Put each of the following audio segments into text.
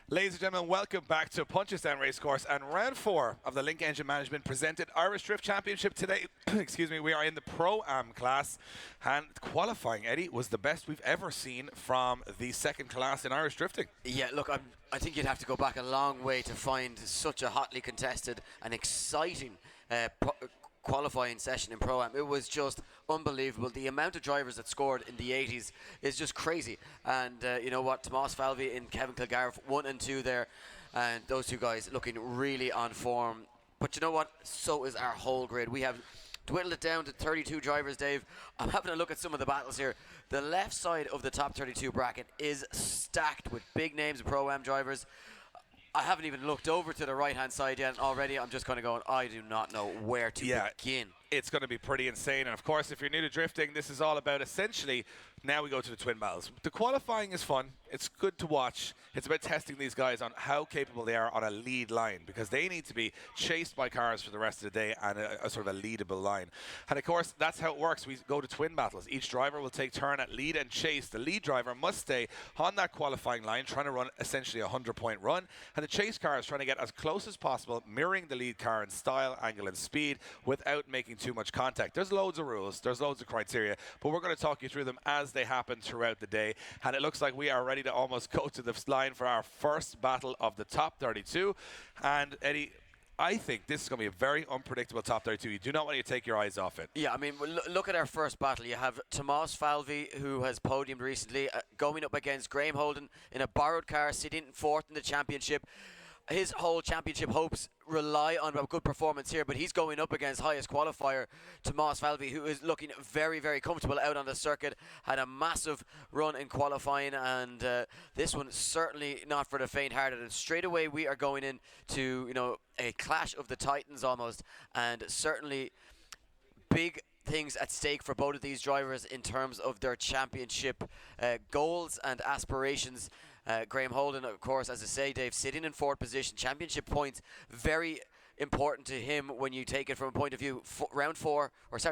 Ladies and gentlemen, welcome back to Punchestown Racecourse and round 4 of the Link Engine Management presented Irish Drift Championship today. Excuse me, we are in the Pro-Am class, and qualifying, Eddie, was the best we've ever seen from the second class in Irish drifting. Yeah, look, I think you'd have to go back a long way to find such a hotly contested and exciting qualifying session in Pro-Am. It was just unbelievable. The amount of drivers that scored in the 80s is just crazy. And you know what, Tomás Falvey and Kevin Kildare 1 and 2 there, and those two guys looking really on form. But you know what, so is our whole grid. We have dwindled it down to 32 drivers, Dave. I'm having a look at some of the battles here. The left side of the top 32 bracket is stacked with big names of Pro-Am drivers. I haven't even looked over to the right-hand side yet, and already I'm just kind of going, I do not know where to begin. It's going to be pretty insane. And, of course, if you're new to drifting, this is all about essentially, now we go to the twin battles. The qualifying is fun. It's good to watch. It's about testing these guys on how capable they are on a lead line, because they need to be chased by cars for the rest of the day and a sort of a leadable line. And, of course, that's how it works. We go to twin battles. Each driver will take turn at lead and chase. The lead driver must stay on that qualifying line, trying to run essentially a 100-point run. And the chase car is trying to get as close as possible, mirroring the lead car in style, angle, and speed without making too much contact. There's loads of rules, there's loads of criteria, but we're going to talk you through them as they happen throughout the day. And it looks like we are ready to almost go to the line for our first battle of the top 32. And Eddie, I think this is going to be a very unpredictable top 32. You do not want to take your eyes off it. Yeah, I mean, look at our first battle. You have Tomás Falvey, who has podiumed recently, going up against Graham Holden in a borrowed car, sitting 4th in the championship. His whole championship hopes rely on a good performance here, but he's going up against highest qualifier Tomás Falvey, who is looking very, very comfortable out on the circuit. Had a massive run in qualifying, and this one is certainly not for the faint-hearted. And straight away we are going into, you know, a clash of the titans almost, and certainly big things at stake for both of these drivers in terms of their championship goals and aspirations. Graham Holden, of course, as I say, Dave, sitting in 4th position, championship points, very important to him when you take it from a point of view. Round 4 of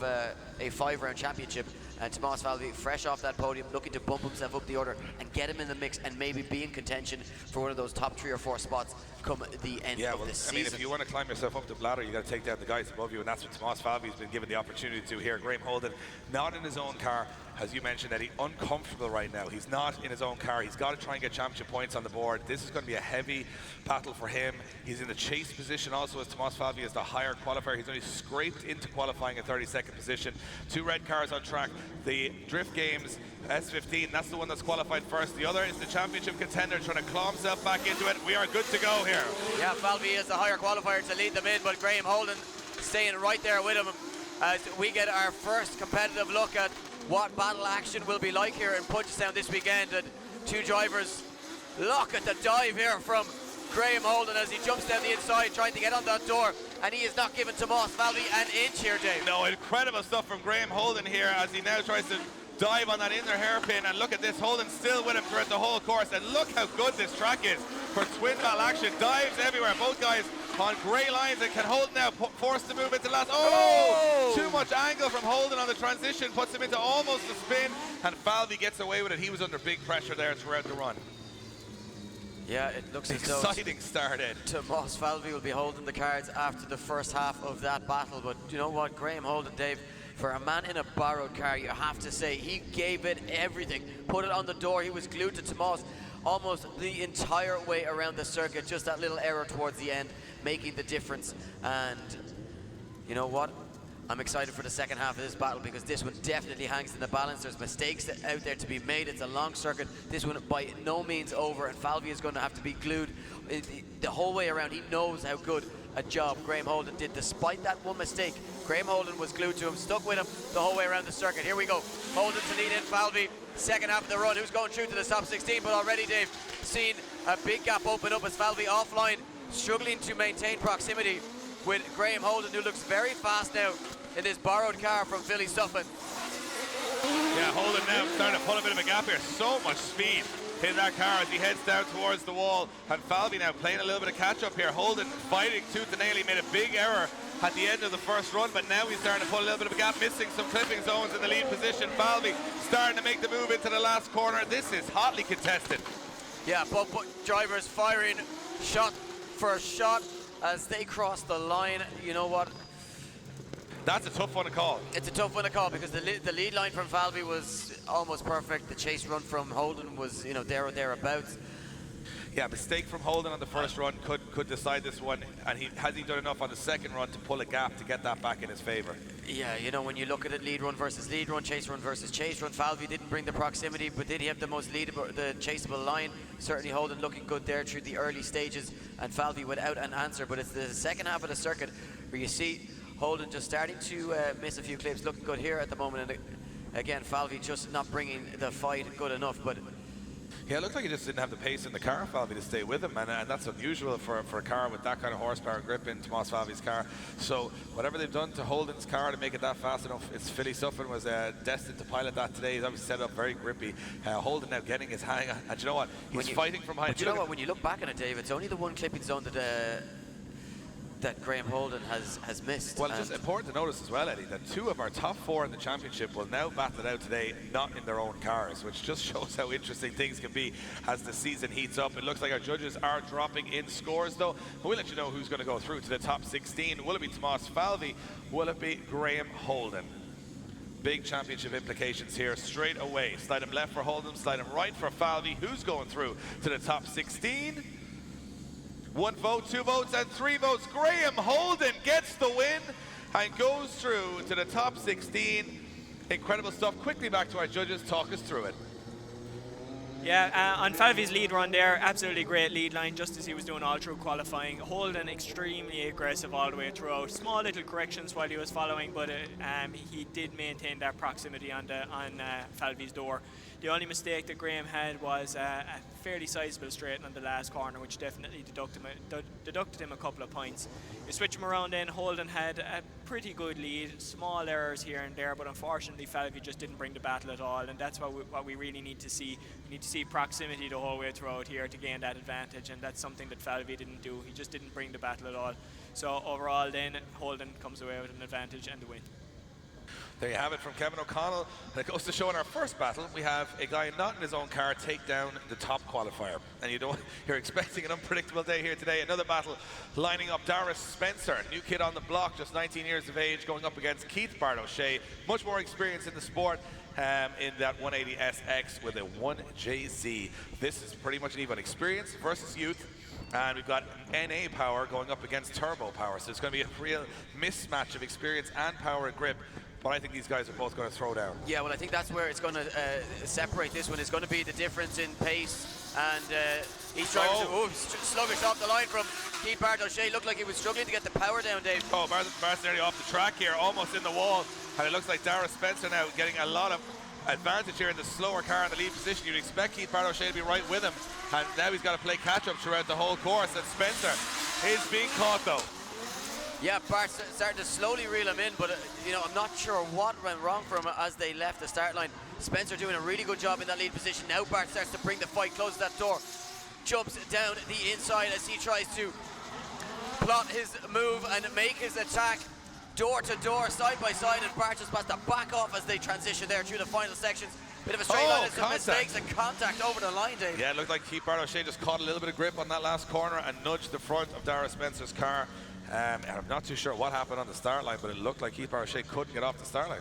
a 5-round championship, and Tomás Falvey, fresh off that podium, looking to bump himself up the order and get him in the mix and maybe be in contention for one of those top 3 or 4 spots come the end of the season. I mean, if you want to climb yourself up the ladder, you got to take down the guys above you, and that's what Tomás Falvey's been given the opportunity to here. Graham Holden, not in his own car, as you mentioned, Eddie, uncomfortable right now. He's not in his own car. He's got to try and get championship points on the board. This is going to be a heavy battle for him. He's in the chase position also, as Tomás Falvey is the higher qualifier. He's only scraped into qualifying in 32nd position. 2 red cars on track. The Drift Games S15, that's the one that's qualified first. The other is the championship contender trying to claw himself back into it. We are good to go here. Yeah, Falvey is the higher qualifier to lead them in, but Graham Holden staying right there with him as we get our first competitive look at what battle action will be like here in Punchestown this weekend. And 2 drivers, look at the dive here from Graham Holden as he jumps down the inside trying to get on that door, and he is not giving Tomás Falvey an inch here, Dave. No, incredible stuff from Graham Holden here as he now tries to dive on that inner hairpin, and look at this, Holden still with him throughout the whole course, and look how good this track is for twin battle action. Dives everywhere, both guys on grey lines, and can Holden now forced to move into last. Too much angle from Holden on the transition, puts him into almost a spin, and Falvey gets away with it. He was under big pressure there throughout the run. Yeah, it looks as though exciting started. Tomás Falvey will be holding the cards after the first half of that battle, but you know what, Graham Holden, Dave, for a man in a borrowed car, you have to say he gave it everything. Put it on the door. He was glued to Tomás almost the entire way around the circuit. Just that little error towards the end making the difference. And you know what? I'm excited for the second half of this battle, because this one definitely hangs in the balance. There's mistakes out there to be made. It's a long circuit. This one by no means over, and Falvey is going to have to be glued the whole way around. He knows how good a job Graham Holden did. Despite that one mistake, Graham Holden was glued to him, stuck with him the whole way around the circuit. Here we go. Holden to lead in Falvey. Second half of the run. Who's going through to the top 16? But already, Dave, seen a big gap open up as Falvey offline, struggling to maintain proximity with Graham Holden, who looks very fast now in this borrowed car from Philly Stuffin. Yeah, Holden now starting to pull a bit of a gap here. So much speed in that car as he heads down towards the wall, and Falvey now playing a little bit of catch up here. Holden fighting tooth and nail. He made a big error at the end of the first run, but now he's starting to pull a little bit of a gap, missing some clipping zones in the lead position. Falvey starting to make the move into the last corner. This is hotly contested. Yeah, both drivers firing shot for shot as they cross the line. You know what? That's a tough one to call. It's a tough one to call because the lead line from Falvey was almost perfect. The chase run from Holden was, you know, there or thereabouts. Yeah, mistake from Holden on the first run could decide this one, and has he done enough on the second run to pull a gap to get that back in his favour? Yeah, you know, when you look at it, lead run versus lead run, chase run versus chase run, Falvey didn't bring the proximity, but did he have the most leadable, the chaseable line? Certainly Holden looking good there through the early stages, and Falvey without an answer. But it's the second half of the circuit where you see Holden just starting to miss a few clips, looking good here at the moment, and again, Falvey just not bringing the fight good enough. But yeah, it looked like he just didn't have the pace in the car, Falvey, to stay with him, and that's unusual for a car with that kind of horsepower and grip in Tomas Falvey's car. So whatever they've done to Holden's car to make it that fast enough, it's Philly Suffin was destined to pilot that today. He's obviously set up very grippy. Holden now getting his hang on, and you know what? He's fighting from behind. But you know what? When you look back on it, Dave, it's only the one clipping zone that Graham Holden has missed. Well, it's just important to notice as well, Eddie, that 2 of our top 4 in the championship will now battle it out today, not in their own cars, which just shows how interesting things can be as the season heats up. It looks like our judges are dropping in scores, though. But we'll let you know who's going to go through to the top 16. Will it be Tomas Falvey? Will it be Graham Holden? Big championship implications here straight away. Slide him left for Holden, slide him right for Falvey. Who's going through to the top 16? 1 vote, 2 votes, and 3 votes. Graham Holden gets the win and goes through to the top 16. Incredible stuff. Quickly back to our judges. Talk us through it. Yeah, on Falvey's lead run there, absolutely great lead line, just as he was doing all through qualifying. Holden extremely aggressive all the way throughout. Small little corrections while he was following, but he did maintain that proximity on Falvey's door. The only mistake that Graham had was a fairly sizable straight on the last corner, which definitely deducted him a couple of points. You switch him around then, Holden had a pretty good lead, small errors here and there, but unfortunately Falvey just didn't bring the battle at all, and that's what we really need to see. We need to see proximity the whole way throughout here to gain that advantage, and that's something that Falvey didn't do. He just didn't bring the battle at all. So overall then, Holden comes away with an advantage and the win. There you have it from Kevin O'Connell. And it goes to show in our first battle, we have a guy not in his own car take down the top qualifier. And you're expecting an unpredictable day here today. Another battle lining up Darius Spencer, new kid on the block, just 19 years of age, going up against Keith Bart-O'Shea. Much more experience in the sport in that 180SX with a 1JZ. This is pretty much an even experience versus youth. And we've got NA power going up against turbo power. So it's going to be a real mismatch of experience and power and grip. But I think these guys are both going to throw down. Yeah, well, I think that's where it's going to separate this one. It's going to be the difference in pace. And each driver sluggish off the line from Keith Bart-O'Shea. Looked like he was struggling to get the power down, Dave. Oh, Bart's nearly off the track here, almost in the wall. And it looks like Dara Spencer now getting a lot of advantage here in the slower car in the lead position. You'd expect Keith Bart-O'Shea to be right with him. And now he's got to play catch-up throughout the whole course. And Spencer is being caught, though. Yeah, Bart's starting to slowly reel him in, but I'm not sure what went wrong for him as they left the start line. Spencer doing a really good job in that lead position. Now Bart starts to bring the fight, closes that door, jumps down the inside as he tries to plot his move and make his attack door to door, side by side, and Bart just has to back off as they transition there through the final sections. Bit of a straight line and some mistakes and contact over the line, Dave. Yeah, it looked like Keith Bart-O'Shea just caught a little bit of grip on that last corner and nudged the front of Dara Spencer's car. I'm not too sure what happened on the start line, but it looked like Keith Bart-O'Shea couldn't get off the start line.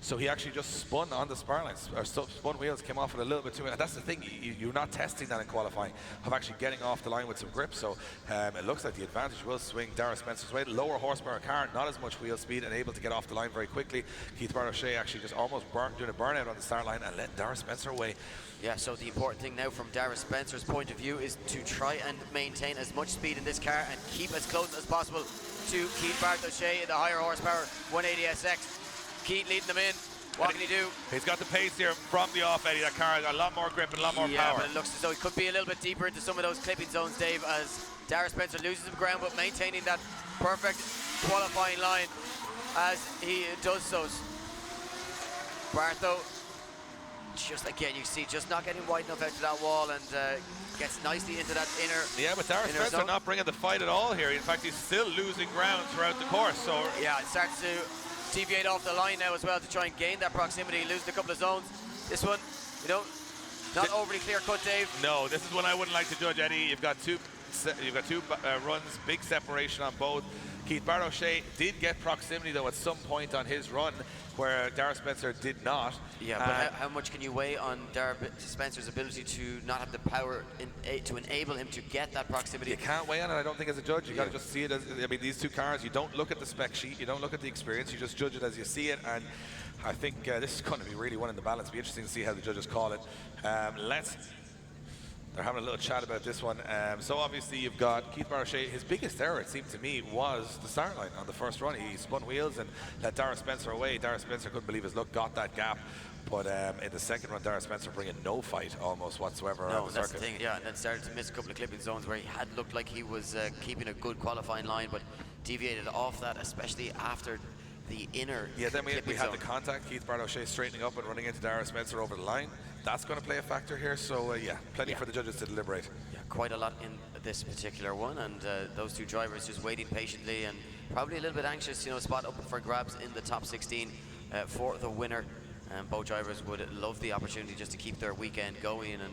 So he actually just spun on the spar lines, or spun wheels, came off it a little bit too much. That's the thing, you're not testing that in qualifying, of actually getting off the line with some grip. So it looks like the advantage will swing Dara Spencer's way. Lower horsepower car, not as much wheel speed, and able to get off the line very quickly. Keith Bart-O'Shea actually just almost doing a burnout on the start line and let Dara Spencer away. Yeah, so the important thing now from Dara Spencer's point of view is to try and maintain as much speed in this car and keep as close as possible to Keith Bart-O'Shea in the higher horsepower 180SX. Keith leading them in. What can he do? He's got the pace here from the off, Eddie. That car has a lot more grip and a lot more power. Yeah, but it looks as though he could be a little bit deeper into some of those clipping zones, Dave, as Dara Spencer loses some ground, but maintaining that perfect qualifying line as he does so. Bart, though, just again, you see, just not getting wide enough out to that wall, and gets nicely into that inner. Yeah, but Dara Spencer zone. not bringing the fight at all here. In fact, he's still losing ground throughout the course. So yeah, it starts to deviate off the line now as well to try and gain that proximity. He loses a couple of zones. This one, Not overly clear cut, Dave. No, this is one I wouldn't like to judge, Eddie. You've got two runs, big separation on both. Keith Barrowshay did get proximity though at some point on his run, where Dara Spencer did not. Yeah, but how much can you weigh on Dara Spencer's ability to not have the power to enable him to get that proximity? You can't weigh on it, I don't think, as a judge. You got to just see it as, I mean, these two cars, you don't look at the spec sheet, you don't look at the experience, you just judge it as you see it. And I think this is going to be really one in the balance. It'll be interesting to see how the judges call it. They're having a little chat about this one. So obviously you've got Keith Barrowshay. His biggest error, it seemed to me, was the start line on the first run. He spun wheels and let Dara Spencer away. Dara Spencer couldn't believe his luck, got that gap. But in the second run, Dara Spencer bringing no fight almost whatsoever around the that's circuit. the thing, yeah, and then started to miss a couple of clipping zones where he had looked like he was keeping a good qualifying line, but deviated off that, especially after the inner then we had zone. the contact. Keith Barrowshay straightening up and running into Dara Spencer over the line. That's going to play a factor here. So plenty for the judges to deliberate. Yeah, quite a lot in this particular one, and those two drivers just waiting patiently and probably a little bit anxious, spot up for grabs in the top 16 for the winner. And both drivers would love the opportunity just to keep their weekend going and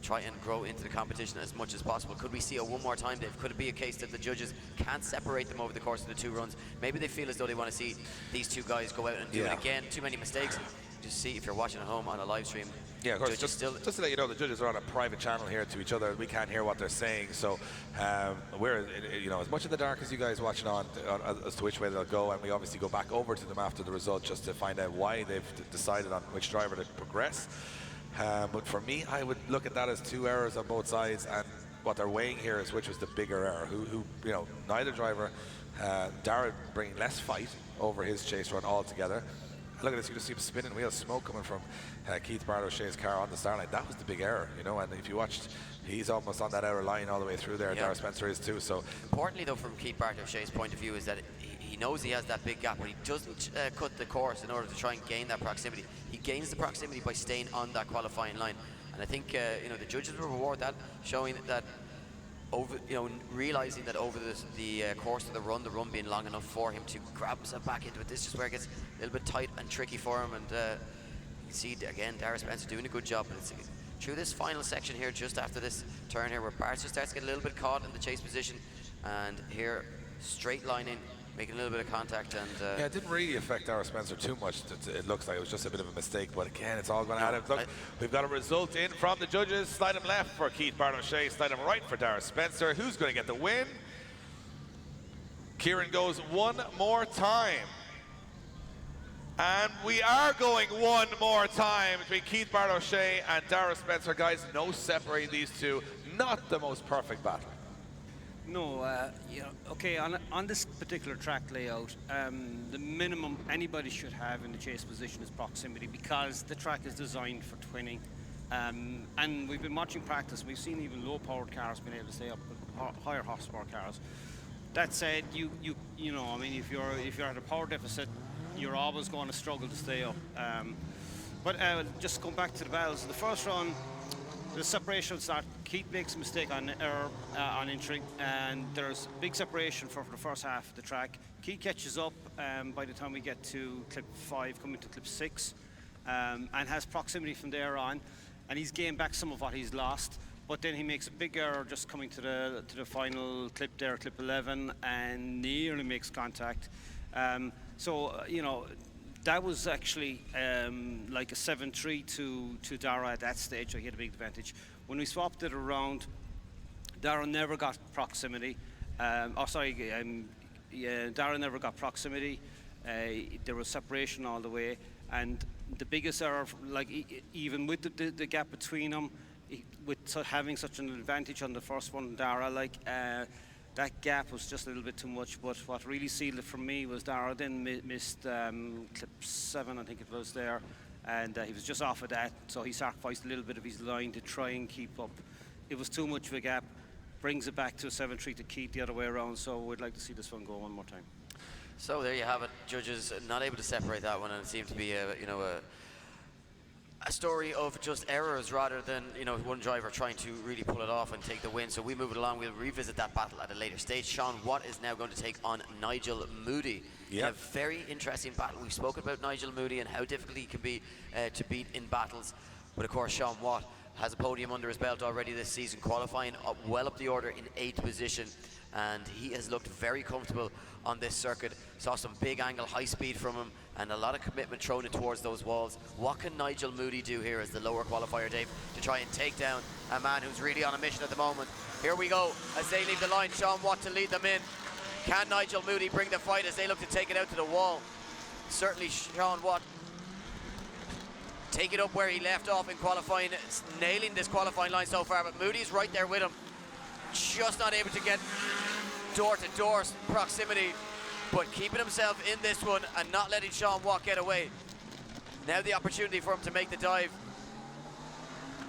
try and grow into the competition as much as possible. Could we see it one more time, Dave? Could it be a case that the judges can't separate them over the course of the two runs? Maybe they feel as though they want to see these two guys go out and do it again. Too many mistakes. Just see if you're watching at home on a live stream. Yeah, of course. Just to let you know, the judges are on a private channel here to each other. We can't hear what they're saying, so we're as much in the dark as you guys watching on as to which way they'll go, and we obviously go back over to them after the result just to find out why they've decided on which driver to progress. But for me, I would look at that as two errors on both sides, and what they're weighing here is which was the bigger error. Neither driver, Dara bringing less fight over his chase run altogether. Look at this, you just see him spinning wheels, smoke coming from Keith Barrowshay's car on the start line. That was the big error, and if you watched, he's almost on that outer line all the way through there. Dara Spencer is too. So importantly though, from Keith Barrowshay's point of view, is that he knows he has that big gap, but he doesn't cut the course in order to try and gain that proximity. He gains the proximity by staying on that qualifying line, and I think the judges will reward that, showing that over, realizing that over the course of the run being long enough for him to grab himself back into it. This is where it gets a little bit tight and tricky for him, and you can see again Dara Spencer doing a good job. But it's through this final section here, just after this turn here, where Barrett just starts to get a little bit caught in the chase position, and here straight lining, making a little bit of contact, and it didn't really affect Dara Spencer too much. It looks like it was just a bit of a mistake, but again, it's all going to add up. Look, we've got a result in from the judges. Slide him left for Keith Barrowshay, slide him right for Dara Spencer. Who's going to get the win? Kieran goes one more time. And we are going one more time between Keith Barrowshay and Dara Spencer. Guys, no separating these two. Not the most perfect battle. No, okay, on this particular track layout, the minimum anybody should have in the chase position is proximity, because the track is designed for twinning. And we've been watching practice, we've seen even low-powered cars being able to stay up with higher horsepower cars. That said, I mean, if you're at a power deficit, you're always going to struggle to stay up. But just going back to the battles, the first run, the separation start. Keith makes a mistake on entering, and there's big separation for the first half of the track. Keith catches up by the time we get to clip 5, coming to clip 6, and has proximity from there on, and he's gained back some of what he's lost. But then he makes a big error just coming to the final clip there, clip 11, and nearly makes contact. That was actually like a 7-3 to Dara at that stage, so he had a big advantage. When we swapped it around, Dara never got proximity. Dara never got proximity. There was separation all the way, and the biggest error, even with the gap between them, with having such an advantage on the first one, Dara, that gap was just a little bit too much. But what really sealed it for me was Dara then missed clip 7, I think it was there, and he was just off of that, so he sacrificed a little bit of his line to try and keep up. It was too much of a gap. Brings it back to a 7-3 to Keith the other way around, so we'd like to see this one go one more time. So there you have it, judges not able to separate that one, and it seemed to be a story of just errors rather than one driver trying to really pull it off and take the win. So we move it along. We'll revisit that battle at a later stage. Sean Watt is now going to take on Nigel Moody. Yep. A very interesting battle. We've spoken about Nigel Moody and how difficult he can be to beat in battles. But of course, Sean Watt has a podium under his belt already this season, qualifying well up the order in 8th position, and he has looked very comfortable on this circuit. Saw some big angle, high speed from him, and a lot of commitment thrown in towards those walls. What can Nigel Moody do here as the lower qualifier, Dave, to try and take down a man who's really on a mission at the moment? Here we go, as they leave the line, Sean Watt to lead them in. Can Nigel Moody bring the fight as they look to take it out to the wall? Certainly Sean Watt take it up where he left off in qualifying, nailing this qualifying line so far, but Moody's right there with him. Just not able to get door-to-door proximity, but keeping himself in this one and not letting Sean Watt get away. Now the opportunity for him to make the dive.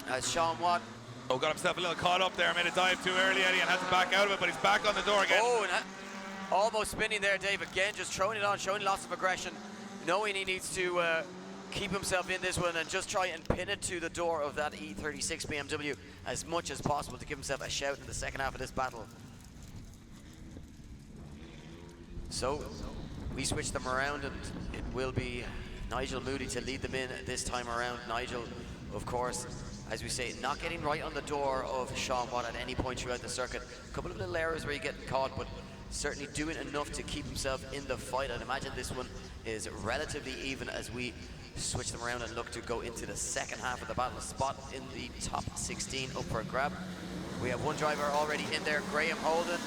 As Sean Watt... Oh, got himself a little caught up there, made a dive too early, Eddie, and had to back out of it, but he's back on the door again. Oh, and almost spinning there, Dave, again, just throwing it on, showing lots of aggression, knowing he needs to keep himself in this one and just try and pin it to the door of that E36 BMW as much as possible to give himself a shout in the second half of this battle. So we switch them around, and it will be Nigel Moody to lead them in this time around. Nigel, of course, as we say, not getting right on the door of Sean Watt at any point throughout the circuit. A couple of little errors where he getting caught, but certainly doing enough to keep himself in the fight. I'd imagine this one is relatively even as we switch them around and look to go into the second half of the battle. Spot in the top 16 up for a grab. We have one driver already in there, Graham Holden.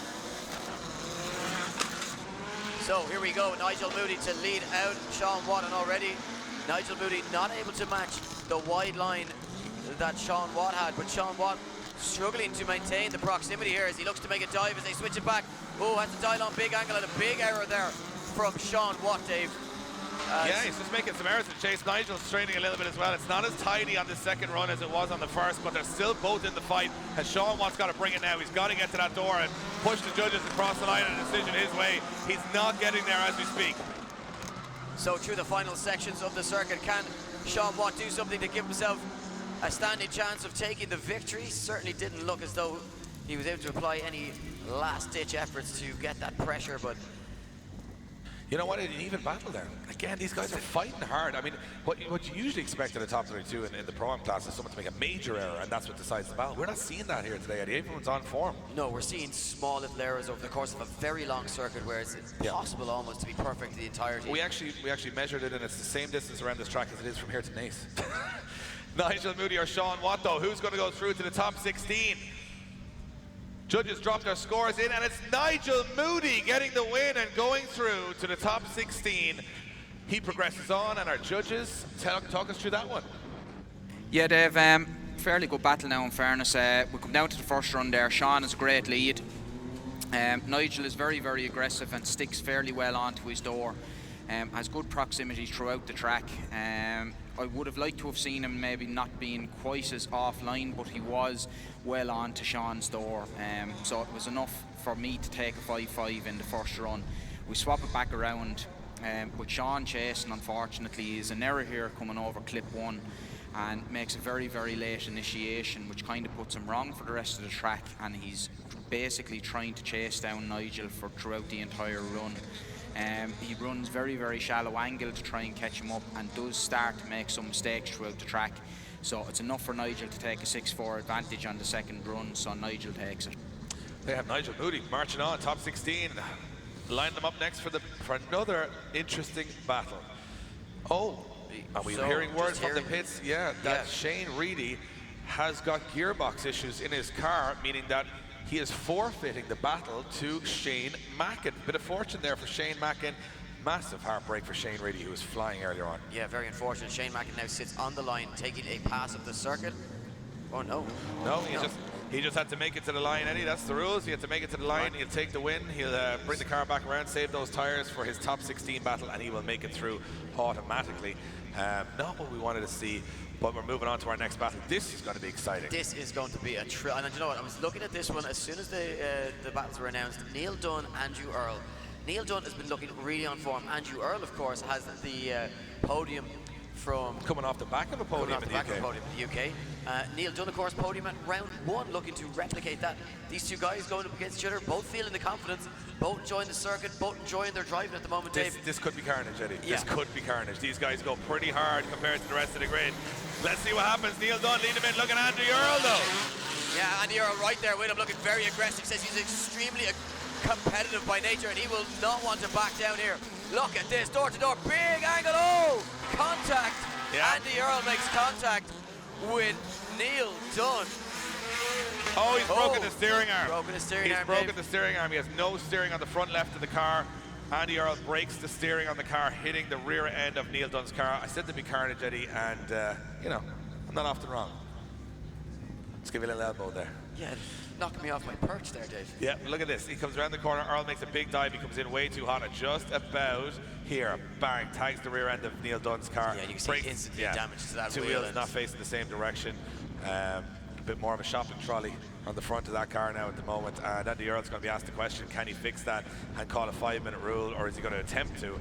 So here we go, Nigel Moody to lead out Sean Watt, and already Nigel Moody not able to match the wide line that Sean Watt had, but Sean Watt struggling to maintain the proximity here as he looks to make a dive as they switch it back. Oh, has to dial on big angle, and a big error there from Sean Watt, Dave. Yeah, he's just making some errors to chase. Nigel's straining a little bit as well. It's not as tidy on the second run as it was on the first, but they're still both in the fight. As Sean Watt's got to bring it now. He's got to get to that door and push the judges across the line and a decision his way. He's not getting there as we speak. So through the final sections of the circuit, can Sean Watt do something to give himself a standing chance of taking the victory? Certainly didn't look as though he was able to apply any last-ditch efforts to get that pressure, but you know what, an even battle there. Again, these guys are fighting hard. I mean, what you usually expect in the top 32 in the Pro-Am class is someone to make a major error, and that's what decides the battle. We're not seeing that here today, Eddie. Everyone's on form. No, we're seeing small little errors over the course of a very long circuit where it's impossible almost to be perfect the entirety. We actually measured it, and it's the same distance around this track as it is from here to Nace. Nigel Moody or Sean Watt, though, who's going to go through to the top 16? Judges drop their scores in, and it's Nigel Moody getting the win and going through to the top 16. He progresses on, and our judges talk us through that one. Yeah, Dave, fairly good battle now in fairness. We come down to the first run there. Sean has a great lead. Nigel is very, very aggressive and sticks fairly well onto his door. Has good proximity throughout the track. I would have liked to have seen him maybe not being quite as offline, but he was well on to Sean's door. So it was enough for me to take a 5-5 in the first run. We swap it back around with Sean chasing, unfortunately, is an error here coming over clip 1 and makes a very, very late initiation, which kind of puts him wrong for the rest of the track, and he's basically trying to chase down Nigel for throughout the entire run. He runs very, very shallow angle to try and catch him up, and does start to make some mistakes throughout the track. So it's enough for Nigel to take a 6-4 advantage on the second run, so Nigel takes it. They have Nigel Moody marching on, top 16. Line them up next for another interesting battle. Oh, and we're hearing words from the pits, that Shane Reedy has got gearbox issues in his car, meaning that he is forfeiting the battle to Shane Mackin. Bit of fortune there for Shane Mackin. Massive heartbreak for Shane Reedy, who was flying earlier on. Yeah, very unfortunate. Shane Mackin now sits on the line, taking a pass of the circuit. Oh no. No, he just had to make it to the line, Eddie. That's the rules. He had to make it to the line. He'll take the win. He'll bring the car back around, save those tires for his top 16 battle, and he will make it through automatically. Not what we wanted to see. But we're moving on to our next battle. This is going to be exciting. This is going to be a thrill. And you know what? I was looking at this one as soon as the battles were announced. Neil Dunn, Andrew Earl. Neil Dunn has been looking really on form. Andrew Earl, of course, has the podium from Coming off the back of a podium in the UK. Podium in the UK. Neil Dunn, of course, podium at round 1, looking to replicate that. These two guys going up against each other, both feeling the confidence, both enjoying the circuit, both enjoying their driving at the moment, Dave. This could be carnage, Eddie. Yeah. This could be carnage. These guys go pretty hard compared to the rest of the grid. Let's see what happens. Neil Dunn leading him in. Look at Andy Earl, though. Yeah, Andy Earl right there with him, looking very aggressive. Says he's extremely competitive by nature, and he will not want to back down here. Look at this, door to door, big angle. Oh, contact. Yeah. Andy Earl makes contact with Neil Dunn. Oh, he's broken the steering arm. Broken the steering arm, He's broken Dave. the steering arm. He has no steering on the front left of the car. Andy Earl breaks the steering on the car, hitting the rear end of Neil Dunn's car. I said to be carnage, Eddie, and you know, I'm not often wrong. Let's give you a little elbow there. Yeah, knocking me off my perch there, Dave. Yeah, look at this. He comes around the corner. Earl makes a big dive. He comes in way too hot at just about here. Bang, tags the rear end of Neil Dunn's car. Yeah, you can see instantly damage to that Two wheel wheels end. not facing the same direction. A bit more of a shopping trolley on the front of that car now at the moment. And Andy Earl's going to be asked the question, can he fix that and call a 5-minute rule, or is he going to attempt to?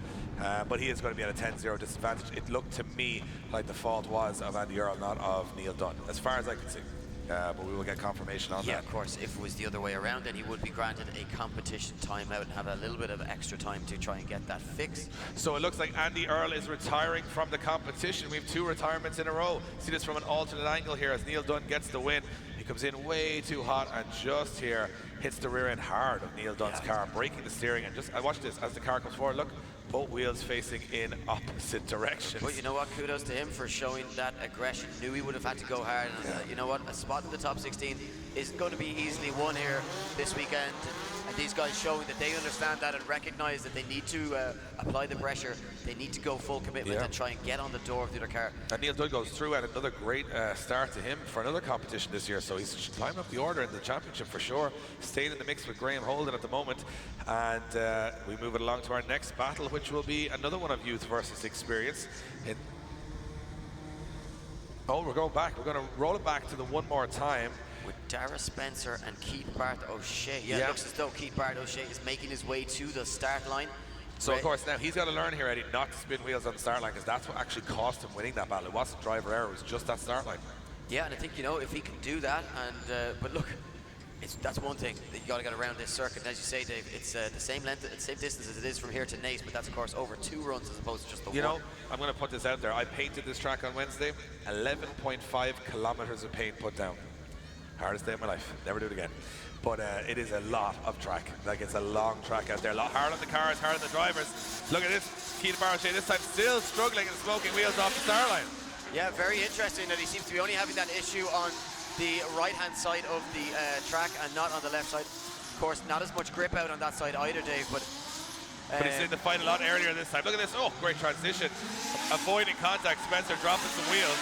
But he is going to be at a 10-0 disadvantage. It looked to me like the fault was of Andy Earl, not of Neil Dunn, as far as I can see. But we will get confirmation on that. Yeah, of course, if it was the other way around, then he would be granted a competition timeout and have a little bit of extra time to try and get that fixed. So it looks like Andy Earl is retiring from the competition. We have 2 retirements in a row. See this from an alternate angle here as Neil Dunn gets the win. He comes in way too hot and just here hits the rear end hard of Neil Dunn's car, breaking the steering. And just watch this as the car comes forward. Look, both wheels facing in opposite directions. But you know what, kudos to him for showing that aggression. Knew he would have had to go hard, and you know what, a spot in the top 16 isn't going to be easily won here this weekend. And these guys showing that they understand that and recognize that they need to apply the pressure. They need to go full commitment and try and get on the door of the other car. And Neil Dunn goes through, and another great start to him for another competition this year. So he's climbing up the order in the championship for sure. Staying in the mix with Graham Holden at the moment. And we move it along to our next battle, which will be another one of youth versus experience. We're going back. We're going to roll it back to the one more time. With Dara Spencer and Keith Bart O'Shea. Yeah, it looks as though Keith Bart O'Shea is making his way to the start line. So of course now he's got to learn here, Eddie, not to spin wheels on the start line, because that's what actually cost him winning that battle. It wasn't driver error, it was just that start line. Yeah, and I think, you know, if he can do that, and but look, that's one thing that you got to get around this circuit. And as you say, Dave, it's the same length, the same distance as it is from here to Nace, but that's of course over 2 runs as opposed to just the one. You know, I'm going to put this out there. I painted this track on Wednesday. 11.5 kilometers of paint put down. Hardest day of my life. Never do it again. But it is a lot of track. Like, it's a long track out there. A lot hard on the cars, hard on the drivers. Look at this. Keith Barchet this time still struggling and smoking wheels off the start line. Yeah, very interesting that he seems to be only having that issue on the right-hand side of the track and not on the left side. Of course, not as much grip out on that side either, Dave, but he's in the fight a lot earlier this time. Look at this. Oh, great transition. Avoiding contact. Spencer dropping some wheels.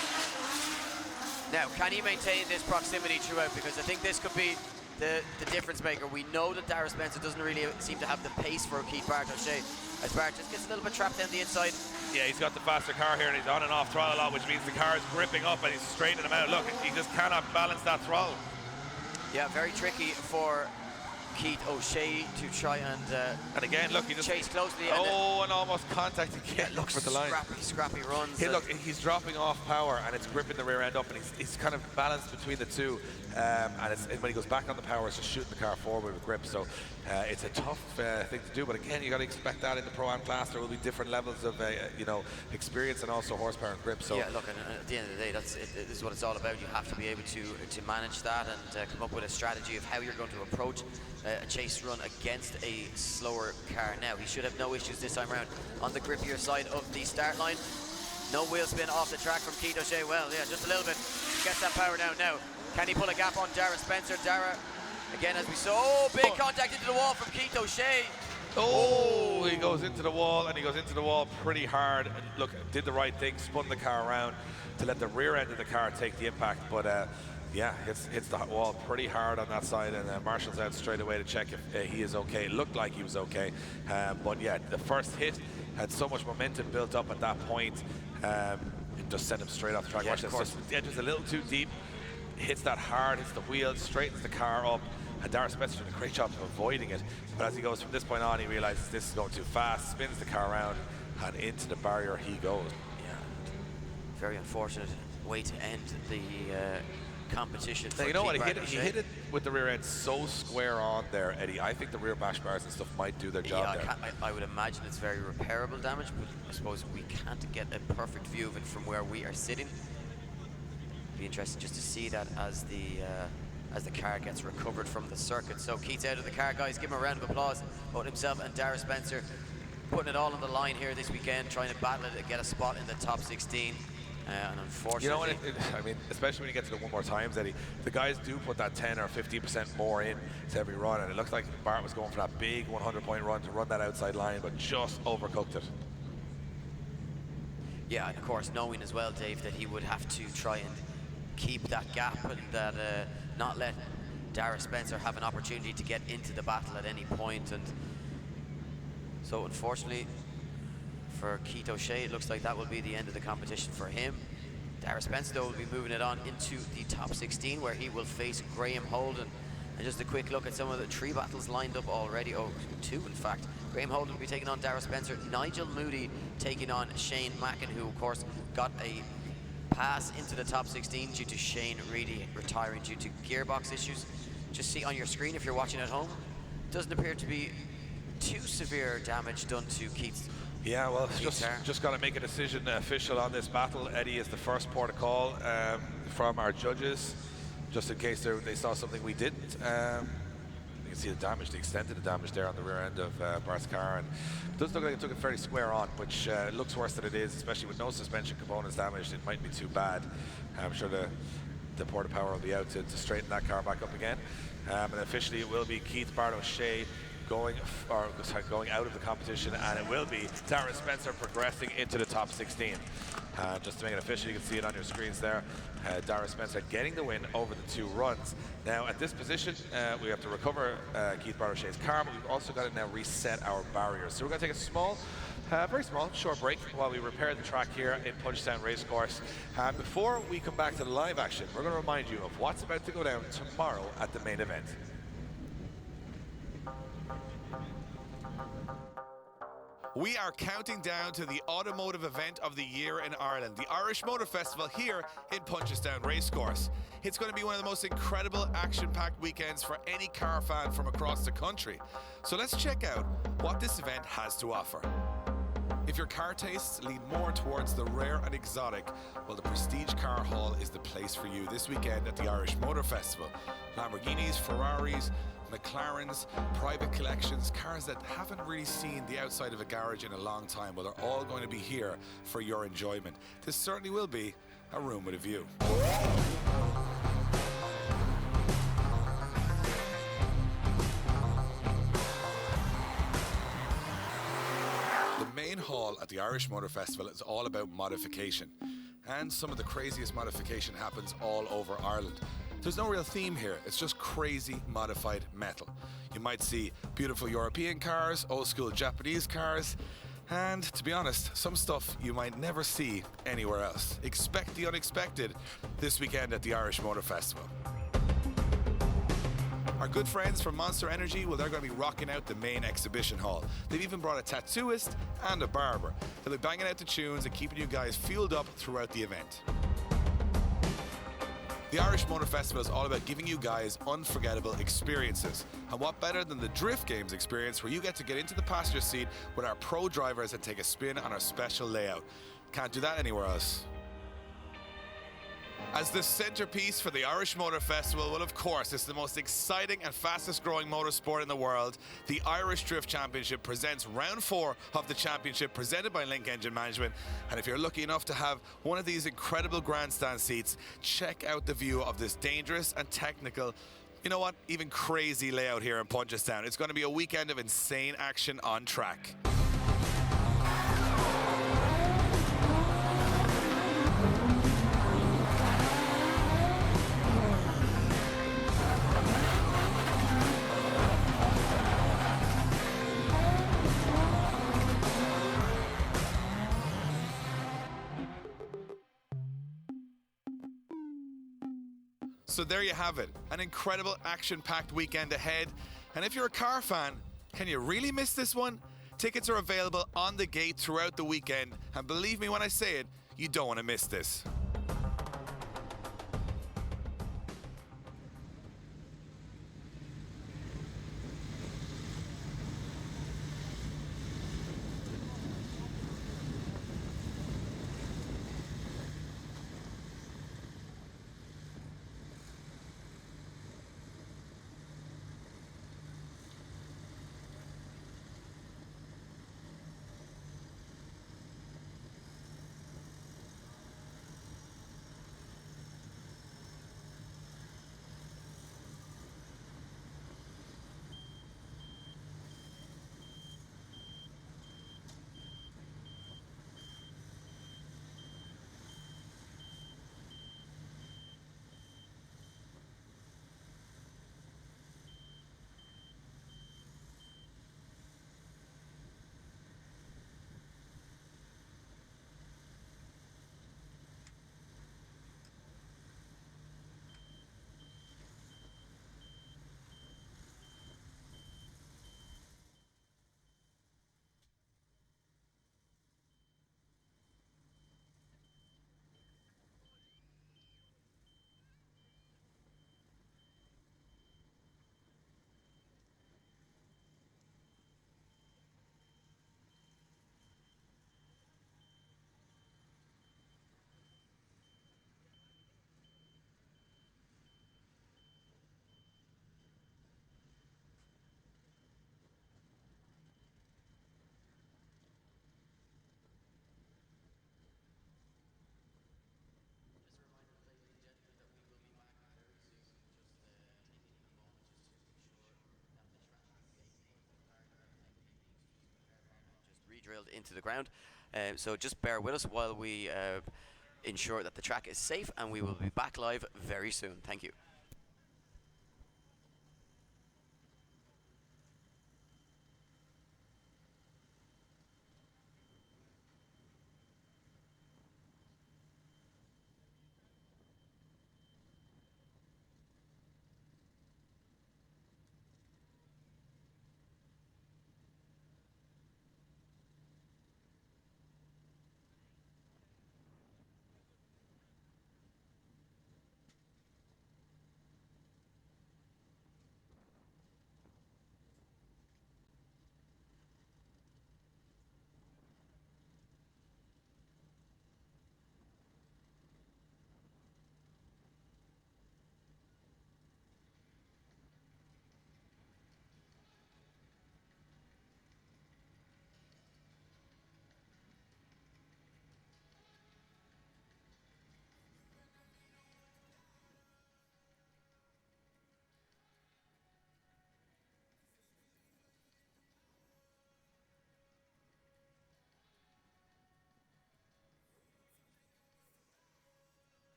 Now, can he maintain this proximity throughout? Because I think this could be the difference maker. We know that Dara Spencer doesn't really seem to have the pace for Keith Bart O'Shea, as Bart just gets a little bit trapped down the inside. Yeah, he's got the faster car here, and he's on and off throttle a lot, which means the car is gripping up and he's straightening him out. Look, he just cannot balance that throttle. Yeah, very tricky for Keith O'Shea to try and again, look, he just chase closely. And almost contacting again. Looks for the line. Scrappy runs. Hey, look, he's dropping off power and it's gripping the rear end up, and he's kind of balanced between the two. And when he goes back on the power, it's just shooting the car forward with grip. So it's a tough thing to do. But again, you got to expect that in the Pro-Am class. There will be different levels of experience and also horsepower and grip. So yeah, look, and at the end of the day, this is what it's all about. You have to be able to manage that and come up with a strategy of how you're going to approach a chase run against a slower car. Now, he should have no issues this time around on the grippier side of the start line. No wheel spin off the track from Keith O'Shea. Well, yeah, just a little bit. Gets that power down now. Can he pull a gap on Dara Spencer? Dara, again, as we saw, big contact into the wall from Keith O'Shea. Oh, he goes into the wall, and he goes into the wall pretty hard. And look, did the right thing, spun the car around to let the rear end of the car take the impact. But yeah, hits the wall pretty hard on that side, and Marshall's out straight away to check if he is okay. It looked like he was okay. But yeah, the first hit had so much momentum built up at that point. It just sent him straight off the track. Yeah, watch this. The edge was a little too deep. Hits that hard, hits the wheel, straightens the car up, and Dara Spencer did a great job of avoiding it. But as he goes from this point on, he realizes this is going too fast, spins the car around, and into the barrier he goes. Yeah. Very unfortunate way to end the competition. Now, for you know what? Keith He Bartlett. hit it with the rear end so square on there, Eddie. I think the rear bash bars and stuff might do their job there. I would imagine it's very repairable damage, but I suppose we can't get a perfect view of it from where we are sitting. Be interesting just to see that as the car gets recovered from the circuit. So Keith's out of the car, guys. Give him a round of applause. Both himself and Dara Spencer putting it all on the line here this weekend, trying to battle it and get a spot in the top 16. And unfortunately, You know what? I mean, especially when you get to the one more times, Eddie, the guys do put that 10 or 15% more in to every run, and it looks like Bart was going for that big 100-point run to run that outside line, but just overcooked it. yeah, and of course, knowing as well, Dave, that he would have to try and keep that gap and that not let Dara Spencer have an opportunity to get into the battle at any point. And so, unfortunately, for Keith O'Shea, it looks like that will be the end of the competition for him. Dara Spencer, though, will be moving it on into the top 16, where he will face Graham Holden. And just a quick look at some of the 3 battles lined up already. Oh, 2 in fact. Graham Holden will be taking on Dara Spencer. Nigel Moody taking on Shane Mackin, who of course got a pass into the top 16 due to Shane Reedy retiring due to gearbox issues. Just see on your screen if you're watching at home, doesn't appear to be too severe damage done to Keith. Yeah, well, just got to make a decision official on this battle. Eddie is the first port of call from our judges, just in case they saw something we didn't. You can see the damage, the extent of the damage there on the rear end of Bart's car, and it does look like it took it fairly square on, which looks worse than it is, especially with no suspension components damaged. It might be too bad. I'm sure the port of power will be out to straighten that car back up again. And officially it will be Keith Bart O'Shea going out of the competition, and it will be Dara Spencer progressing into the top 16. Just to make it official, you can see it on your screens there. Dara Spencer getting the win over the 2 runs. Now at this position, we have to recover Keith Bart O'Shea's car, but we've also got to now reset our barriers. So we're going to take a small, very small, short break while we repair the track here in Punchestown Racecourse. Before we come back to the live action, we're going to remind you of what's about to go down tomorrow at the main event. We are counting down to the automotive event of the year in Ireland, the Irish Motor Festival here in Punchestown Racecourse. It's going to be one of the most incredible action-packed weekends for any car fan from across the country. So let's check out what this event has to offer. If your car tastes lean more towards the rare and exotic, well, the Prestige Car Hall is the place for you this weekend at the Irish Motor Festival. Lamborghinis, Ferraris, McLarens, private collections, cars that haven't really seen the outside of a garage in a long time. Well, they're all going to be here for your enjoyment. This certainly will be a room with a view. The main hall at the Irish Motor Festival is all about modification. And some of the craziest modification happens all over Ireland. There's no real theme here, it's just crazy modified metal. You might see beautiful European cars, old school Japanese cars, and to be honest, some stuff you might never see anywhere else. Expect the unexpected this weekend at the Irish Motor Festival. Our good friends from Monster Energy, well, they're going to be rocking out the main exhibition hall. They've even brought a tattooist and a barber. They'll be banging out the tunes and keeping you guys fueled up throughout the event. The Irish Motor Festival is all about giving you guys unforgettable experiences. And what better than the Drift Games experience, where you get to get into the passenger seat with our pro drivers and take a spin on our special layout. Can't do that anywhere else. As the centerpiece for the Irish Motor Festival, well, of course, it's the most exciting and fastest growing motorsport in the world. The Irish Drift Championship presents round 4 of the championship, presented by Link Engine Management. And if you're lucky enough to have one of these incredible grandstand seats, check out the view of this dangerous and technical, you know what, even crazy layout here in Punchestown. It's going to be a weekend of insane action on track. So there you have it, an incredible action-packed weekend ahead. And if you're a car fan, can you really miss this one? Tickets are available on the gate throughout the weekend, and believe me when I say it, You don't want to miss this. Re-drilled into the ground. So just bear with us while we ensure that the track is safe, and we will be back live very soon. Thank you.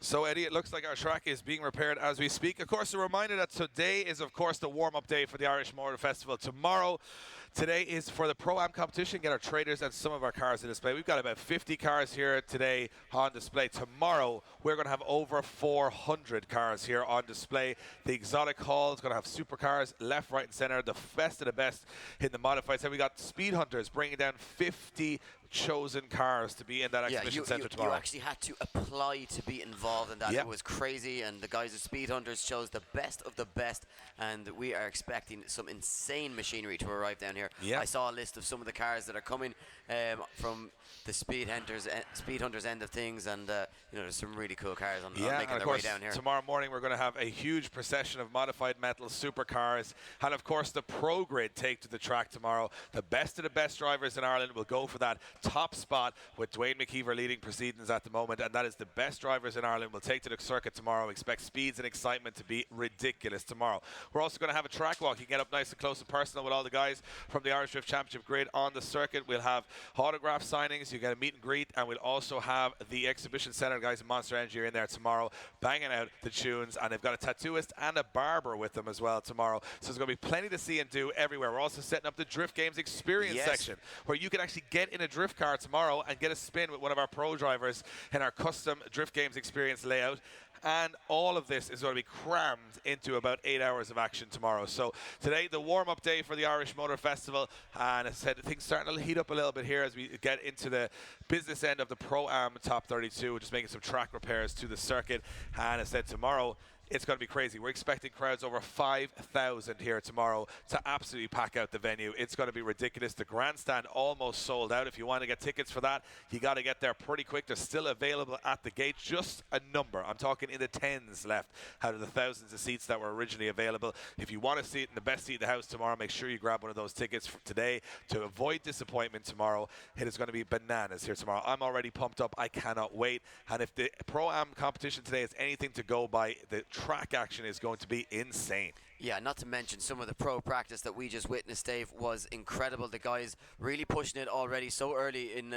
So, Eddie, it looks like our track is being repaired as we speak. Of course, a reminder that today is, of course, the warm-up day for the Irish Motor Festival. Tomorrow, today is for the Pro-Am competition. Get our traders and some of our cars on display. We've got about 50 cars here today on display. Tomorrow, we're going to have over 400 cars here on display. The exotic hall is going to have supercars left, right, and center. The best of the best in the modified side. We got speed hunters bringing down 50 chosen cars to be in that exhibition centre tomorrow. You actually had to apply to be involved in that. It was crazy, and the guys at Speed Hunters chose the best of the best, and we are expecting some insane machinery to arrive down here. I saw a list of some of the cars that are coming from the Speed Hunters end of things, and there's some really cool cars on making their way down here. Tomorrow morning we're going to have a huge procession of modified metal supercars, and of course the Pro Grid take to the track tomorrow. The best of the best drivers in Ireland will go for that top spot, with Dwayne McKeever leading proceedings at the moment, and that is the best drivers in Ireland will take to the circuit tomorrow. Expect speeds and excitement to be ridiculous tomorrow. We're also going to have a track walk. You can get up nice and close and personal with all the guys from the Irish Drift Championship grid on the circuit. We'll have autograph signings, you get a meet and greet, and we'll also have the exhibition centre guys in Monster Energy are in there tomorrow banging out the tunes, and they've got a tattooist and a barber with them as well tomorrow. So there's going to be plenty to see and do everywhere. We're also setting up the Drift Games experience section, where you can actually get in a drift car tomorrow and get a spin with one of our pro drivers in our custom Drift Games experience layout. And all of this is going to be crammed into about 8 hours of action tomorrow. So today, the warm-up day for the Irish Motor Festival, and as I said, things starting to heat up a little bit here as we get into the business end of the Pro-Am Top 32, just making some track repairs to the circuit. And as I said, tomorrow, it's going to be crazy. We're expecting crowds over 5,000 here tomorrow to absolutely pack out the venue. It's going to be ridiculous. The grandstand almost sold out. If you want to get tickets for that, you got to get there pretty quick. They're still available at the gate. Just a number. I'm talking in the tens left out of the thousands of seats that were originally available. If you want to see it in the best seat in the house tomorrow, make sure you grab one of those tickets for today to avoid disappointment tomorrow. It is going to be bananas here tomorrow. I'm already pumped up. I cannot wait. And if the Pro-Am competition today is anything to go by, the track action is going to be insane. Yeah, not to mention some of the pro practice that we just witnessed, Dave, was incredible. The guys really pushing it already so early in,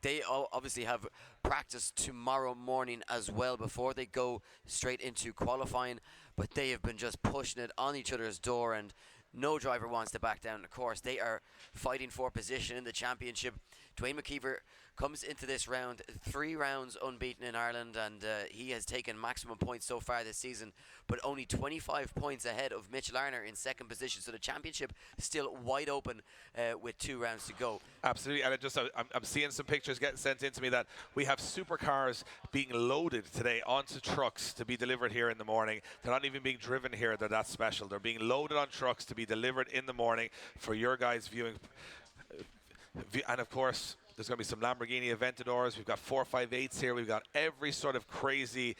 they obviously have practice tomorrow morning as well before they go straight into qualifying, but they have been just pushing it on each other's door, and no driver wants to back down. Of course, they are fighting for position in the championship. Dwayne McKeever comes into this round 3 rounds unbeaten in Ireland, and he has taken maximum points so far this season, but only 25 points ahead of Mitch Larner in second position. So the championship is still wide open with 2 rounds to go. Absolutely, and I'm seeing some pictures getting sent in to me that we have supercars being loaded today onto trucks to be delivered here in the morning. They're not even being driven here. They're that special. They're being loaded on trucks to be delivered in the morning for your guys viewing. And of course, there's going to be some Lamborghini Aventadors. We've got 458s here. We've got every sort of crazy.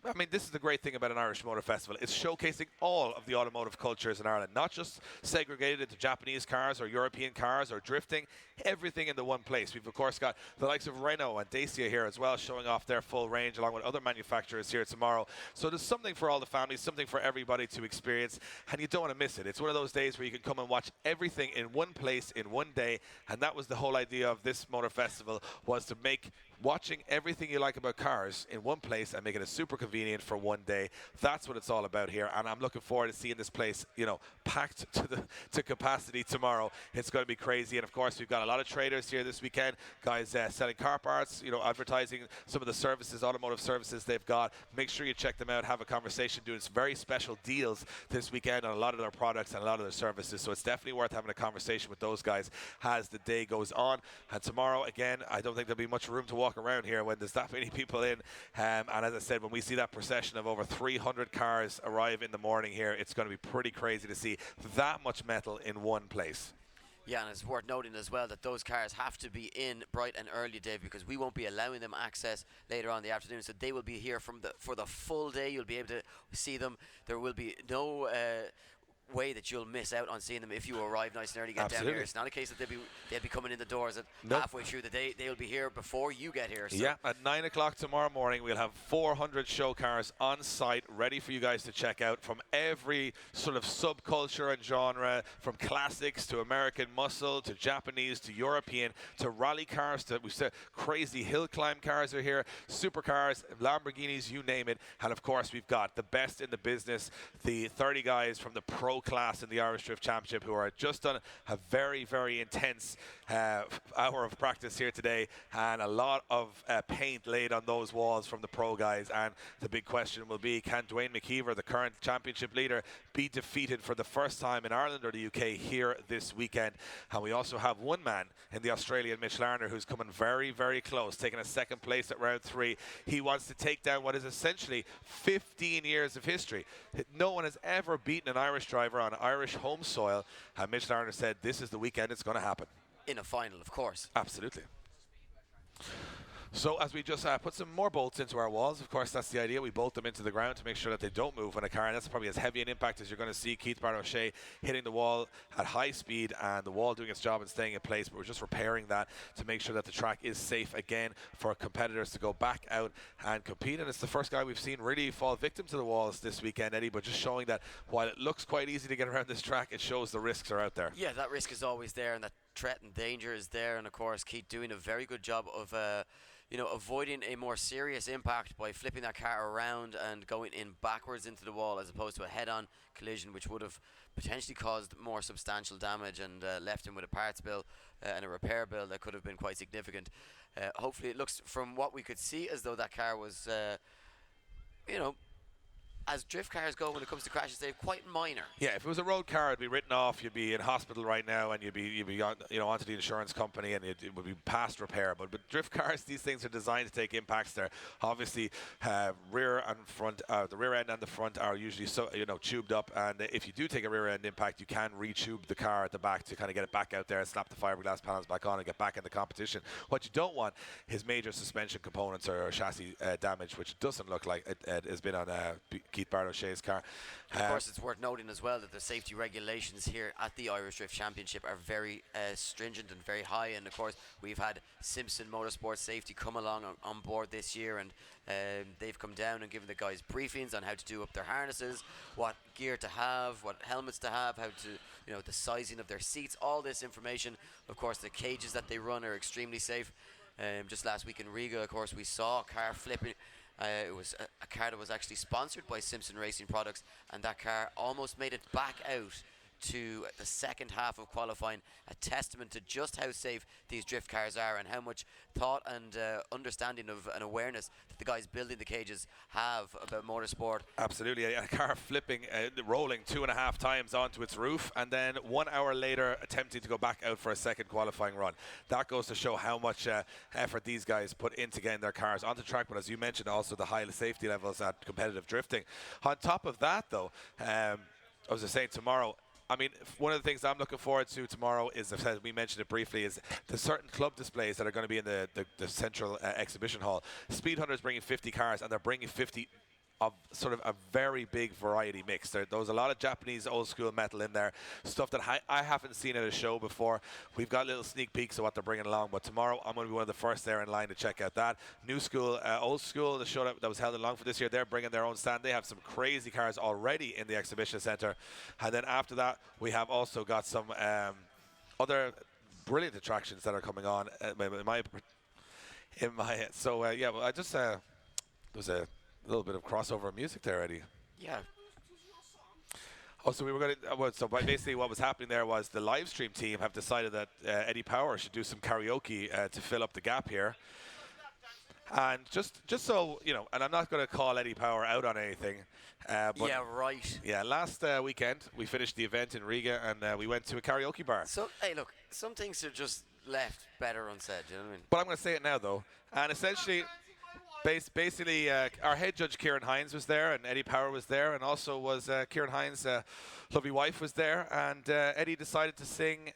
I mean, this is the great thing about an Irish Motor Festival. It's showcasing all of the automotive cultures in Ireland, not just segregated into Japanese cars or European cars or drifting, everything into one place. We've, of course, got the likes of Renault and Dacia here as well, showing off their full range along with other manufacturers here tomorrow. So there's something for all the families, something for everybody to experience, and you don't want to miss it. It's one of those days where you can come and watch everything in one place in one day, and that was the whole idea of this Motor Festival, was to make watching everything you like about cars in one place and making it super convenient for one day. That's what it's all about here, and I'm looking forward to seeing this place, packed to capacity tomorrow. It's going to be crazy, and of course we've got a lot of traders here this weekend, guys selling car parts, advertising some of the services, automotive services they've got. Make sure you check them out, have a conversation, doing some very special deals this weekend on a lot of their products and a lot of their services. So it's definitely worth having a conversation with those guys as the day goes on. And tomorrow, again, I don't think there'll be much room to walk around here when there's that many people in, and as I said, when we see that procession of over 300 cars arrive in the morning here, it's going to be pretty crazy to see that much metal in one place. Yeah, and it's worth noting as well that those cars have to be in bright and early, Dave, because we won't be allowing them access later on in the afternoon. So they will be here for the full day. You'll be able to see them. There will be no way that you'll miss out on seeing them if you arrive nice and early, get down here. It's not a case that they'll be coming in the doors at halfway through the day. They'll be here before you get here. So. Yeah, at 9 o'clock tomorrow morning, we'll have 400 show cars on site ready for you guys to check out from every sort of subculture and genre, from classics to American muscle to Japanese to European to rally cars to, we said, crazy hill climb cars are here, supercars, Lamborghinis, you name it. And of course, we've got the best in the business, the 30 guys from the pro class in the Irish Drift Championship who are just done a very, very intense hour of practice here today, and a lot of paint laid on those walls from the pro guys. And the big question will be, can Dwayne McKeever, the current championship leader, be defeated for the first time in Ireland or the UK here this weekend? And we also have one man in the Australian, Mitch Larner, who's coming very, very close, taking a second place at round 3. He wants to take down what is essentially 15 years of history. No one has ever beaten an Irish driver on Irish home soil, and Mitch Larner said this is the weekend it's going to happen. In a final, of course. Absolutely. So as we just put some more bolts into our walls, of course that's the idea. We bolt them into the ground to make sure that they don't move when a car, and that's probably as heavy an impact as you're going to see Keith Barrochet hitting the wall at high speed and the wall doing its job and staying in place. But we're just repairing that to make sure that the track is safe again for competitors to go back out and compete. And it's the first guy we've seen really fall victim to the walls this weekend, Eddie, but just showing that while it looks quite easy to get around this track, it shows the risks are out there. Yeah, that risk is always there, and that threat and danger is there. And of course, Keith doing a very good job of avoiding a more serious impact by flipping that car around and going in backwards into the wall, as opposed to a head-on collision, which would have potentially caused more substantial damage and left him with a parts bill and a repair bill that could have been quite significant. Hopefully, it looks, from what we could see, as though that car was, as drift cars go when it comes to crashes, they're quite minor. Yeah, if it was a road car, it'd be written off. You'd be in hospital right now, and you'd be on, onto the insurance company, and it would be past repair. But drift cars, these things are designed to take impacts. They're obviously rear and front. The rear end and the front are usually tubed up, and if you do take a rear end impact, you can re-tube the car at the back to kind of get it back out there and snap the fiberglass panels back on and get back in the competition. What you don't want is major suspension components or chassis damage, which doesn't look like it has been on Keith Barrochet's car. Of course, it's worth noting as well that the safety regulations here at the Irish Drift Championship are very stringent and very high. And of course, we've had Simpson Motorsport Safety come along on board this year, and they've come down and given the guys briefings on how to do up their harnesses, what gear to have, what helmets to have, how to, the sizing of their seats, all this information. Of course, the cages that they run are extremely safe. Just last week in Riga, of course, we saw a car flipping. It was a car that was actually sponsored by Simpson Racing Products, and that car almost made it back out to the second half of qualifying, a testament to just how safe these drift cars are and how much thought and understanding of an awareness that the guys building the cages have about motorsport. Absolutely, a car flipping, rolling 2.5 times onto its roof, and then 1 hour later attempting to go back out for a second qualifying run. That goes to show how much effort these guys put into getting their cars onto track, but as you mentioned, also the high safety levels at competitive drifting. On top of that, though, I was just saying, tomorrow, I mean, one of the things I'm looking forward to tomorrow is, as we mentioned it briefly, is the certain club displays that are going to be in the central exhibition hall. Speed Hunter is bringing 50 cars, and they're bringing 50 of sort of a very big variety mix. There was a lot of Japanese old school metal in there, stuff that I haven't seen at a show before. We've got little sneak peeks of what they're bringing along, but tomorrow I'm going to be one of the first there in line to check out that. New school, old school, the show that was held in Longford this year, they're bringing their own stand. They have some crazy cars already in the exhibition centre. And then after that, we have also got some other brilliant attractions that are coming on in my head. So yeah, well, I just there was a little bit of crossover music there, Eddie. Yeah. Oh, so we were going to. Basically, what was happening there was the live stream team have decided that Eddie Power should do some karaoke to fill up the gap here. And just so you know, and I'm not going to call Eddie Power out on anything. But yeah, right. Yeah, last weekend we finished the event in Riga, and we went to a karaoke bar. So hey, look, some things are just left better unsaid. You know what I mean? But I'm going to say it now, though, and essentially. Basically, our head judge Kieran Hines was there, and Eddie Power was there, and also was Kieran Hines' lovely wife was there, and Eddie decided to sing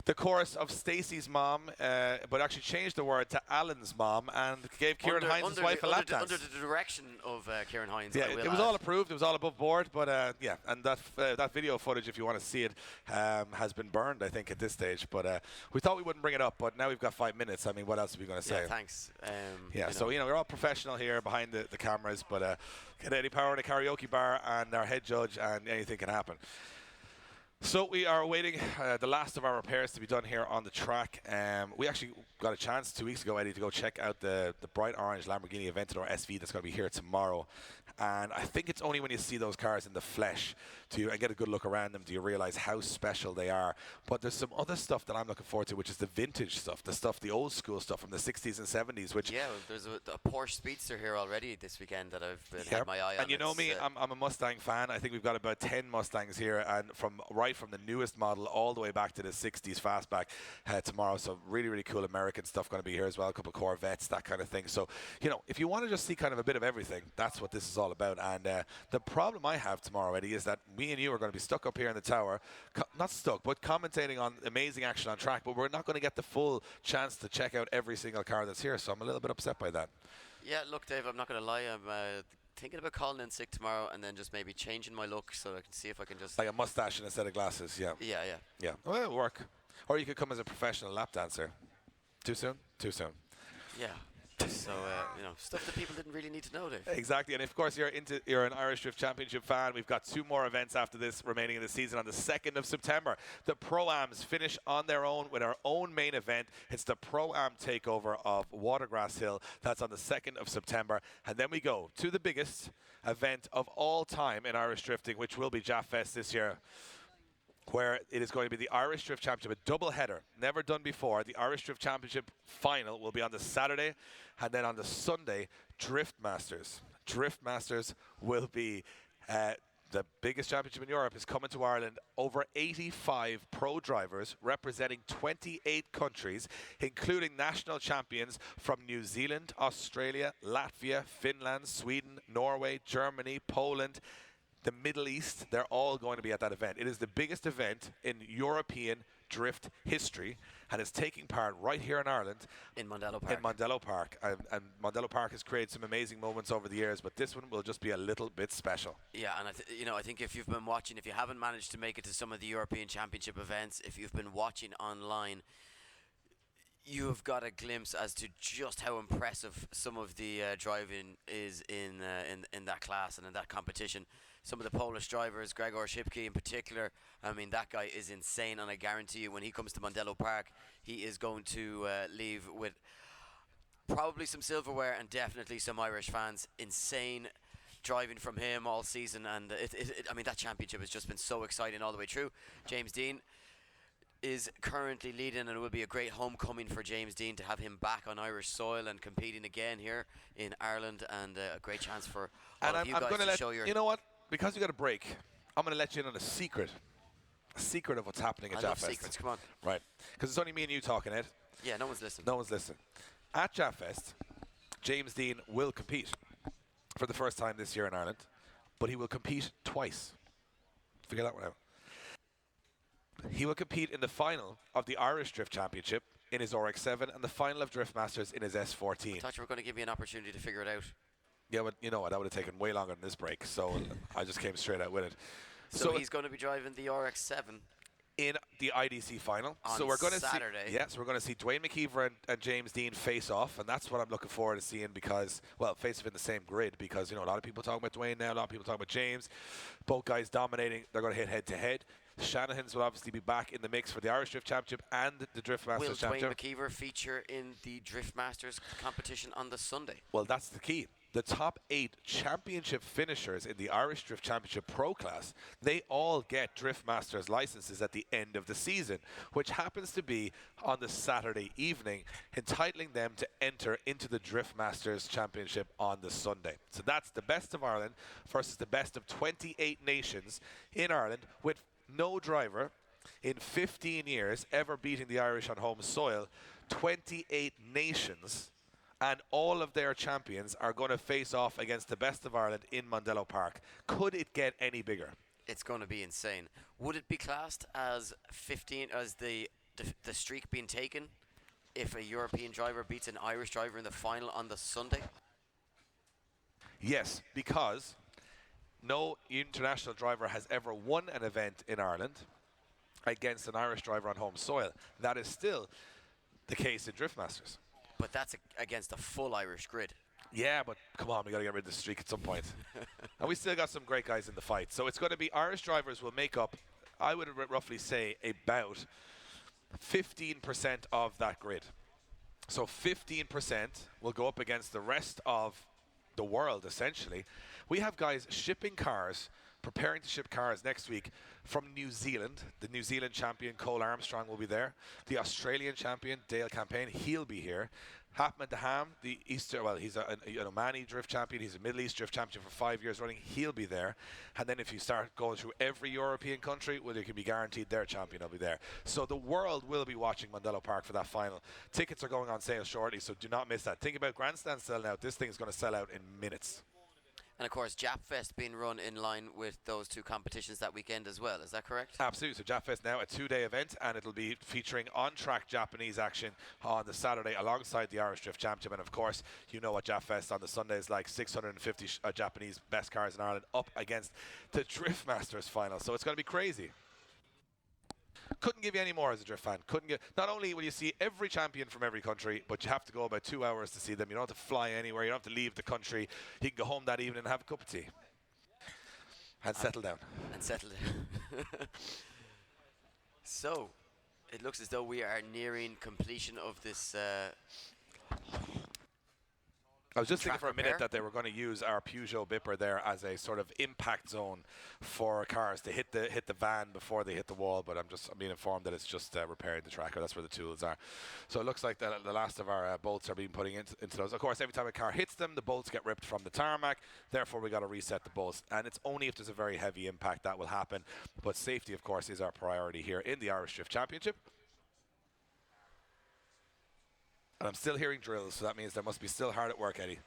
the chorus of Stacey's mom, but actually changed the word to Alan's mom and gave Kieran Hines' wife a lap dance. Under the direction of Kieran Hines. Yeah, it was all approved. It was all above board. But yeah, and that video footage, if you want to see it, has been burned, I think, at this stage. But we thought we wouldn't bring it up, but now we've got 5 minutes. I mean, what else are we going to say? Yeah, thanks. Yeah, so we're all professional here behind the cameras, but get any power in a karaoke bar and our head judge, and anything can happen. So we are awaiting the last of our repairs to be done here on the track. We actually got a chance 2 weeks ago, Eddie, to go check out the bright orange Lamborghini Aventador SV that's going to be here tomorrow. And I think it's only when you see those cars in the flesh and get a good look around them do you realize how special they are. But there's some other stuff that I'm looking forward to, which is the vintage stuff, the old school stuff from the 60s and 70s. Which there's a Porsche Speedster here already this weekend that I've had my eye on. And you know me, I'm a Mustang fan. I think we've got about 10 Mustangs here, and from the newest model all the way back to the 60s fastback tomorrow. So really, really cool American stuff going to be here as well. A couple of Corvettes, that kind of thing. So, if you want to just see kind of a bit of everything, that's what this is all about. And the problem I have tomorrow, Eddie, is that me and you are going to be stuck up here in the tower, not stuck, but commentating on amazing action on track, but we're not going to get the full chance to check out every single car that's here. So I'm a little bit upset by that. Yeah, look, Dave, I'm not going to lie. I'm thinking about calling in sick tomorrow and then just maybe changing my look so I can see if I can just... Like a mustache and a set of glasses, yeah. Yeah. Well, it'll work. Or you could come as a professional lap dancer. Too soon? Too soon. Yeah. So, stuff that people didn't really need to know, Dave. Exactly, and of course you're an Irish Drift Championship fan. We've got 2 more events after this remaining in the season on the 2nd of September. The Pro-Ams finish on their own with our own main event. It's the Pro-Am takeover of Watergrass Hill. That's on the 2nd of September. And then we go to the biggest event of all time in Irish drifting, which will be Jaffa Fest this year, where it is going to be the Irish Drift Championship, a double header, never done before. The Irish Drift Championship final will be on the Saturday, and then on the Sunday, Drift Masters. Drift Masters will be the biggest championship in Europe, is coming to Ireland. Over 85 pro drivers representing 28 countries, including national champions from New Zealand, Australia, Latvia, Finland, Sweden, Norway, Germany, Poland, the Middle East. They're all going to be at that event. It is the biggest event in European drift history, and it's taking part right here in Ireland. In Mondello Park. And Mondello Park has created some amazing moments over the years, but this one will just be a little bit special. Yeah, and I think if you've been watching, if you haven't managed to make it to some of the European Championship events, if you've been watching online, you have got a glimpse as to just how impressive some of the driving is in that class and in that competition. Some of the Polish drivers, Gregor Szybki in particular, I mean, that guy is insane, and I guarantee you when he comes to Mondello Park, he is going to leave with probably some silverware and definitely some Irish fans. Insane driving from him all season, and I mean, that championship has just been so exciting all the way through. James Dean is currently leading, and it will be a great homecoming for James Dean to have him back on Irish soil and competing again here in Ireland, and a great chance for all of you guys to show your... You know what? Because we got a break, I'm going to let you in on a secret of what's happening at Jaffa Fest. Secrets, come on. Right. Because it's only me and you talking, Ed. Yeah, no one's listening. No one's listening. At Jaffa Fest, James Dean will compete for the first time this year in Ireland, but he will compete twice. Figure that one out. He will compete in the final of the Irish Drift Championship in his RX-7 and the final of Drift Masters in his S14. I thought you were going to give me an opportunity to figure it out. Yeah, but you know what? That would have taken way longer than this break, so I just came straight out with it. So he's going to be driving the RX-7 in the IDC final. On so we're going to Saturday. So we're going to see Dwayne McKeever and James Dean face off, and that's what I'm looking forward to seeing because, well, face off in the same grid because, a lot of people talking about Dwayne now, a lot of people talking about James. Both guys dominating. They're going to hit head-to-head. Shanahan's will obviously be back in the mix for the Irish Drift Championship and the Drift Masters Championship. Will Dwayne McKeever feature in the Drift Masters competition on the Sunday? Well, that's the key. The top 8 championship finishers in the Irish Drift Championship Pro class, they all get Drift Masters licenses at the end of the season, which happens to be on the Saturday evening, entitling them to enter into the Drift Masters Championship on the Sunday. So that's the best of Ireland versus the best of 28 nations in Ireland, with no driver in 15 years ever beating the Irish on home soil. 28 nations and all of their champions are going to face off against the best of Ireland in Mondello Park. Could it get any bigger? It's going to be insane. Would it be classed as the the streak being taken if a European driver beats an Irish driver in the final on the Sunday? Yes, because no international driver has ever won an event in Ireland against an Irish driver on home soil. That is still the case in Drift Masters. But that's against a full Irish grid. Yeah, but come on, we got to get rid of the streak at some point. And we still got some great guys in the fight. So it's going to be Irish drivers will make up, I would roughly say, about 15% of that grid. So 15% will go up against the rest of the world, essentially. We have guys shipping cars, preparing to ship cars next week from New Zealand. The New Zealand champion, Cole Armstrong, will be there. The Australian champion, Dale Campaign, he'll be here. Hapman Daham, the Easter, well, he's an Omani drift champion. He's a Middle East drift champion for 5 years running. He'll be there. And then if you start going through every European country, well, you can be guaranteed their champion will be there. So the world will be watching Mondello Park for that final. Tickets are going on sale shortly, so do not miss that. Think about grandstand selling out. This thing's going to sell out in minutes. And of course, JapFest being run in line with those two competitions that weekend as well. Is that correct? Absolutely. So JapFest now a 2-day event, and it'll be featuring on-track Japanese action on the Saturday alongside the Irish Drift Championship. And of course, you know what JapFest on the Sunday is like. 650 Japanese best cars in Ireland up against the Drift Masters final. So it's going to be crazy. Couldn't give you any more as a drift fan. Couldn't get. Not only will you see every champion from every country, but you have to go about 2 hours to see them. You don't have to fly anywhere. You don't have to leave the country. You can go home that evening and have a cup of tea and settle down. And settle down. So, it looks as though we are nearing completion of this. I was just thinking track for a minute repair. that they were going to use our Peugeot Bipper there as a sort of impact zone for cars to hit the van before they hit the wall. But I'm being informed that it's just repairing the tracker. That's where the tools are. So it looks like the last of our bolts are being put into those. Of course, every time a car hits them, the bolts get ripped from the tarmac. Therefore, we got to reset the bolts. And it's only if there's a very heavy impact that will happen. But safety, of course, is our priority here in the Irish Drift Championship. And I'm still hearing drills, so that means they must be still hard at work, Eddie.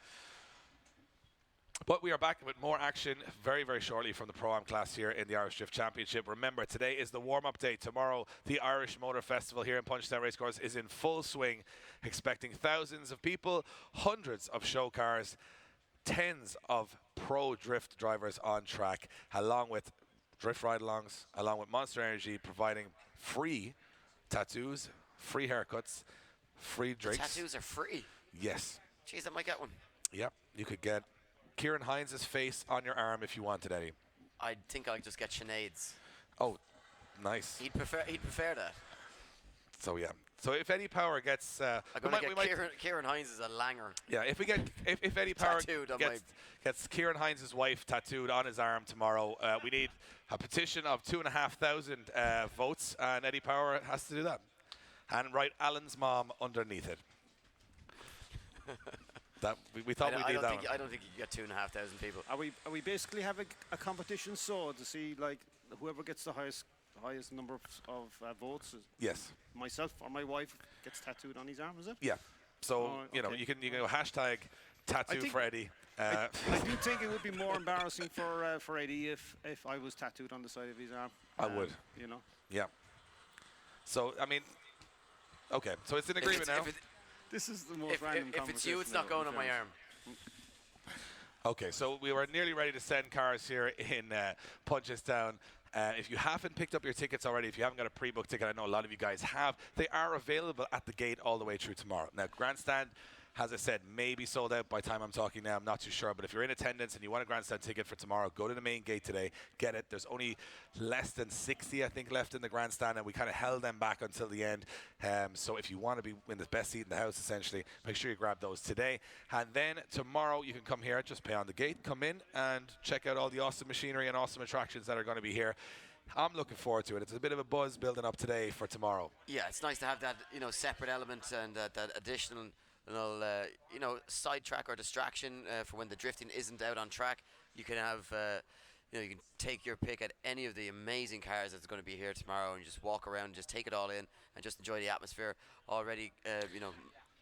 But we are back with more action very, very shortly from the Pro-Am class here in the Irish Drift Championship. Remember, today is the warm-up day. Tomorrow, the Irish Motor Festival here in Punchestown Racecourse is in full swing, expecting thousands of people, hundreds of show cars, tens of pro drift drivers on track, along with drift ride-alongs, along with Monster Energy providing free tattoos, free haircuts, free drinks. Tattoos are free. Yes. Jeez, I might get one. Yep. You could get Kieran Hines' face on your arm if you wanted, Eddie. I think I'll just get Sinead's. Oh, nice. He'd prefer that. So yeah. So if Eddie Power gets, I'm gonna get Kieran Hines as a langer. Yeah. If we get if Eddie Power Tattooed on gets Kieran Hines' wife tattooed on his arm tomorrow, we need a petition of 2,500 votes, and Eddie Power has to do that. And write Alan's mom underneath it. That we thought we'd do that one. I don't think you can get 2,500 people. Are we basically having a competition so to see like whoever gets the highest number of votes? Yes. Myself or my wife gets tattooed on his arm, is it? Yeah. So you know okay. you can go hashtag tattoo for Eddie. I do think it would be more embarrassing for Eddie if I was tattooed on the side of his arm. I would. You know. Yeah. So I mean. Okay, so it's an agreement now. This is the most random if it's you, it's not going on my arm. Okay, so we were nearly ready to send cars here in Punchestown. If you haven't picked up your tickets already, if you haven't got a pre-booked ticket, I know a lot of you guys have, they are available at the gate all the way through tomorrow. Now, Grandstand, as I said, may be sold out by the time I'm talking now. I'm not too sure. But if you're in attendance and you want a Grandstand ticket for tomorrow, go to the main gate today. Get it. There's only less than 60, I think, left in the Grandstand. And we kind of held them back until the end. So if you want to be in the best seat in the house, essentially, make sure you grab those today. And then tomorrow, you can come here, just pay on the gate, come in and check out all the awesome machinery and awesome attractions that are going to be here. I'm looking forward to it. It's a bit of a buzz building up today for tomorrow. Yeah, it's nice to have that, separate element and that additional sidetrack or distraction for when the drifting isn't out on track. You can have, you can take your pick at any of the amazing cars that's going to be here tomorrow and just walk around and just take it all in and just enjoy the atmosphere already,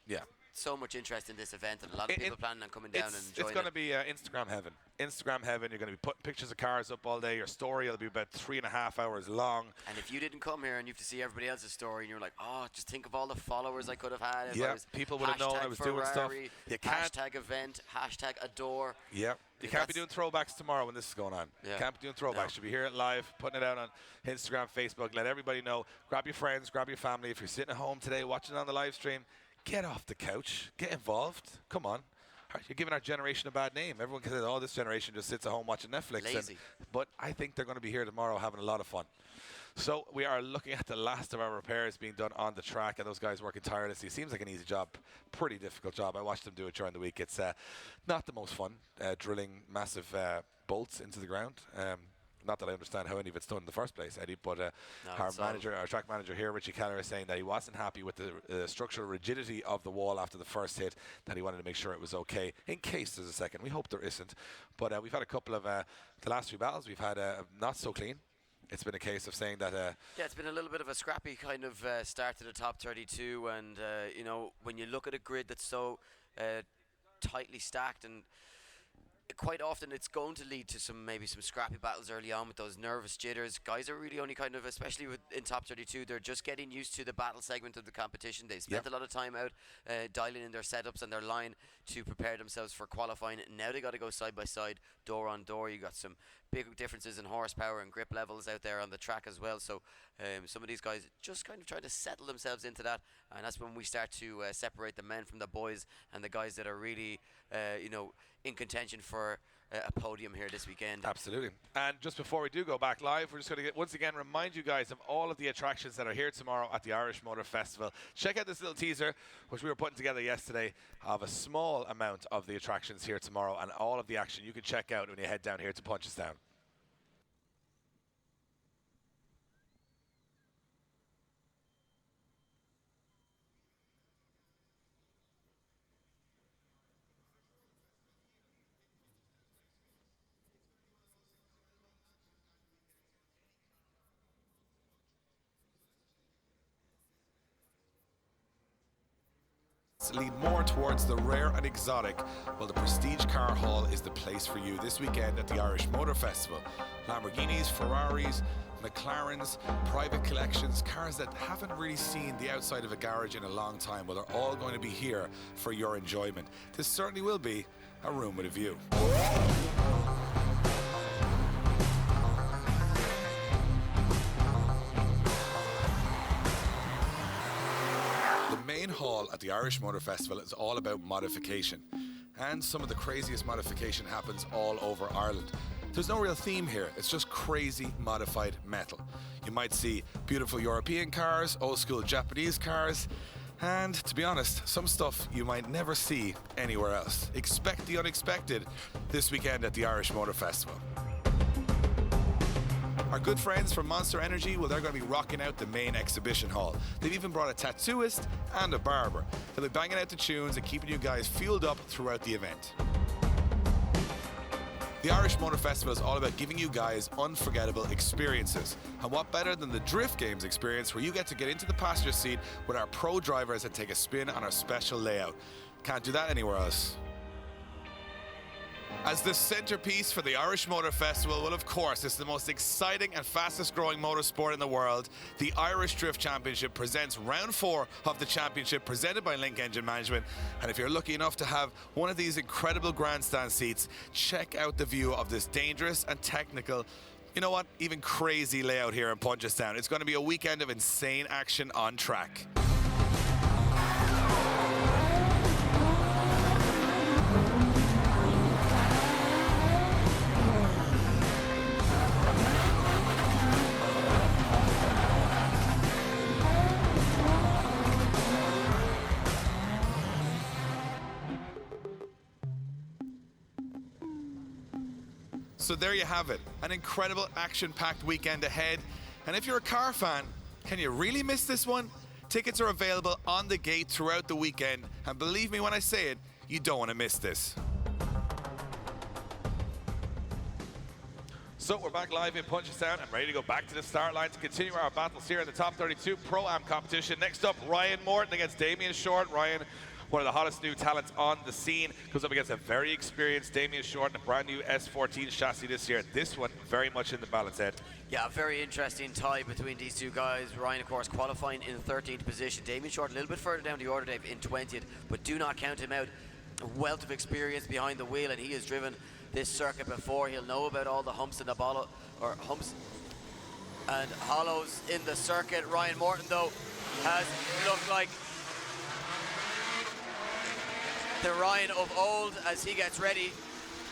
Yeah. so much interest in this event, and a lot of people planning on coming down and enjoying It's it. going to be Instagram heaven. Instagram heaven. You're going to be putting pictures of cars up all day. Your story will be about 3.5 hours long. And if you didn't come here and you have to see everybody else's story, and you're like, oh, just think of all the followers I could have had. If I was people would have known I was doing stuff. You can't. Hashtag event, hashtag adore. Yeah. You can't be doing throwbacks tomorrow when this is going on. Yeah. You can't be doing throwbacks. You'll be here live, putting it out on Instagram, Facebook. Let everybody know. Grab your friends, grab your family. If you're sitting at home today watching on the live stream, get off the couch. Get involved. Come on. You're giving our generation a bad name. Everyone can say, oh, this generation just sits at home watching Netflix. Lazy. But I think they're going to be here tomorrow having a lot of fun. So we are looking at the last of our repairs being done on the track, and those guys working tirelessly. Seems like an easy job, pretty difficult job. I watched them do it during the week. It's not the most fun, drilling massive bolts into the ground. Not that I understand how any of it's done in the first place, Eddie, but our track manager here, Richie Keller, is saying that he wasn't happy with the structural rigidity of the wall after the first hit, that he wanted to make sure it was okay in case there's a second. We hope there isn't. But we've had a couple of, the last few battles, we've had not so clean. It's been a case of saying that... yeah, it's been a little bit of a scrappy kind of start to the top 32, and, you know, when you look at a grid that's so tightly stacked, and quite often it's going to lead to maybe some scrappy battles early on with those nervous jitters. Guys are really only kind of, especially in top 32, they're just getting used to the battle segment of the competition. They've spent a lot of time out dialing in their setups and their line to prepare themselves for qualifying. Now they got to go side by side, door on door. You got some big differences in horsepower and grip levels out there on the track as well. So some of these guys just kind of try to settle themselves into that, and that's when we start to separate the men from the boys and the guys that are really, you know, in contention for a podium here this weekend. Absolutely. And just before we do go back live, we're just going to once again remind you guys of all of the attractions that are here tomorrow at the Irish Motor Festival. Check out this little teaser, which we were putting together yesterday, of a small amount of the attractions here tomorrow and all of the action you can check out when you head down here to Punchestown. Lead more towards the rare and exotic, well, the Prestige Car Hall is the place for you this weekend at the Irish Motor Festival. Lamborghinis, Ferraris, McLarens, private collections, cars that haven't really seen the outside of a garage in a long time, well, they're all going to be here for your enjoyment. This certainly will be a room with a view. The main hall at the Irish Motor Festival is all about modification, and some of the craziest modification happens all over Ireland. There's no real theme here, it's just crazy modified metal. You might see beautiful European cars, old school Japanese cars, and to be honest, some stuff you might never see anywhere else. Expect the unexpected this weekend at the Irish Motor Festival. Our good friends from Monster Energy, well, they're going to be rocking out the main exhibition hall. They've even brought a tattooist and a barber. They'll be banging out the tunes and keeping you guys fueled up throughout the event. The Irish Motor Festival is all about giving you guys unforgettable experiences. And what better than the Drift Games experience, where you get to get into the passenger seat with our pro drivers and take a spin on our special layout. Can't do that anywhere else. As the centerpiece for the Irish Motor Festival, well, of course, it's the most exciting and fastest growing motorsport in the world. The Irish Drift Championship presents round 4 of the championship, presented by Link Engine Management. And if you're lucky enough to have one of these incredible grandstand seats, check out the view of this dangerous and technical, you know what, even crazy layout here in Punchestown. It's going to be a weekend of insane action on track. So there you have it, an incredible action-packed weekend ahead. And if you're a car fan, can you really miss this one? Tickets are available on the gate throughout the weekend, and believe me when I say it, you don't want to miss this. So we're back live in Punchestown and ready to go back to the start line to continue our battles here in the top 32 Pro-Am competition. Next up, Ryan Morton against Damien Short. Ryan, one of the hottest new talents on the scene. Goes up against a very experienced Damien Short and a brand new S14 chassis this year. This one very much in the balance, Ed. Yeah, very interesting tie between these two guys. Ryan, of course, qualifying in 13th position. Damien Short a little bit further down the order, Dave, in 20th, but do not count him out. A wealth of experience behind the wheel, and he has driven this circuit before. He'll know about all the humps and humps and hollows in the circuit. Ryan Morton, though, has looked like the Ryan of old as he gets ready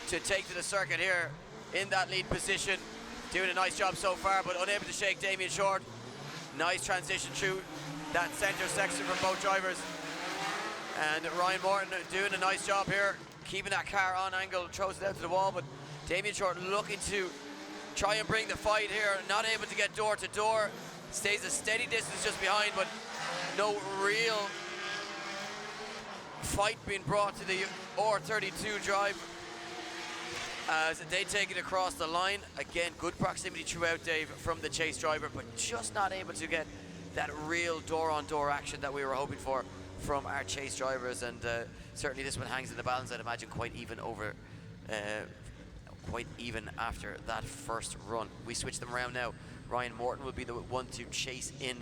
to take to the circuit here in that lead position. Doing a nice job so far, but unable to shake Damien Short. Nice transition through that center section for both drivers. And Ryan Morton doing a nice job here, keeping that car on angle, throws it out to the wall, but Damien Short looking to try and bring the fight here, not able to get door to door. Stays a steady distance just behind, but no real fight being brought to the R32 drive as they take it across the line. Again, good proximity throughout, Dave, from the chase driver, but just not able to get that real door-on-door action that we were hoping for from our chase drivers. And certainly this one hangs in the balance, I'd imagine, quite even after that first run. We switch them around now. Ryan Morton will be the one to chase in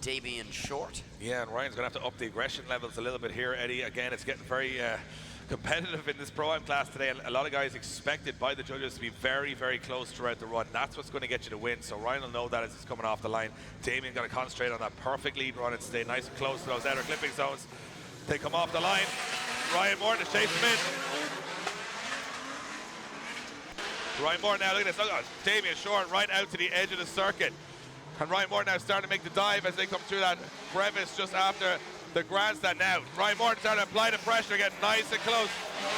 Damien Short. Yeah, and Ryan's going to have to up the aggression levels a little bit here, Eddie. Again, it's getting very competitive in this Pro-Am class today, and a lot of guys expected by the judges to be very, very close throughout the run. That's what's going to get you to win, so Ryan will know that as he's coming off the line. Damien got to concentrate on that perfect lead run and stay nice and close to those outer clipping zones. They come off the line. Ryan Morton is chasing them in. Ryan Morton now, look at this, look at Damien Short right out to the edge of the circuit. And Ryan Morton now starting to make the dive as they come through that crevice just after the grandstand now. Ryan Morton starting to apply the pressure, getting nice and close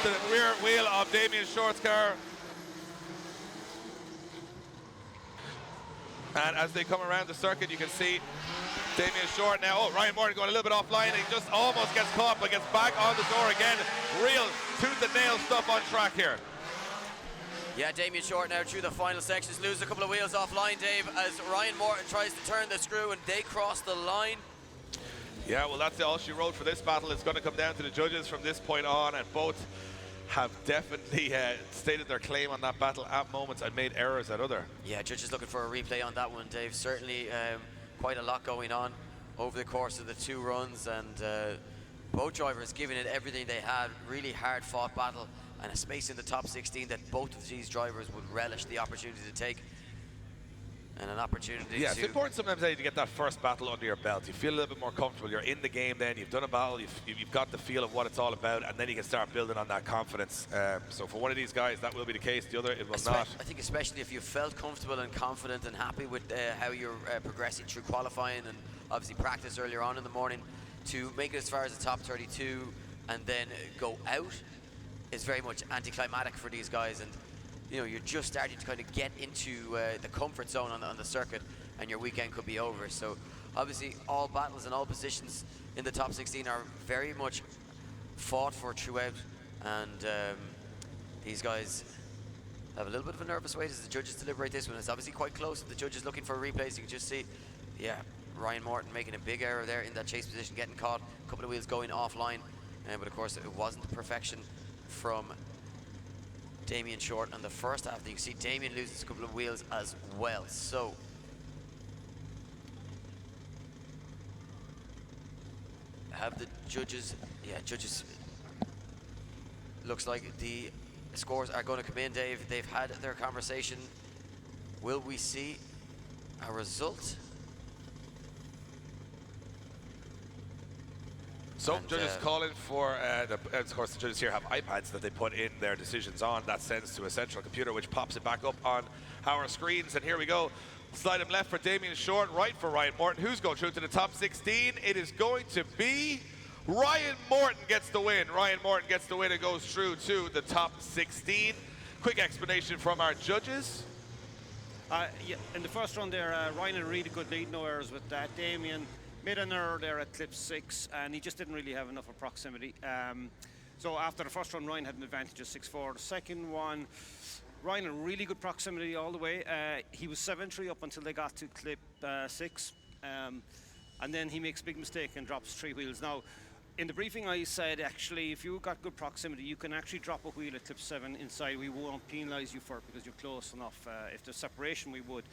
to the rear wheel of Damien Short's car. And as they come around the circuit, you can see Damien Short now. Oh, Ryan Morton going a little bit offline. He just almost gets caught, but gets back on the door again. Real tooth and nail stuff on track here. Yeah, Damien Short now through the final sections, loses a couple of wheels offline, Dave, as Ryan Morton tries to turn the screw and they cross the line. Yeah, well, that's all she wrote for this battle. It's going to come down to the judges from this point on, and both have definitely stated their claim on that battle at moments and made errors at other. Yeah, judges looking for a replay on that one, Dave. Certainly quite a lot going on over the course of the two runs, and both drivers giving it everything they had. Really hard fought battle, and a space in the top 16 that both of these drivers would relish the opportunity to take. And an opportunity yeah, it's important sometimes to get that first battle under your belt. You feel a little bit more comfortable. You're in the game then. You've done a battle. You've got the feel of what it's all about, and then you can start building on that confidence. So for one of these guys, that will be the case. The other, it will not. I think especially if you felt comfortable and confident and happy with how you're progressing through qualifying and obviously practice earlier on in the morning, to make it as far as the top 32 and then go out is very much anticlimactic for these guys. And you know, you're just starting to kind of get into the comfort zone on the circuit, and your weekend could be over. So obviously all battles and all positions in the top 16 are very much fought for throughout, and these guys have a little bit of a nervous wait as the judges deliberate this one. It's obviously quite close. The judges looking for replays. You can just see, yeah, Ryan Morton making a big error there in that chase position, getting caught, a couple of wheels going offline, but of course it wasn't the perfection from Damien Short on the first half. You can see Damien loses a couple of wheels as well. So have the judges, judges, looks like the scores are going to come in, Dave. They've had their conversation. Will we see a result? So judges calling for, of course the judges here have iPads that they put in their decisions on. That sends to a central computer which pops it back up on our screens. And here we go. Slide him left for Damien Short, right for Ryan Morton. Who's going through to the top 16? It is going to be Ryan Morton gets the win. Ryan Morton gets the win and goes through to the top 16. Quick explanation from our judges. Yeah, in the first run there, Ryan had a really good lead, no errors with that. Damien made an error there at clip 6, and he just didn't really have enough of proximity. So after the first run, Ryan had an advantage of 6-4. The second one, Ryan had really good proximity all the way. He was 7-3 up until they got to clip 6. And then he makes a big mistake and drops 3 wheels. Now, in the briefing I said, actually, if you've got good proximity, you can actually drop a wheel at clip 7 inside. We won't penalise you for it because you're close enough. If there's separation, we would.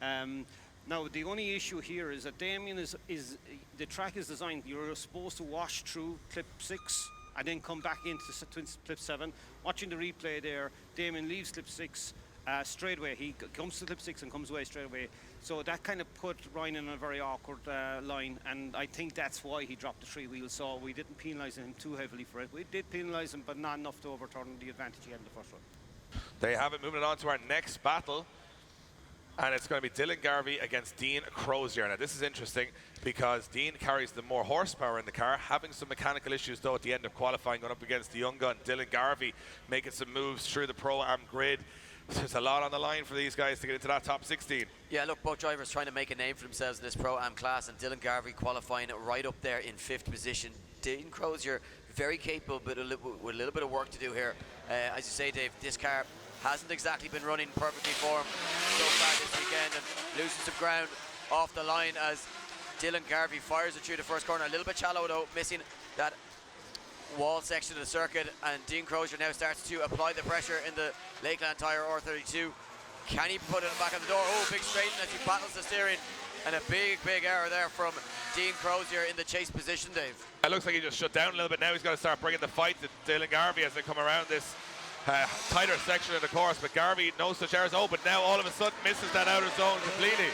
Now, the only issue here is that Damien the track is designed, you're supposed to wash through clip 6 and then come back into clip 7. Watching the replay there, Damien leaves clip 6 straight away. He comes to clip 6 and comes away straight away. So that kind of put Ryan in a very awkward line, and I think that's why he dropped the 3 wheels. So we didn't penalise him too heavily for it. We did penalise him, but not enough to overturn the advantage he had in the first run. There you have it. Moving on to our next battle. And it's going to be Dylan Garvey against Dean Crozier. Now, this is interesting because Dean carries the more horsepower in the car, having some mechanical issues, though, at the end of qualifying, going up against the young gun, Dylan Garvey, making some moves through the Pro-Am grid. There's a lot on the line for these guys to get into that top 16. Yeah, look, both drivers trying to make a name for themselves in this Pro-Am class, and Dylan Garvey qualifying right up there in 5th position. Dean Crozier, very capable, but with a little bit of work to do here. As you say, Dave, this car hasn't exactly been running perfectly for him so far this weekend, and losing some ground off the line as Dylan Garvey fires it through the first corner. A little bit shallow though, missing that wall section of the circuit, and Dean Crozier now starts to apply the pressure in the Lakeland Tire R32. Can he put it back on the door? Oh, big straighten as he battles the steering, and a big error there from Dean Crozier in the chase position, Dave. It looks like he just shut down a little bit. Now he's got to start bringing the fight to Dylan Garvey as they come around this tighter section of the course, but Garvey, no such errors. Oh, but now all of a sudden misses that outer zone completely.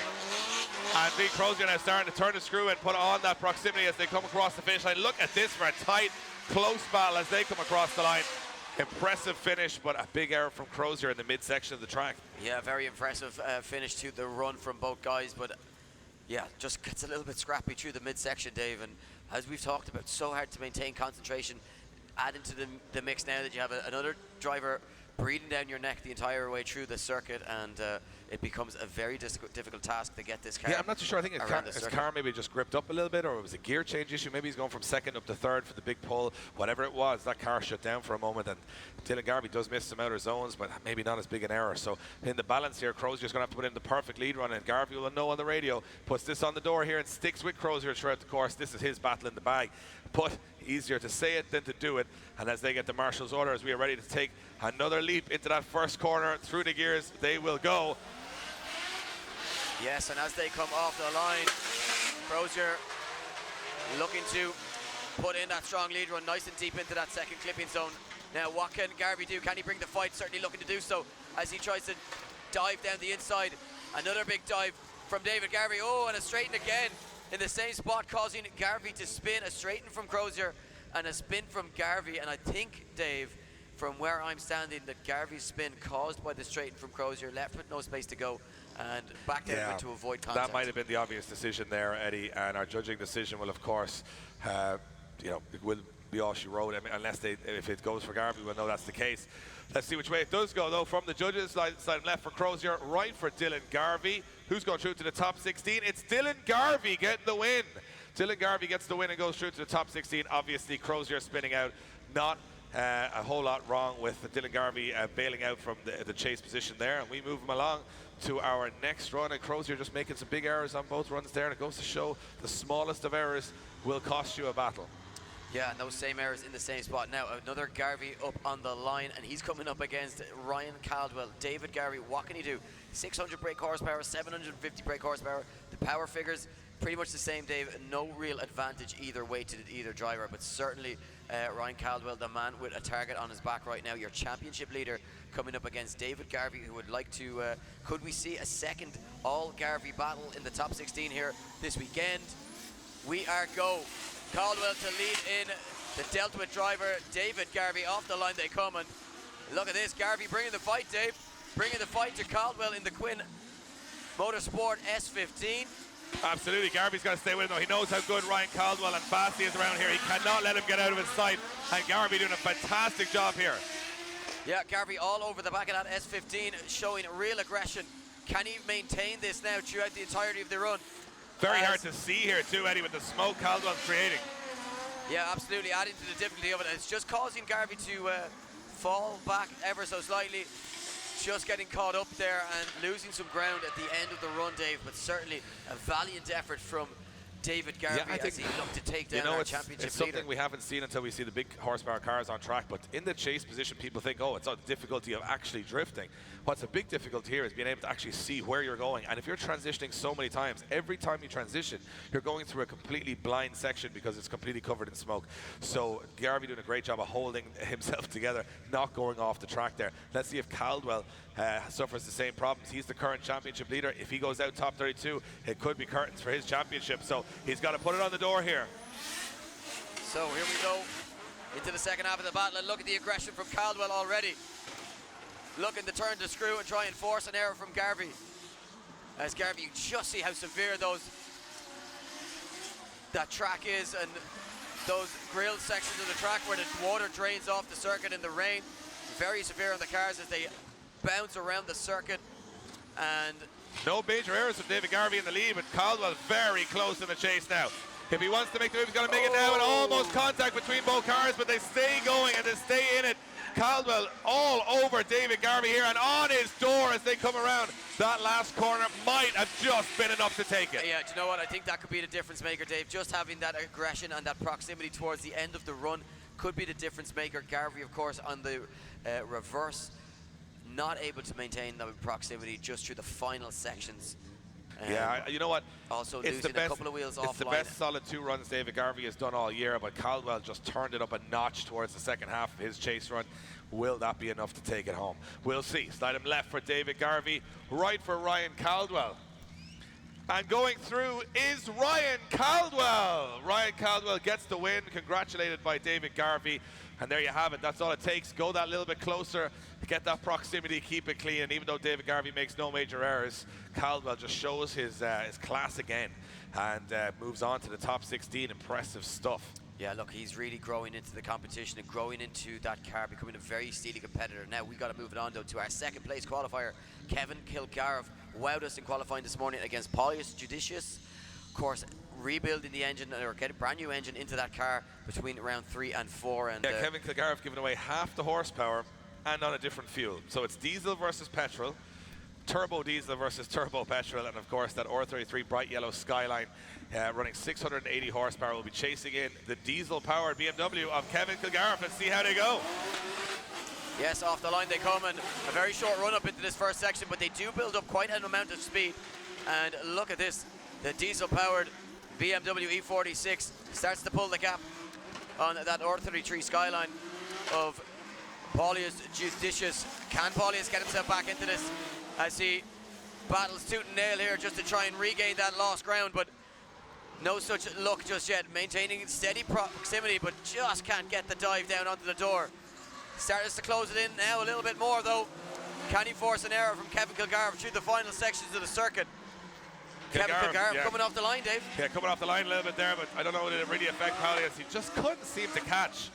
And Dean Crozier now starting to turn the screw and put on that proximity as they come across the finish line. Look at this for a tight, close battle as they come across the line. Impressive finish, but a big error from Crozier in the midsection of the track. Yeah, very impressive finish to the run from both guys, but yeah, just gets a little bit scrappy through the midsection, Dave. And as we've talked about, so hard to maintain concentration. Add into the mix now that you have another driver breathing down your neck the entire way through the circuit, and it becomes a very difficult task to get this car. Yeah, I'm not too sure. I think his car maybe just gripped up a little bit, or it was a gear change issue. Maybe he's going from 2nd up to 3rd for the big pull. Whatever it was, that car shut down for a moment, and Dylan Garvey does miss some outer zones, but maybe not as big an error. So in the balance here, Crozier's going to have to put in the perfect lead run, and Garvey will know on the radio, puts this on the door here and sticks with Crozier throughout the course. This is his battle in the bag. But easier to say it than to do it. And as they get the marshal's order, as we are ready to take another leap into that first corner through the gears, they will go. Yes, and as they come off the line, Crozier looking to put in that strong lead run nice and deep into that second clipping zone. Now, what can Garvey do? Can he bring the fight? Certainly looking to do so as he tries to dive down the inside. Another big dive from David Garvey. Oh, and a straighten again in the same spot, causing Garvey to spin. A straighten from Crozier and a spin from Garvey. And I think, Dave, from where I'm standing, that Garvey's spin caused by the straighten from Crozier left with no space to go and backed out of it to avoid contact. That might have been the obvious decision there, Eddie, and our judging decision will, of course, it will be all she wrote. I mean, if it goes for Garvey, we'll know that's the case. Let's see which way it does go, though. From the judges, side left for Crozier, right for Dylan Garvey. Who's going through to the top 16? It's Dylan Garvey getting the win. Dylan Garvey gets the win and goes through to the top 16. Obviously, Crozier spinning out. Not a whole lot wrong with Dylan Garvey bailing out from the chase position there. And we move him along to our next run. And Crozier just making some big errors on both runs there. And it goes to show the smallest of errors will cost you a battle. Yeah, and those same errors in the same spot. Now, another Garvey up on the line, and he's coming up against Ryan Caldwell. David Garvey, what can he do? 600 brake horsepower, 750 brake horsepower. The power figures, pretty much the same, Dave. No real advantage either way to either driver, but certainly Ryan Caldwell, the man with a target on his back right now, your championship leader, coming up against David Garvey, who would like to, could we see a second all-Garvey battle in the top 16 here this weekend? We are go. Caldwell to lead in the Delta with driver David Garvey. Off the line they come, and look at this, Garvey bringing the fight, Dave. Bringing the fight to Caldwell in the Quinn Motorsport S15. Absolutely, Garvey's got to stay with him though. He knows how good Ryan Caldwell and Fassi is around here. He cannot let him get out of his sight, and Garvey doing a fantastic job here. Yeah, Garvey all over the back of that S15, showing real aggression. Can he maintain this now throughout the entirety of the run? Very hard to see here too, Eddie, with the smoke Caldwell's creating. Yeah, absolutely, adding to the difficulty of it. It's just causing Garvey to fall back ever so slightly. Just getting caught up there and losing some ground at the end of the run, Dave, but certainly a valiant effort from David Garvey as he looked to take down our championship it's leader. something we haven't seen until we see the big horsepower cars on track. But in the chase position, people think, oh, it's a difficulty of actually drifting. What's a big difficulty here is being able to actually see where you're going. And if you're transitioning so many times, every time you transition, you're going through a completely blind section because it's completely covered in smoke. So Garvey doing a great job of holding himself together, not going off the track there. Let's see if Caldwell suffers the same problems. He's the current championship leader. If he goes out top 32, it could be curtains for his championship. So he's got to put it on the door here. So here we go into the second half of the battle, and look at the aggression from Caldwell already. Looking to turn the screw and try and force an error from Garvey. As Garvey, you just see how severe that track is, and those grilled sections of the track where the water drains off the circuit in the rain. Very severe on the cars as they bounce around the circuit. And no major errors from David Garvey in the lead, but Caldwell very close in the chase now. If he wants to make the move, he's going to make it now, and almost contact between both cars, but they stay going and they stay in it. Caldwell all over David Garvey here and on his door as they come around. That last corner might have just been enough to take it. Yeah, do you know what? I think that could be the difference maker, Dave. Just having that aggression and that proximity towards the end of the run could be the difference maker. Garvey, of course, on the reverse, not able to maintain the proximity just through the final sections. Yeah, you know what? Also losing a couple of wheels offline. It's the best solid 2 runs David Garvey has done all year, but Caldwell just turned it up a notch towards the second half of his chase run. Will that be enough to take it home? We'll see. Slide him left for David Garvey, right for Ryan Caldwell. And going through is Ryan Caldwell. Ryan Caldwell gets the win, congratulated by David Garvey. And there you have it. That's all it takes. Go that little bit closer, get that proximity, keep it clean. And even though David Garvey makes no major errors, Caldwell just shows his class again and moves on to the top 16. Impressive stuff. Yeah, look, he's really growing into the competition and growing into that car, becoming a very steely competitor. Now we've got to move it on, though, to our second place qualifier, Kevin Kildare. Wowed us in qualifying this morning against Paulius Judicious. Of course, rebuilding the engine, or getting a brand new engine into that car between round 3 and 4. And yeah, Kevin Kildare have given away half the horsepower and on a different fuel. So it's diesel versus petrol, turbo diesel versus turbo petrol, and of course that R33 bright yellow Skyline running 680 horsepower will be chasing in the diesel-powered BMW of Kevin Kildare. Let's see how they go. Yes, off the line they come, and a very short run up into this first section, but they do build up quite an amount of speed. And look at this, the diesel-powered BMW E46 starts to pull the gap on that R33 Skyline of Paulius Judicious. Can Paulius get himself back into this as he battles tooth and nail here just to try and regain that lost ground, but no such luck just yet. Maintaining steady proximity, but just can't get the dive down onto the door. Starts to close it in now a little bit more, though. Can he force an error from Kevin Kildare through the final sections of the circuit? Kevin Kildare coming off the line, Dave. Yeah, coming off the line a little bit there, but I don't know, did it really affect Paulius? He just couldn't seem to catch.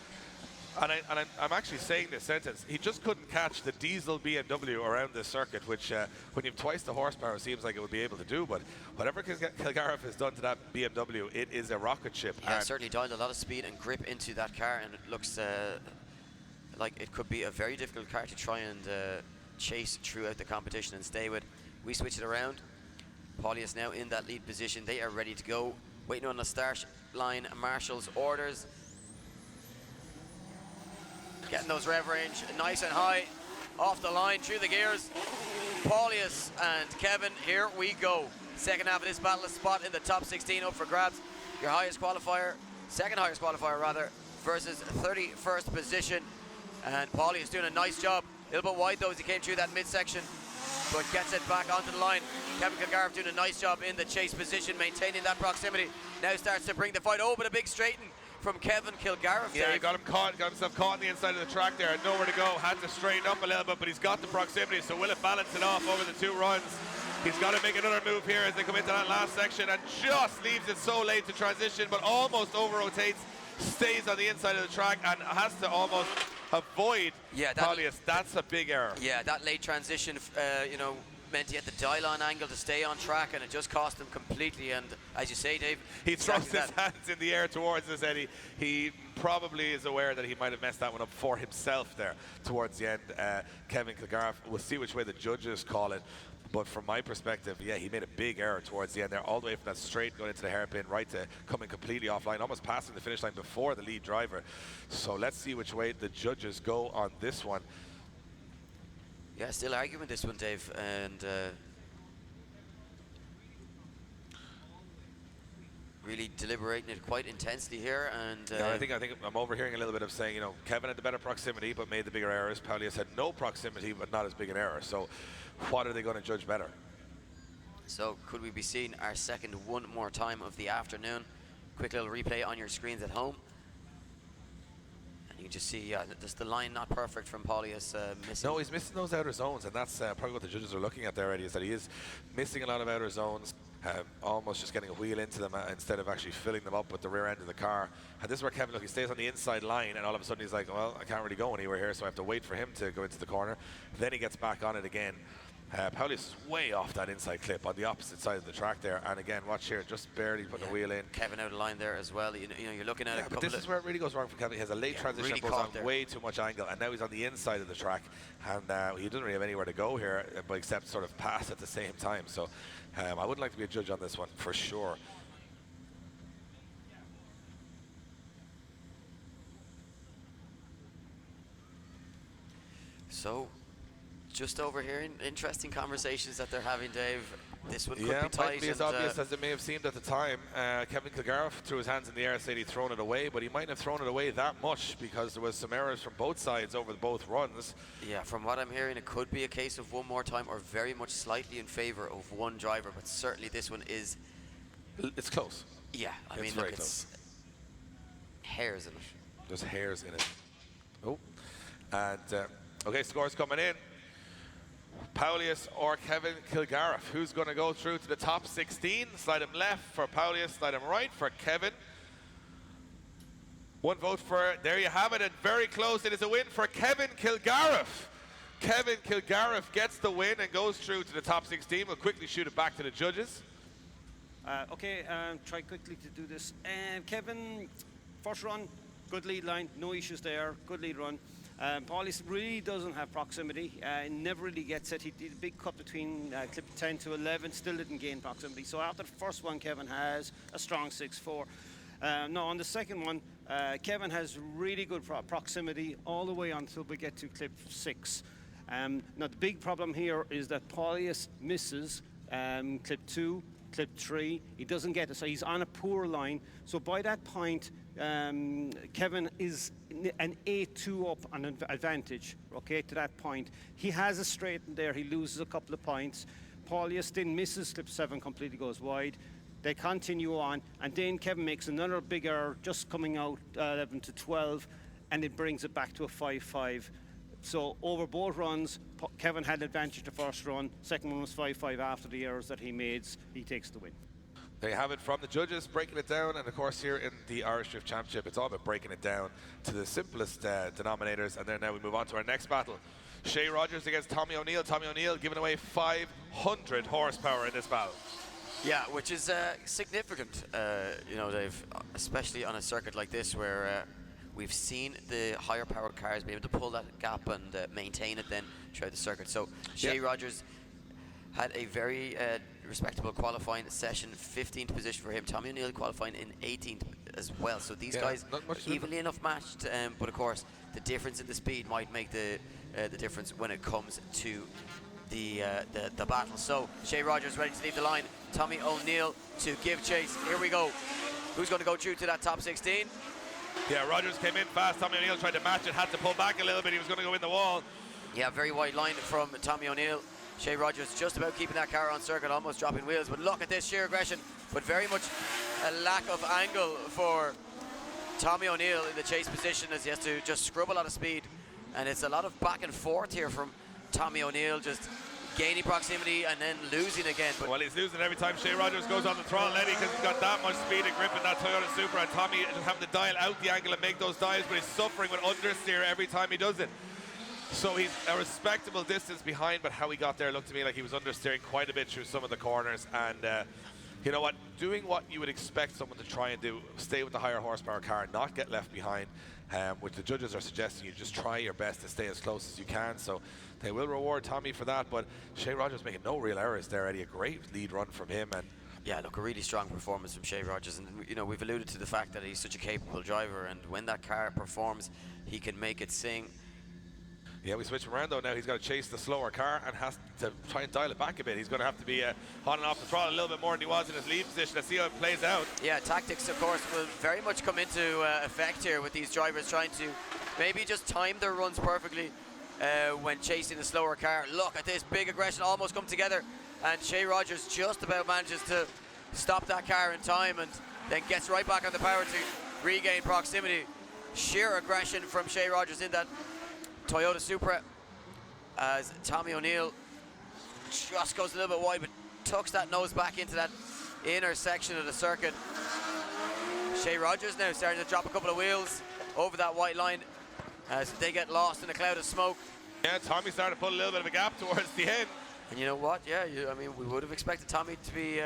And I'm actually saying this sentence. He just couldn't catch the diesel BMW around this circuit, which when you have twice the horsepower, seems like it would be able to do. But whatever Kildare has done to that BMW, it is a rocket ship. Yeah, certainly dialed a lot of speed and grip into that car, and it looks like it could be a very difficult car to try and chase throughout the competition and stay with. We switch it around. Paulius now in that lead position. They are ready to go. Waiting on the start line, Marshall's orders. Getting those rev range nice and high. Off the line, through the gears. Paulius and Kevin, here we go. Second half of this battle, a spot in the top 16 up for grabs. Your highest qualifier, second highest qualifier rather, versus 31st position. And Paulius doing a nice job. A little bit wide though as he came through that midsection, but gets it back onto the line. Kevin Kildare doing a nice job in the chase position, maintaining that proximity. Now starts to bring the fight. Oh, but a big straighten from Kevin Kildare. Yeah, he got himself caught on the inside of the track there. Nowhere to go. Had to straighten up a little bit, but he's got the proximity, so will it balance it off over the 2 runs? He's got to make another move here as they come into that last section, and just leaves it so late to transition, but almost over-rotates, stays on the inside of the track, and has to almost avoid Paulius. That's a big error. Yeah, that late transition, you know, meant he had the dial-on angle to stay on track, and it just cost him completely. And as you say, Dave, he throws his hands in the air towards us, Eddie. He probably is aware that he might have messed that one up for himself there towards the end. Kevin Kildare, we'll see which way the judges call it. But from my perspective, yeah, he made a big error towards the end there, all the way from that straight going into the hairpin, right to coming completely offline, almost passing the finish line before the lead driver. So let's see which way the judges go on this one. Yeah, still arguing this one, Dave, and really deliberating it quite intensely here. And yeah, I think I'm overhearing a little bit of saying, you know, Kevin had the better proximity but made the bigger errors. Paulius had no proximity but not as big an error. So what are they going to judge better? So could we be seeing our second one more time of the afternoon? Quick little replay on your screens at home. And you can just see just the line not perfect from Paulius missing. No, he's missing those outer zones, and that's probably what the judges are looking at there, Eddie, is that he is missing a lot of outer zones. Almost just getting a wheel into them instead of actually filling them up with the rear end of the car. And this is where Kevin, look, he stays on the inside line, and all of a sudden he's like, well, I can't really go anywhere here, so I have to wait for him to go into the corner. Then he gets back on it again. Paulius is way off that inside clip on the opposite side of the track there. And again, watch here, just barely putting the wheel in. Kevin out of line there as well. You know, you're looking at a couple but this is where it really goes wrong for Kevin. He has a late transition, really goes on there. way too much angle, and now he's on the inside of the track, and he doesn't really have anywhere to go here, but except sort of pass at the same time. So I would like to be a judge on this one for sure. So, just overhearing interesting conversations that they're having, Dave. This one could Yeah, be tight. might be as obvious as it may have seemed at the time. Kevin Kildare threw his hands in the air, said he'd thrown it away, but he mightn't have thrown it away that much because there was some errors from both sides over both runs. Yeah, from what I'm hearing, it could be a case of one more time or very much slightly in favor of one driver, but certainly this one is... It's close. Yeah, I mean, look, it's hairs in it. There's hairs in it. Oh, and okay, scores coming in. Paulius or Kevin Kildare. Who's going to go through to the top 16? Slide him left for Paulius, slide him right for Kevin. One vote for, there you have it, and very close. It is a win for Kevin Kildare. Kevin Kildare gets the win and goes through to the top 16. We'll quickly shoot it back to the judges. Try quickly to do this. Kevin, first run, good lead line, no issues there, good lead run. Paulius really doesn't have proximity, never really gets it. He did a big cut between clip 10 to 11, still didn't gain proximity. So after the first one, Kevin has a strong 6-4. Now on the second one, Kevin has really good proximity all the way until we get to clip 6. Now the big problem here is that Paulius misses clip 2, clip 3. He doesn't get it, so he's on a poor line. So by that point, Kevin is an 8-2 up on an advantage, okay, to that point. He has a straight in there, he loses a couple of points. Paulius then misses clip 7, completely goes wide. They continue on, and then Kevin makes another big error, just coming out 11 to 12, and it brings it back to a 5-5. So over both runs, Kevin had an advantage the first run, second one was 5-5 after the errors that he made. He takes the win. There you have it from the judges, breaking it down. And of course here in the Irish Drift Championship, it's all about breaking it down to the simplest denominators. And then now we move on to our next battle. Shay Rogers against Tommy O'Neill. Tommy O'Neill giving away 500 horsepower in this battle. Yeah, which is significant, you know, Dave, especially on a circuit like this where we've seen the higher powered cars be able to pull that gap and maintain it then throughout the circuit. So Shay Rogers had a very respectable qualifying session, 15th position for him. Tommy O'Neill qualifying in 18th as well. So these guys are evenly enough matched, but of course the difference in the speed might make the difference when it comes to the battle. So Shay Rogers ready to leave the line. Tommy O'Neill to give chase. Here we go. Who's going to go through to that top 16? Yeah, Rogers came in fast. Tommy O'Neill tried to match it, had to pull back a little bit. He was going to go in the wall. Yeah, very wide line from Tommy O'Neill. Shay Rogers just about keeping that car on circuit, almost dropping wheels. But look at this sheer aggression, but very much a lack of angle for Tommy O'Neill in the chase position as he has to just scrub a lot of speed. And it's a lot of back and forth here from Tommy O'Neill, just gaining proximity and then losing again. But well, he's losing every time Shay Rogers goes on the throttle, Eddie, because he's got that much speed and grip in that Toyota Supra, and Tommy is having to dial out the angle and make those dives, but he's suffering with understeer every time he does it. So he's a respectable distance behind, but how he got there looked to me like he was understeering quite a bit through some of the corners, and you know what, doing what you would expect someone to try and do, stay with the higher horsepower car, not get left behind, which the judges are suggesting you just try your best to stay as close as you can. So they will reward Tommy for that, but Shea Rogers making no real errors there, Eddie. A great lead run from him. And yeah, look, a really strong performance from Shea Rogers, and you know, we've alluded to the fact that he's such a capable driver, and when that car performs, he can make it sing. Yeah, we switch him around though now. He's got to chase the slower car and has to try and dial it back a bit. He's going to have to be on and off the throttle a little bit more than he was in his lead position. Let's see how it plays out. Yeah, tactics, of course, will very much come into effect here with these drivers trying to maybe just time their runs perfectly when chasing the slower car. Look at this big aggression almost come together, and Shea Rogers just about manages to stop that car in time and then gets right back on the power to regain proximity. Sheer aggression from Shea Rogers in that Toyota Supra, as Tommy O'Neill just goes a little bit wide but tucks that nose back into that inner section of the circuit. Shea Rogers now starting to drop a couple of wheels over that white line as they get lost in a cloud of smoke. Yeah, Tommy started to put a little bit of a gap towards the end. And you know what? Yeah, I mean, we would have expected Tommy to be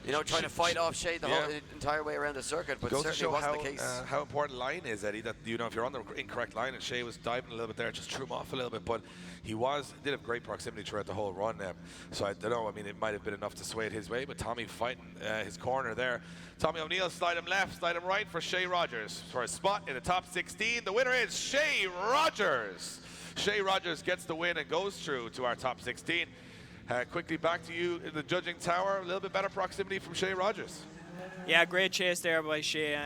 you know, trying to fight off Shea the whole entire way around the circuit, but Goes certainly wasn't the case. How important line is, Eddie, that, you know, if you're on the incorrect line, and Shea was diving a little bit there, it just threw him off a little bit, but he did have great proximity throughout the whole run. So I don't know, I mean, it might have been enough to sway it his way, but Tommy fighting his corner there. Tommy O'Neill slide him left, slide him right for Shea Rogers for a spot in the top 16. The winner is Shea Rogers. Shea Rogers gets the win and goes through to our top 16. Quickly back to you in the judging tower. A little bit better proximity from Shea Rogers. Yeah, great chase there by Shea.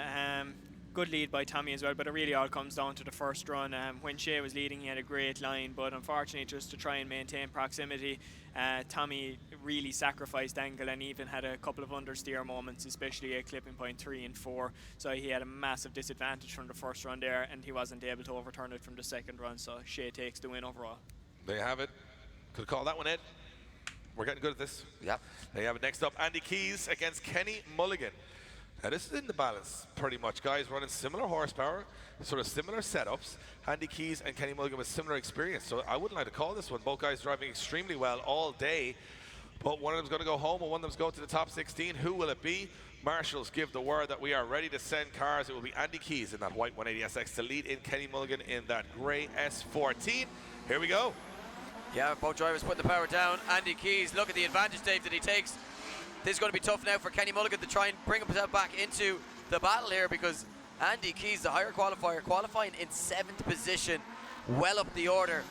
Good lead by Tommy as well, but it really all comes down to the first run. When Shea was leading, he had a great line, but unfortunately, just to try and maintain proximity, Tommy really sacrificed angle and even had a couple of understeer moments, especially at clipping point 3 and 4. So he had a massive disadvantage from the first run there, and he wasn't able to overturn it from the second run. So Shea takes the win overall. There you have it. Could call that one, Ed. We're getting good at this. Yep. There you have it. Next up, Andy Keys against Kenny Mulligan. Now this is in the balance pretty much. Guys running similar horsepower, sort of similar setups. Andy Keys and Kenny Mulligan with similar experience. So I wouldn't like to call this one. Both guys driving extremely well all day. But one of them's going to go home and one of them's going to the top 16. Who will it be? Marshals give the word that we are ready to send cars. It will be Andy Keys in that white 180SX to lead in Kenny Mulligan in that grey S14. Here we go. Yeah, both drivers putting the power down. Andy Keys, look at the advantage, Dave, that he takes. This is going to be tough now for Kenny Mulligan to try and bring himself back into the battle here, because Andy Keys, the higher qualifier, qualifying in 7th position, well up the order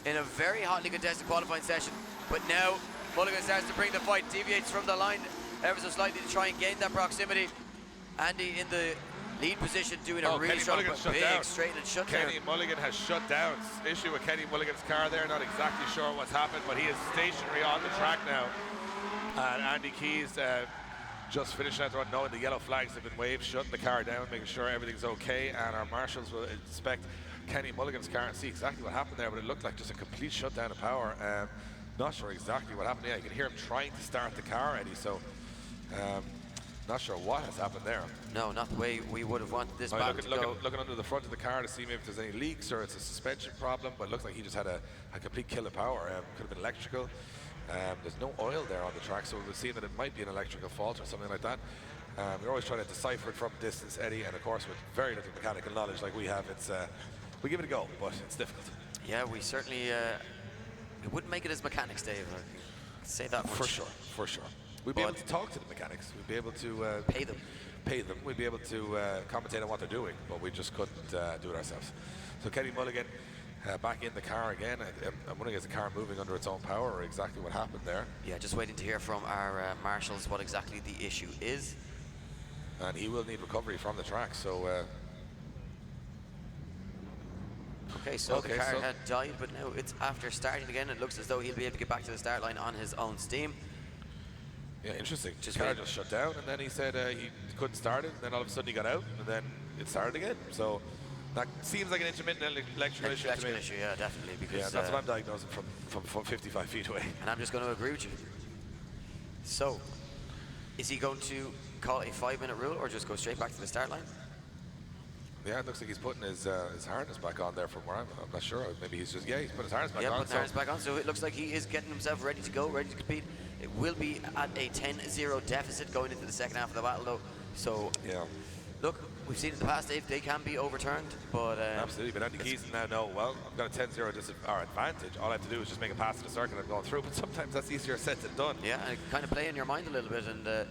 in a very hotly contested qualifying session. But now Mulligan starts to bring the fight, deviates from the line ever so slightly to try and gain that proximity. Andy in the lead position doing a really strong, big straight and shut down. Kenny Mulligan has shut down. Issue with Kenny Mulligan's car there, not exactly sure what's happened, but he is stationary on the track now. And Andy Keys just finishing out the run, knowing the yellow flags have been waved, shutting the car down, making sure everything's okay, and our marshals will inspect Kenny Mulligan's car and see exactly what happened there, but it looked like just a complete shutdown of power. Not sure exactly what happened. Yeah, you can hear him trying to start the car, Eddie, so not sure what has happened there. No, not the way we would have wanted this battle to go. Looking under the front of the car to see maybe if there's any leaks or it's a suspension problem, but it looks like he just had a complete kill of power. Could have been electrical. There's no oil there on the track, so we've seen that it might be an electrical fault or something like that. We're always trying to decipher it from distance, Eddie, and of course with very little mechanical knowledge like we have, we give it a go, but it's difficult. Yeah, we certainly we wouldn't make it as mechanics, Dave. I can say that much. For sure. We'd be able to talk to the mechanics. We'd be able to pay them. We'd be able to commentate on what they're doing, but we just couldn't do it ourselves. So Kenny Mulligan back in the car again. I'm wondering, is the car moving under its own power or exactly what happened there? Yeah, just waiting to hear from our marshals what exactly the issue is. And he will need recovery from the track, so... Okay, so the car had died, but now it's after starting again. It looks as though he'll be able to get back to the start line on his own steam. Yeah, interesting. The car just shut down, and then he said he couldn't start it, and then all of a sudden he got out, and then it started again. So that seems like an intermittent electrical issue to me. Yeah, definitely. Because yeah, that's what I'm diagnosing from 55 feet away. And I'm just going to agree with you. So, is he going to call a 5-minute rule or just go straight back to the start line? Yeah, it looks like he's putting his harness back on there from where I'm not sure. Maybe he's just, he's putting his harness back on. Yeah, putting his harness back on. So it looks like he is getting himself ready to go, ready to compete It will be at a 10-0 deficit going into the second half of the battle, though. So, Yeah. look, we've seen in the past they can be overturned, but Absolutely, but Andy Keys now know, well, I've got a 10-0 advantage. All I have to do is just make a pass to the circle and go through, but sometimes that's easier said than done. yeah, and it can kind of play in your mind a little bit, and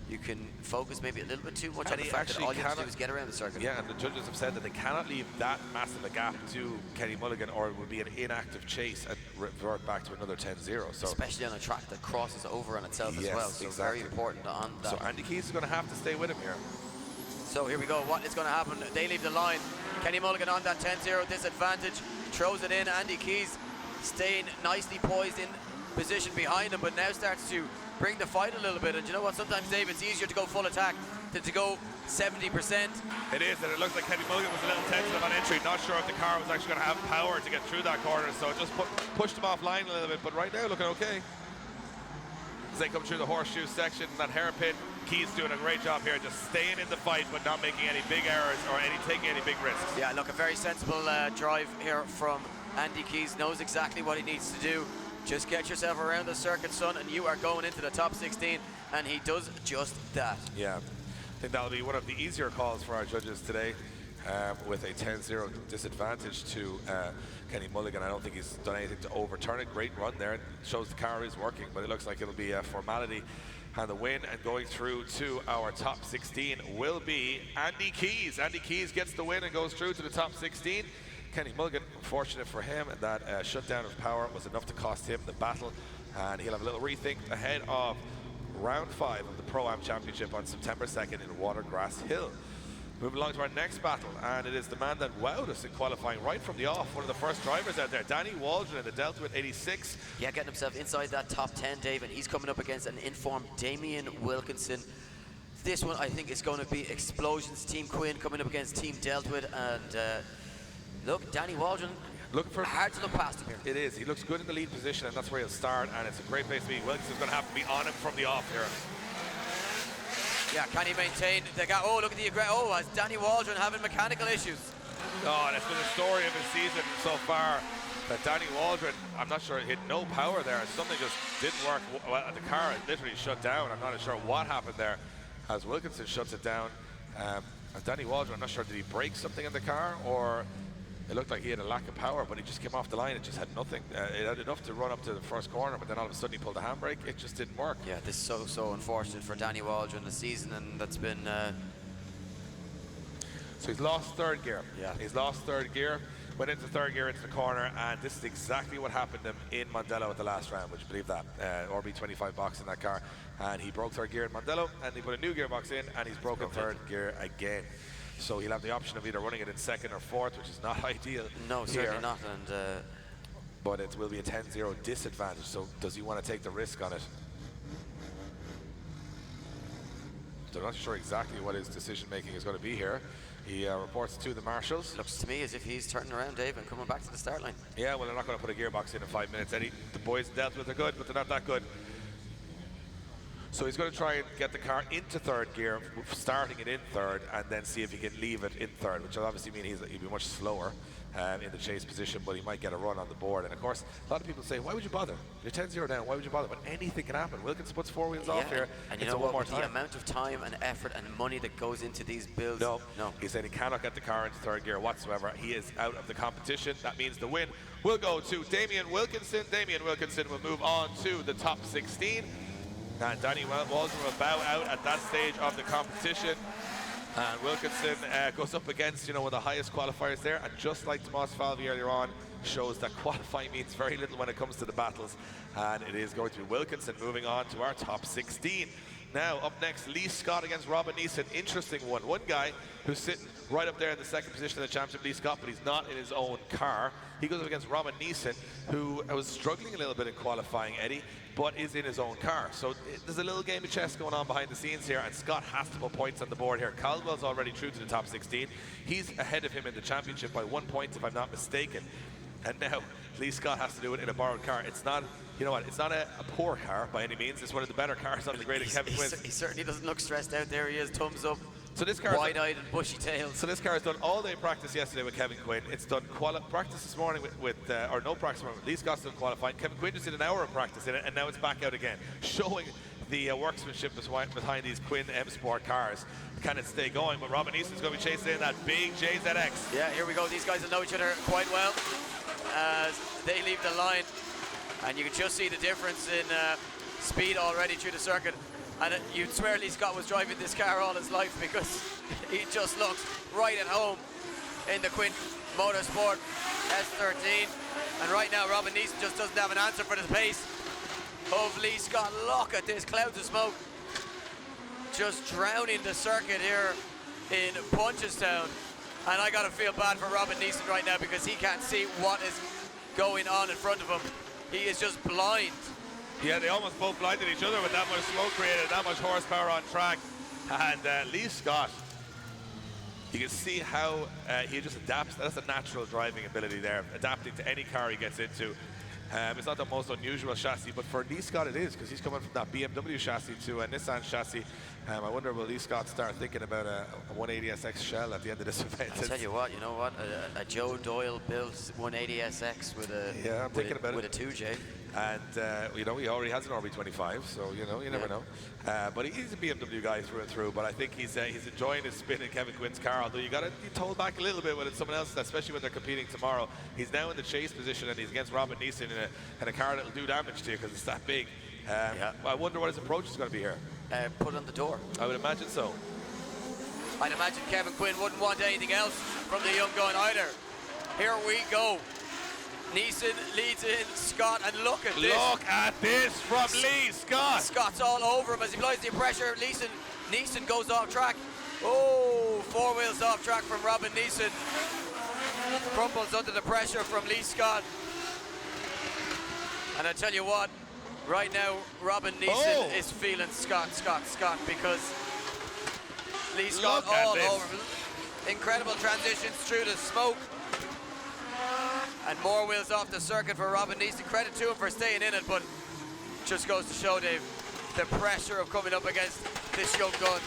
you can focus maybe a little bit too much on And the he fact that actually all you have to do cannot- is get around the circle. Yeah, and the judges have said that they cannot leave that massive a gap to Kenny Mulligan, or it would be an inactive chase and revert back to another 10-0. So, Especially on a track that crosses over on itself as Yes, well, so exactly. very important on that. so Andy Keys is going to have to stay with him here. So here we go, what is going to happen? They leave the line. Kenny Mulligan on that 10-0 disadvantage, throws it in. Andy Keys staying nicely poised in position behind him, but now starts to bring the fight a little bit. And you know what, sometimes, Dave, it's easier to go full attack than to go 70%. It is, and it looks like Kenny Mulligan was a little tentative on entry, not sure if the car was actually going to have power to get through that corner, so it just pushed him offline a little bit, but right now looking okay. As they come through the horseshoe section, that hairpin, Keys doing a great job here, just staying in the fight, but not making any big errors or taking any big risks. Yeah, look, a very sensible drive here from Andy Keys. Knows exactly what he needs to do. Just get yourself around the circuit, son, and you are going into the top 16, and he does just that. Yeah, I think that'll be one of the easier calls for our judges today, with a 10-0 disadvantage to Kenny Mulligan. I don't think he's done anything to overturn it. Great run there. It shows the car is working, but it looks like it'll be a formality. And the win and going through to our top 16 will be Andy Keys. Andy Keys gets the win and goes through to the top 16. Kenny Mulligan, unfortunate for him, that shutdown of power was enough to cost him the battle, and he'll have a little rethink ahead of round 5 of the Pro-Am Championship on September 2nd in Watergrass Hill. Moving along to our next battle, and it is the man that wowed us in qualifying right from the off, one of the first drivers out there, Danny Waldron in the Delta with 86. Yeah, getting himself inside that top 10, Dave, and he's coming up against an informed Damien Wilkinson. This one, I think, is going to be Explosions. Team Quinn coming up against Team Deltwood, and look, Danny Waldron, hard to look past him here. It is. He looks good in the lead position, and that's where he'll start, and it's a great place to be. Wilkinson's going to have to be on him from the off here. Yeah, can he maintain the gap? Oh, look at the has Danny Waldron having mechanical issues? Oh, that's been the story of his season so far. That Danny Waldron, I'm not sure, hit no power there. Something just didn't work. Well, the car literally shut down. I'm not sure what happened there as Wilkinson shuts it down. And Danny Waldron, I'm not sure, did he break something in the car, or it looked like he had a lack of power, but he just came off the line. It just had nothing. It had enough to run up to the first corner, but then all of a sudden he pulled the handbrake. It just didn't work. Yeah, this is so unfortunate for Danny Waldron this season, and that's been... So he's lost third gear. Yeah. He's lost third gear, went into third gear into the corner, and this is exactly what happened to him in Mondello at the last round. Would you believe that? RB25 box in that car, and he broke third gear in Mondello, and he put a new gearbox in, and he's broken third gear again. So he'll have the option of either running it in second or fourth, which is not ideal. No, here. certainly not, and... But it will be a 10-0 disadvantage, so does he want to take the risk on it? So I'm not sure exactly what his decision making is going to be here. He reports to the marshals. Looks to me as if he's turning around, Dave, and coming back to the start line. Yeah, well, they're not going to put a gearbox in 5 minutes. The boys dealt with are good, but they're not that good. So he's going to try and get the car into third gear, starting it in third, and then see if he can leave it in third, which will obviously mean he'll be much slower in the chase position, but he might get a run on the board. And of course, a lot of people say, why would you bother? You're 10-0 down, why would you bother? But anything can happen. Wilkins puts 4 wheels off here. And you it's know one what, more with time. the amount of time and effort and money that goes into these builds, No. He said he cannot get the car into third gear whatsoever. He is out of the competition. That means the win will go to Damien Wilkinson. Damien Wilkinson will move on to the top 16. And Danny Waldron will bow out at that stage of the competition. And Wilkinson goes up against, one of the highest qualifiers there. And just like Tomas Falvi earlier on, shows that qualifying means very little when it comes to the battles. And it is going to be Wilkinson moving on to our top 16. Now, up next, Lee Scott against Robin Neeson. Interesting one. One guy who's sitting right up there in the second position of the championship, Lee Scott, but he's not in his own car. He goes up against Robin Neeson, who was struggling a little bit in qualifying, Eddie, but is in his own car. So there's a little game of chess going on behind the scenes here, and Scott has to put points on the board here. Caldwell's already through to the top 16. He's ahead of him in the championship by 1 point, if I'm not mistaken. And now Lee Scott has to do it in a borrowed car. It's not, it's not a poor car by any means. It's one of the better cars on the graded Kevin Quinn. He certainly doesn't look stressed out. There he is, thumbs up, So this car, wide-eyed and bushy-tailed. so this car has done all-day practice yesterday with Kevin Quinn. It's done practice this morning or no practice this morning. Lee Scott's done qualifying. Kevin Quinn just did an hour of practice in it, and now it's back out again, showing the workmanship behind these Quinn M Sport cars. Can it stay going? But Robin Easton's going to be chasing in that big JZX. Yeah, here we go. These guys will know each other quite well as they leave the line, and you can just see the difference in speed already through the circuit. And you'd swear Lee Scott was driving this car all his life, because he just looks right at home in the Quinn Motorsport S13. And right now, Robin Neeson just doesn't have an answer for the pace of Lee Scott. Look at this, clouds of smoke just drowning the circuit here in Punchestown. And I gotta feel bad for Robin Neeson right now, because he can't see what is going on in front of him. He is just blind. Yeah, they almost both blinded each other with that much smoke created, that much horsepower on track. And Lee Scott, you can see how he just adapts. That's a natural driving ability there, adapting to any car he gets into. It's not the most unusual chassis, but for Lee Scott it is, because he's coming from that BMW chassis to a Nissan chassis. I wonder, will Lee Scott start thinking about a 180SX shell at the end of this event? I'll tell you what, you know what? A Joe Doyle built 180SX with a with a 2J. And you know, he already has an RB25, so you know, you never know. But he's a BMW guy through and through. But I think he's enjoying his spin in Kevin Quinn's car. Although you got to be told back a little bit when it's someone else, especially when they're competing tomorrow. He's now in the chase position, and he's against Robin Neeson in a car that'll do damage to you because it's that big. I wonder what his approach is going to be here. Put on the door. I would imagine so. I'd imagine Kevin Quinn wouldn't want anything else from the young gun either. Here we go. Neeson leads in Scott, and look at this. Look at this from Lee Scott. Scott's all over him as he applies the pressure. Neeson goes off track. Oh, 4 wheels off track from Robin Neeson. Crumbles under the pressure from Lee Scott. And I tell you what, right now, Robin Neeson is feeling Scott, because Lee Scott all over him. Incredible transitions through the smoke. And more wheels off the circuit for Robin Neeson. Credit to him for staying in it, but just goes to show, Dave, the pressure of coming up against this young gun.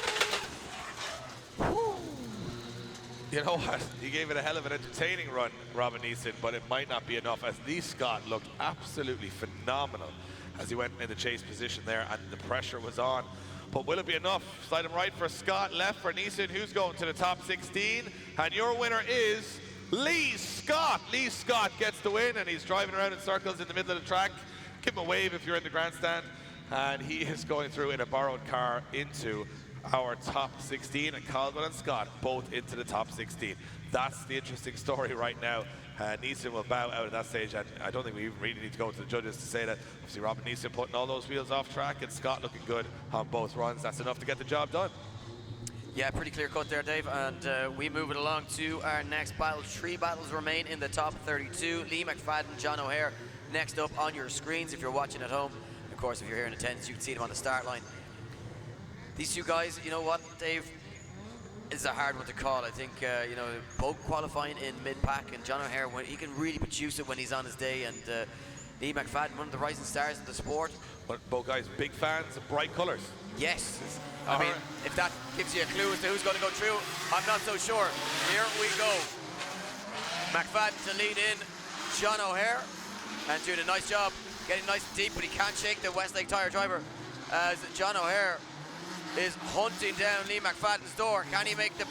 You know what? He gave it a hell of an entertaining run, Robin Neeson, but it might not be enough, as Lee Scott looked absolutely phenomenal as he went in the chase position there, and the pressure was on. But will it be enough? Slide him right for Scott, left for Neeson, who's going to the top 16. And your winner is Lee Scott. Lee Scott gets the win, and he's driving around in circles in the middle of the track. Give him a wave if you're in the grandstand. And he is going through in a borrowed car into our top 16, and Caldwell and Scott both into the top 16. That's the interesting story right now. Neeson will bow out at that stage, and I don't think we even really need to go to the judges to say that. Obviously, Robin Neeson putting all those wheels off track, and Scott looking good on both runs. That's enough to get the job done. Yeah, pretty clear cut there, Dave, and we move it along to our next battle. 3 battles remain in the top 32. Lee McFadden, John O'Hare next up on your screens if you're watching at home. Of course, if you're here in attendance, you can see them on the start line. These two guys, you know what, Dave, is a hard one to call. I think, you know, both qualifying in mid-pack, and John O'Hare, he can really produce it when he's on his day, and Lee McFadden, one of the rising stars in the sport. But both guys, big fans of bright colours. Yes. I mean, if that gives you a clue as to who's going to go through, I'm not so sure. Here we go. McFadden to lead in John O'Hare, and doing a nice job getting nice and deep, but he can't shake the Westlake Tyre driver as John O'Hare is hunting down Lee McFadden's door. Can he make the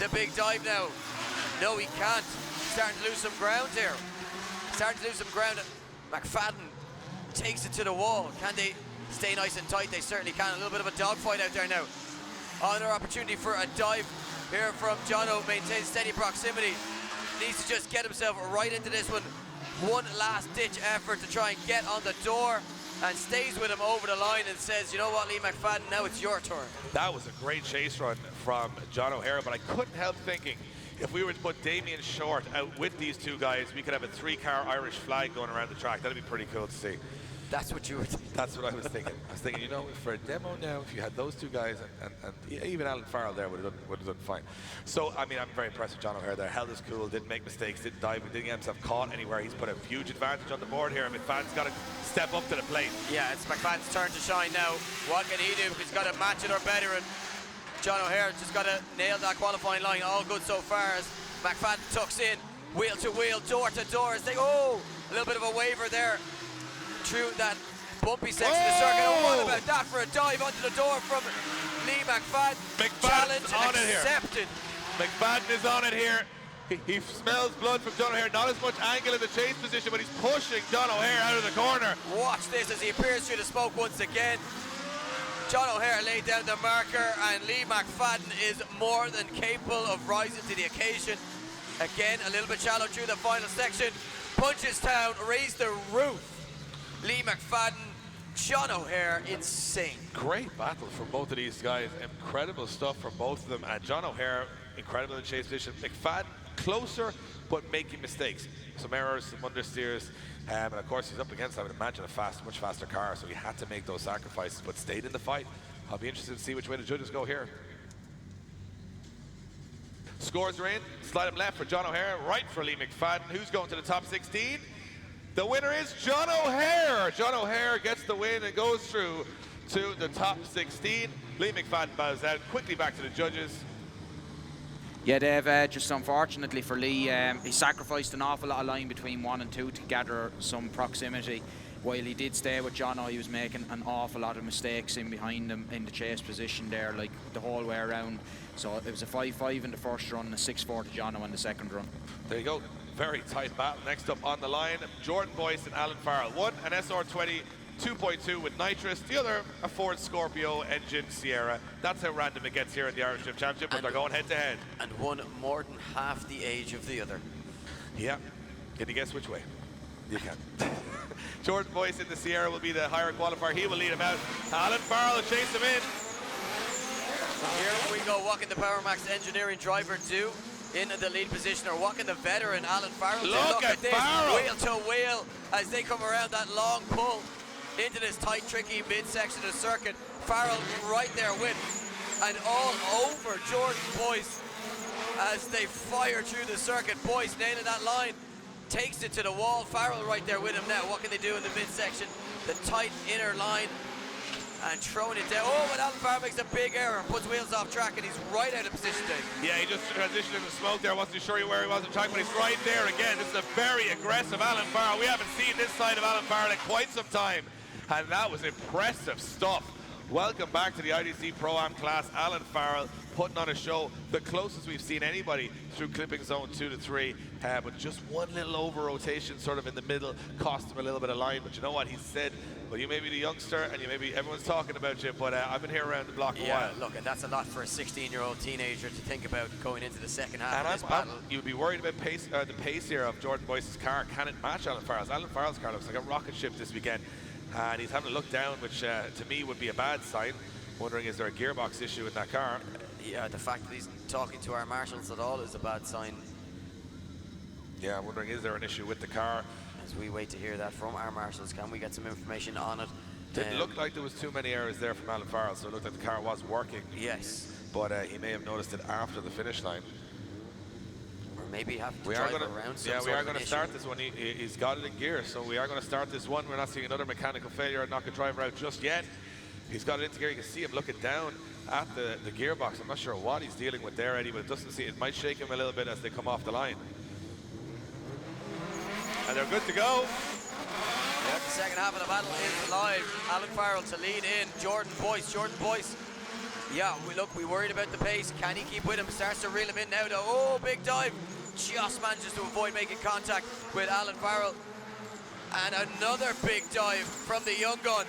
big dive now? No, he can't. He's starting to lose some ground here. McFadden takes it to the wall. Can they stay nice and tight? They certainly can. A little bit of a dogfight out there now. Another opportunity for a dive here from Jono. Maintains steady proximity. Needs to just get himself right into this one. One last ditch effort to try and get on the door, and stays with him over the line and says, you know what, Lee McFadden, now it's your turn. That was a great chase run from John O'Hara, but I couldn't help thinking, if we were to put Damien Short out with these two guys, we could have a 3-car Irish flag going around the track. That'd be pretty cool to see. That's what you were thinking. That's what I was thinking. I was thinking, you know, for a demo now, if you had those two guys, and even Alan Farrell there would have done fine. So, I mean, I'm very impressed with John O'Hare there. Held his cool, didn't make mistakes, didn't dive, didn't get himself caught anywhere. He's put a huge advantage on the board here. McFadden's got to step up to the plate. Yeah, it's McFadden's turn to shine now. What can he do? He's got to match it or better it. John O'Hare just got to nail that qualifying line. All good so far as McFadden tucks in, wheel to wheel, door to door. As they, a little bit of a waver there through that bumpy section of the circuit. Oh, what about that for a dive onto the door from Lee McFadden? McFadden's Challenge on it here. accepted. McFadden is on it here. He smells blood from John O'Hare. Not as much angle in the chase position, but he's pushing John O'Hare out of the corner. Watch this as he appears through the smoke once again. John O'Hare laid down the marker, and Lee McFadden is more than capable of rising to the occasion. Again, a little bit shallow through the final section. Punchestown raised the roof. Lee McFadden, John O'Hare, insane. Great battle from both of these guys. Incredible stuff from both of them. And John O'Hare, incredible in the chase position. McFadden, closer, but making mistakes. Some errors, some understeers. And of course, he's up against, I would imagine, a much faster car. So he had to make those sacrifices, but stayed in the fight. I'll be interested to see which way the judges go here. Scores are in. Slide him left for John O'Hare, right for Lee McFadden. Who's going to the top 16? The winner is John O'Hare. John O'Hare gets the win and goes through to the top 16. Lee McFadden bows out. Quickly back to the judges. Yeah, Dave, just unfortunately for Lee, he sacrificed an awful lot of line between 1 and 2 to gather some proximity. While he did stay with Jono, he was making an awful lot of mistakes in behind him in the chase position there, like the whole way around. So it was a 5-5 in the first run and a 6-4 to Jono in the second run. There you go. Very tight battle. Next up on the line, Jordan Boyce and Alan Farrell. One, an SR20 2.2 with nitrous. The other, a Ford Scorpio engine Sierra. That's how random it gets here in the Irish Drift Championship, but they're going head to head. And one more than half the age of the other. Yeah. Can you guess which way? You can. Jordan Boyce in the Sierra will be the higher qualifier. He will lead him out. Alan Farrell will chase him in. Here we go. What can the Power Max engineering driver do in the lead position, or what can the veteran Alan Farrell do? Look at this, Farrell. wheel to wheel as they come around that long pull into this tight, tricky midsection of the circuit. Farrell right there with, and all over Jordan Boyce as they fire through the circuit. Boyce nailing that line, takes it to the wall. Farrell right there with him now. What can they do in the midsection? The tight inner line and throwing it down. Oh, but Alan Farrell makes a big error and puts wheels off track, and he's right out of position, Dave. Yeah, he just transitioned into smoke there. Wasn't too sure where he was on track, but he's right there again. This is a very aggressive Alan Farrell. We haven't seen this side of Alan Farrell in quite some time, and that was impressive stuff. Welcome back to the IDC Pro-Am class. Alan Farrell putting on a show, the closest we've seen anybody through clipping zone 2 to 3, but just one little over rotation sort of in the middle cost him a little bit of line. But you know what he said? Well, you may be the youngster, and you may be, everyone's talking about you, but I've been here around the block a while. Look, and that's a lot for a 16-year-old teenager to think about going into the second half of this battle. You'd be worried about pace, the pace here of Jordan Boyce's car. Can it match Alan Farrell's? Alan Farrell's car looks like a rocket ship this weekend, and he's having a look down, which to me would be a bad sign. Wondering, is there a gearbox issue in that car? Yeah, the fact that he's talking to our marshals at all is a bad sign. Yeah, I'm wondering, is there an issue with the car? As we wait to hear that from our marshals, can we get some information on it? Didn't look like there was too many errors there from Alan Farrell, so it looked like the car was working. Yes. But he may have noticed it after the finish line. Or maybe have to drive around some we are going to start this one. He's got it in gear, so we are going to start this one. We're not seeing another mechanical failure and knock a driver out just yet. He's got it into gear. You can see him looking down at the gearbox. I'm not sure what he's dealing with there, Eddie, but it doesn't seem, it might shake him a little bit as they come off the line. And they're good to go. Yeah, the second half of the battle is live. Alan Farrell to lead in. Jordan Boyce. Yeah, we worried about the pace. Can he keep with him? Starts to reel him in now though. Oh, big dive. Just manages to avoid making contact with Alan Farrell. And another big dive from the young gun,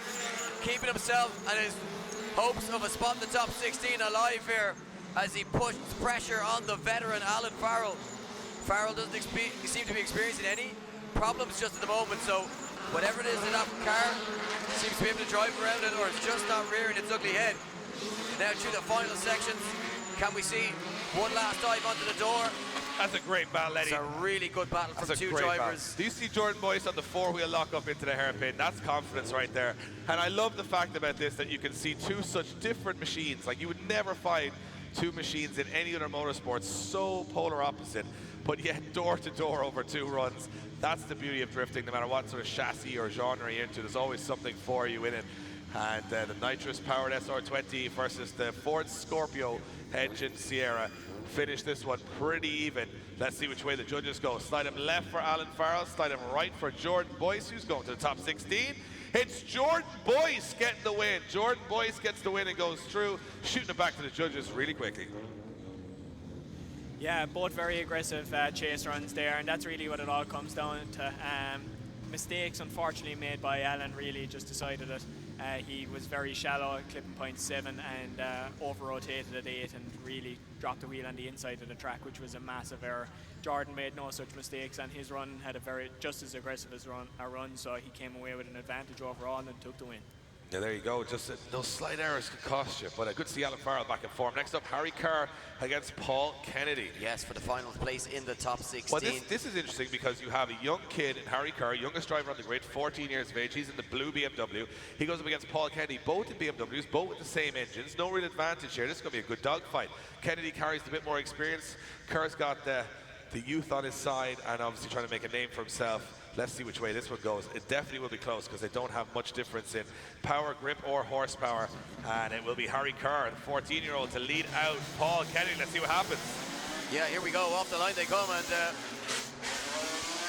keeping himself and his hopes of a spot in the top 16 alive here as he pushed pressure on the veteran Alan Farrell. Farrell doesn't seem to be experiencing any problems just at the moment, so whatever it is in that car seems to be able to drive around it, or it's just not rearing its ugly head. Now through the final sections, can we see one last dive onto the door? That's a great battle, Eddie. It's a really good battle from two drivers. Do you see Jordan Boyce on the four-wheel lock-up into the hairpin? That's confidence right there. And I love the fact about this, that you can see two such different machines. Like, you would never find two machines in any other motorsport so polar opposite, but yet door-to-door over two runs. That's the beauty of drifting. No matter what sort of chassis or genre you're into, there's always something for you in it. And the nitrous-powered SR20 versus the Ford Scorpio engine Sierra. Finished this one pretty even. Let's see which way the judges go. Slide him left for Alan Farrell, slide him right for Jordan Boyce, who's going to the top 16. It's Jordan Boyce getting the win. Jordan Boyce gets the win and goes through, shooting it back to the judges really quickly. Yeah, both very aggressive chase runs there, and that's really what it all comes down to. Mistakes, unfortunately, made by Alan really just decided that he was very shallow at clipping point 7 and over-rotated at 8 and really dropped the wheel on the inside of the track, which was a massive error. Jordan made no such mistakes, and his run had a just as aggressive as a run, so he came away with an advantage overall and took the win. Yeah, there you go. Just those slight errors can cost you. But good to see Alan Farrell back in form. Next up, Harry Kerr against Paul Kennedy. Yes, for the final place in the top 16. Well, this is interesting because you have a young kid in Harry Kerr, youngest driver on the grid, 14 years of age. He's in the blue BMW. He goes up against Paul Kennedy, both in BMWs, both with the same engines. No real advantage here. This is going to be a good dogfight. Kennedy carries a bit more experience. Kerr's got the youth on his side and obviously trying to make a name for himself. Let's see which way this one goes. It definitely will be close because they don't have much difference in power, grip, or horsepower. And it will be Harry Kerr, the 14-year-old, to lead out Paul Kennedy. Let's see what happens. Yeah, here we go. Off the line they come, and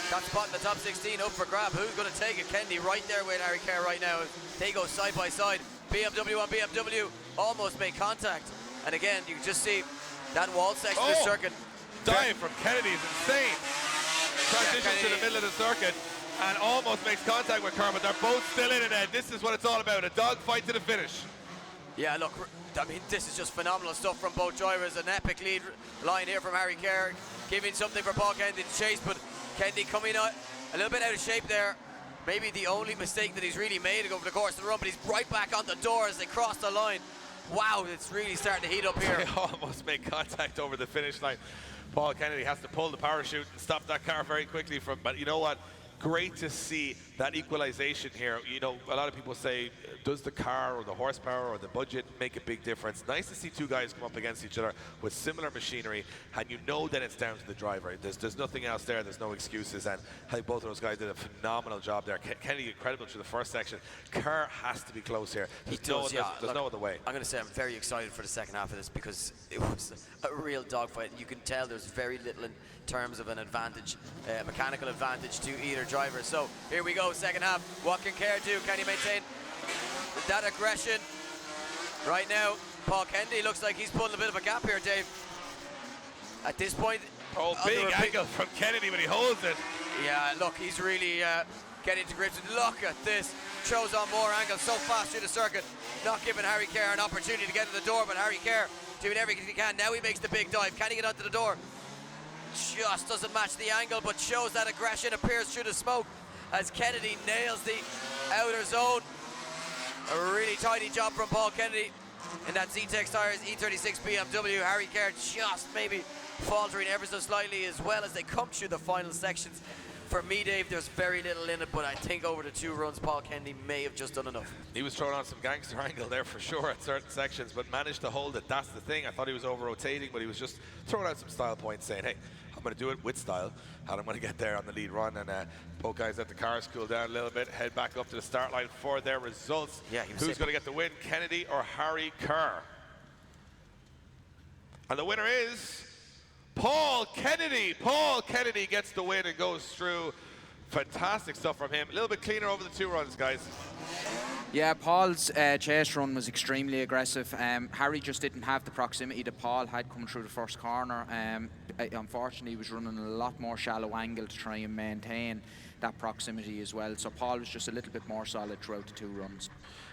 got spot in the top 16 up for grab. Who's going to take it? Kennedy right there with Harry Kerr right now. They go side by side. BMW on BMW almost make contact. And again, you can just see that wall section of the circuit. Dive from Kennedy is insane. Transitions to the middle of the circuit and almost makes contact with Kerr, but they're both still in it, Ed. This is what it's all about, a dogfight to the finish. Yeah, look, I mean, this is just phenomenal stuff from both drivers. An epic lead line here from Harry Kerr, giving something for Paul Kennedy to chase, but Kennedy coming out a little bit out of shape there. Maybe the only mistake that he's really made over the course of the run, but he's right back on the door as they cross the line. Wow, it's really starting to heat up here. They almost make contact over the finish line. Paul Kennedy has to pull the parachute and stop that car very quickly from, but you know what? Great to see that equalization here. You know, a lot of people say, does the car or the horsepower or the budget make a big difference? Nice to see two guys come up against each other with similar machinery, and you know that it's down to the driver. There's nothing else there. There's no excuses, and I think both of those guys did a phenomenal job there. Kennedy incredible through the first section. Kerr has to be close here. There's no other way. I'm going to say I'm very excited for the second half of this because it was a real dogfight. You can tell there's very little in terms of an advantage, mechanical advantage to either driver. So here we go, second half. What can Kerr do? Can he maintain that aggression? Right now, Paul Kennedy looks like he's pulling a bit of a gap here, Dave. At this point, big angle from Kennedy when he holds it. Yeah, look, he's really getting to grips with. Look at this. Shows on more angle so fast through the circuit. Not giving Harry Kerr an opportunity to get to the door, but Harry Kerr doing everything he can. Now he makes the big dive. Can he get onto the door? Just doesn't match the angle, but shows that aggression, appears through the smoke as Kennedy nails the outer zone. A really tidy job from Paul Kennedy in that Z-Tex tires E36 BMW. Harry Kerr just maybe faltering ever so slightly as well as they come through the final sections. For me, Dave, there's very little in it, but I think over the 2 runs, Paul Kennedy may have just done enough. He was throwing on some gangster angle there for sure at certain sections, but managed to hold it. That's the thing. I thought he was over-rotating, but he was just throwing out some style points, saying, hey, I'm going to do it with style, and I'm going to get there on the lead run. And both guys let the cars cool down a little bit, head back up to the start line for their results. Yeah, who's going to get the win, Kennedy or Harry Kerr? And the winner is Paul Kennedy. Paul Kennedy gets the win and goes through. Fantastic stuff from him. A little bit cleaner over the 2 runs, guys. Yeah, Paul's chase run was extremely aggressive. Harry just didn't have the proximity that Paul had coming through the first corner. Unfortunately, he was running a lot more shallow angle to try and maintain that proximity as well. So Paul was just a little bit more solid throughout the 2 runs.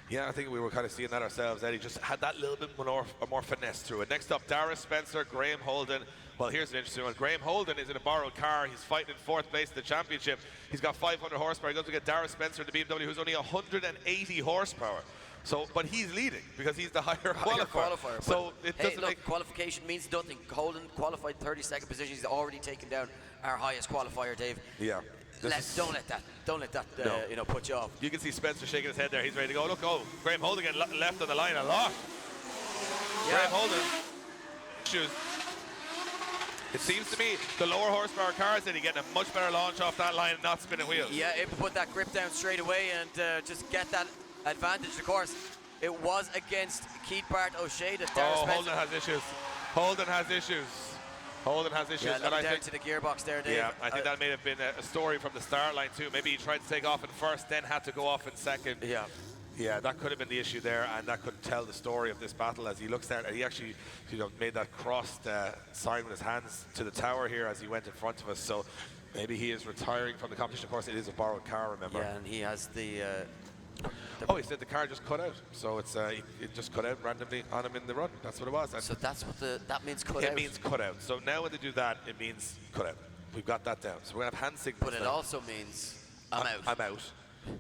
Yeah, I think we were kind of seeing that ourselves. Eddie just had that little bit more finesse through it. Next up, Dara Spencer, Graham Holden. Well, here's an interesting one. Graham Holden is in a borrowed car. He's fighting in 4th place in the championship. He's got 500 horsepower. He goes to get Dara Spencer in the BMW, who's only 180 horsepower. So, but he's leading because he's the higher qualifier. So it doesn't make qualification means nothing. Holden qualified 32nd position. He's already taken down our highest qualifier, Dave. Yeah. Don't let that no. put you off. You can see Spencer shaking his head there. He's ready to go. Look, Graham Holden getting left on the line a lot. Yeah. Graham Holden. Shoes. It seems to me the lower horsepower cars that he getting a much better launch off that line and not spinning wheels. Yeah, able to put that grip down straight away and just get that advantage. Of course, it was against Keith Bart O'Shea that Dara Spencer. Holden has issues. Holden has issues. Holden has issues. Yeah, And looking I down think, to the gearbox there, Dave. yeah, I think that may have been a story from the start line too. Maybe he tried to take off in first, then had to go off in second. Yeah. Yeah, that could have been the issue there, and that could tell the story of this battle as he looks down. And he actually, made that crossed sign with his hands to the tower here as he went in front of us. So maybe he is retiring from the competition. Of course, it is a borrowed car, remember? Yeah, and he has the Oh, he said the car just cut out. So it's it just cut out randomly on him in the run. That's what it was. And so that's what that means cut out. it means cut out. So now when they do that, it means cut out. We've got that down. So we're going to have hand signals. But it now. also means I'm out. I'm out.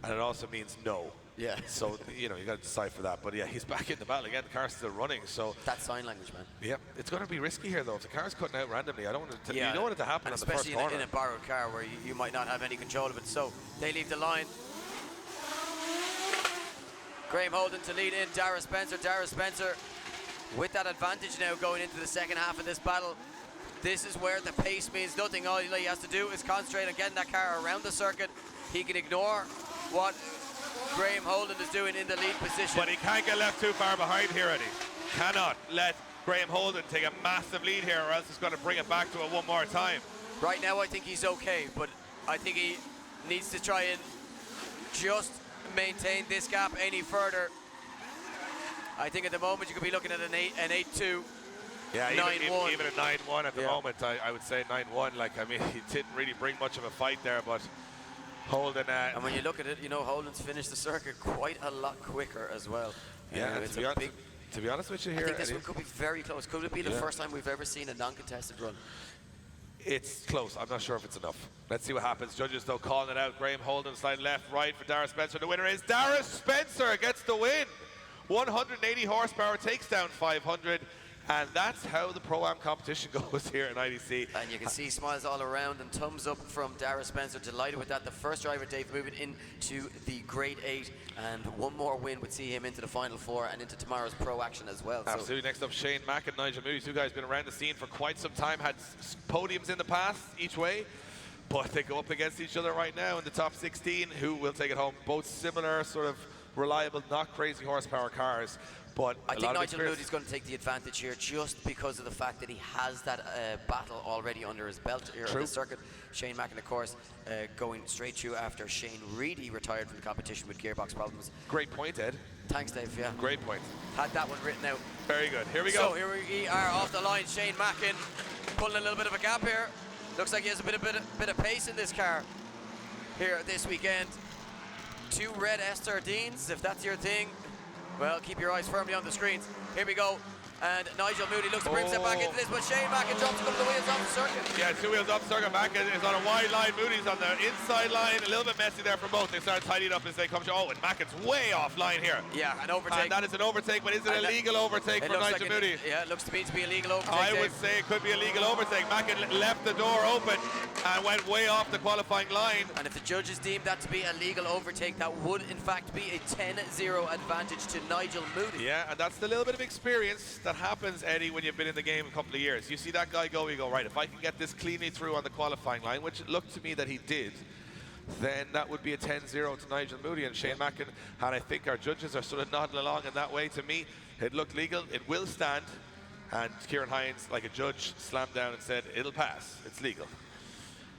And it also means no. Yeah. So, you got to decipher that. But yeah, he's back in the battle again. The car's still running. So That's sign language, man. yeah, it's going to be risky here though. If the car's cutting out randomly, I don't want it to, you don't want it to happen and on the first especially corner. in a borrowed car where you might not have any control of it. So they leave the line. Graham Holden to lead in Dara Spencer. Dara Spencer with that advantage now going into the second half of this battle. This is where the pace means nothing. All he has to do is concentrate on getting that car around the circuit. He can ignore what Graham Holden is doing in the lead position. But he can't get left too far behind here, Eddie. Cannot let Graham Holden take a massive lead here, or else he's going to bring it back to it one more time. Right now, I think he's okay, but I think he needs to try and just maintain this gap any further. I think at the moment you could be looking at an 8-2. Yeah, 9-1. even a 9-1 at the moment, I would say 9-1. Like, I mean, he didn't really bring much of a fight there, but Holden. And when you look at it, Holden's finished the circuit quite a lot quicker as well. Yeah, it's to be honest with you I here, think this Eddie, one could be very close. Could it be the first time we've ever seen a non-contested run? it's close. I'm not sure if it's enough. Let's see what happens. Judges, though, calling it out. Graham Holden slide left, right for Dara Spencer. The winner is Dara Spencer gets the win. 180 horsepower, takes down 500. And that's how the Pro-Am competition goes here in IDC. And you can see smiles all around and thumbs up from Dara Spencer. Delighted with that. The first driver, Dave, moving into the Grade 8. And one more win would see him into the Final Four and into tomorrow's Pro Action as well. Absolutely. So next up, Shane Mack and Nigel Moody. Two guys been around the scene for quite some time. Had podiums in the past each way. But they go up against each other right now in the top 16. Who will take it home? Both similar, sort of reliable, not crazy horsepower cars. But I think Nigel Moody's going to take the advantage here just because of the fact that he has that battle already under his belt here on the circuit. Shane Mackin, of course, going straight through after Shane Reedy retired from the competition with gearbox problems. Great point, Ed. Thanks, Dave. Yeah. Great point. Had that one written out. Very good. Here we go. So here we are off the line. Shane Mackin pulling a little bit of a gap here. Looks like he has a bit of pace in this car here this weekend. 2 red S13s, if that's your thing. Well, keep your eyes firmly on the screens. Here we go. And Nigel Moody looks to bring himself back into this, but Shane Mackin drops a couple of wheels off the circuit. Yeah, 2 wheels off the circuit. Mackin is on a wide line. Moody's on the inside line. A little bit messy there for both. They start tidying up as they come. Oh, and Mackin's way off line here. Yeah, an overtake. And that is an overtake, but is it a legal overtake for Nigel Moody? Yeah, it looks to me to be a legal overtake. I would say it could be a legal overtake. Mackin left the door open and went way off the qualifying line. And if the judges deem that to be a legal overtake, that would in fact be a 10-0 advantage to Nigel Moody. Yeah, and that's the little bit of experience that happens, Eddie, when you've been in the game a couple of years. You see that guy go, you go, right, if I can get this cleanly through on the qualifying line, which it looked to me that he did, then that would be a 10-0 to Nigel Moody and Shane Mackin. And I think our judges are sort of nodding along in that way. To me, it looked legal. It will stand. And Kieran Hines, like a judge, slammed down and said, it'll pass. It's legal.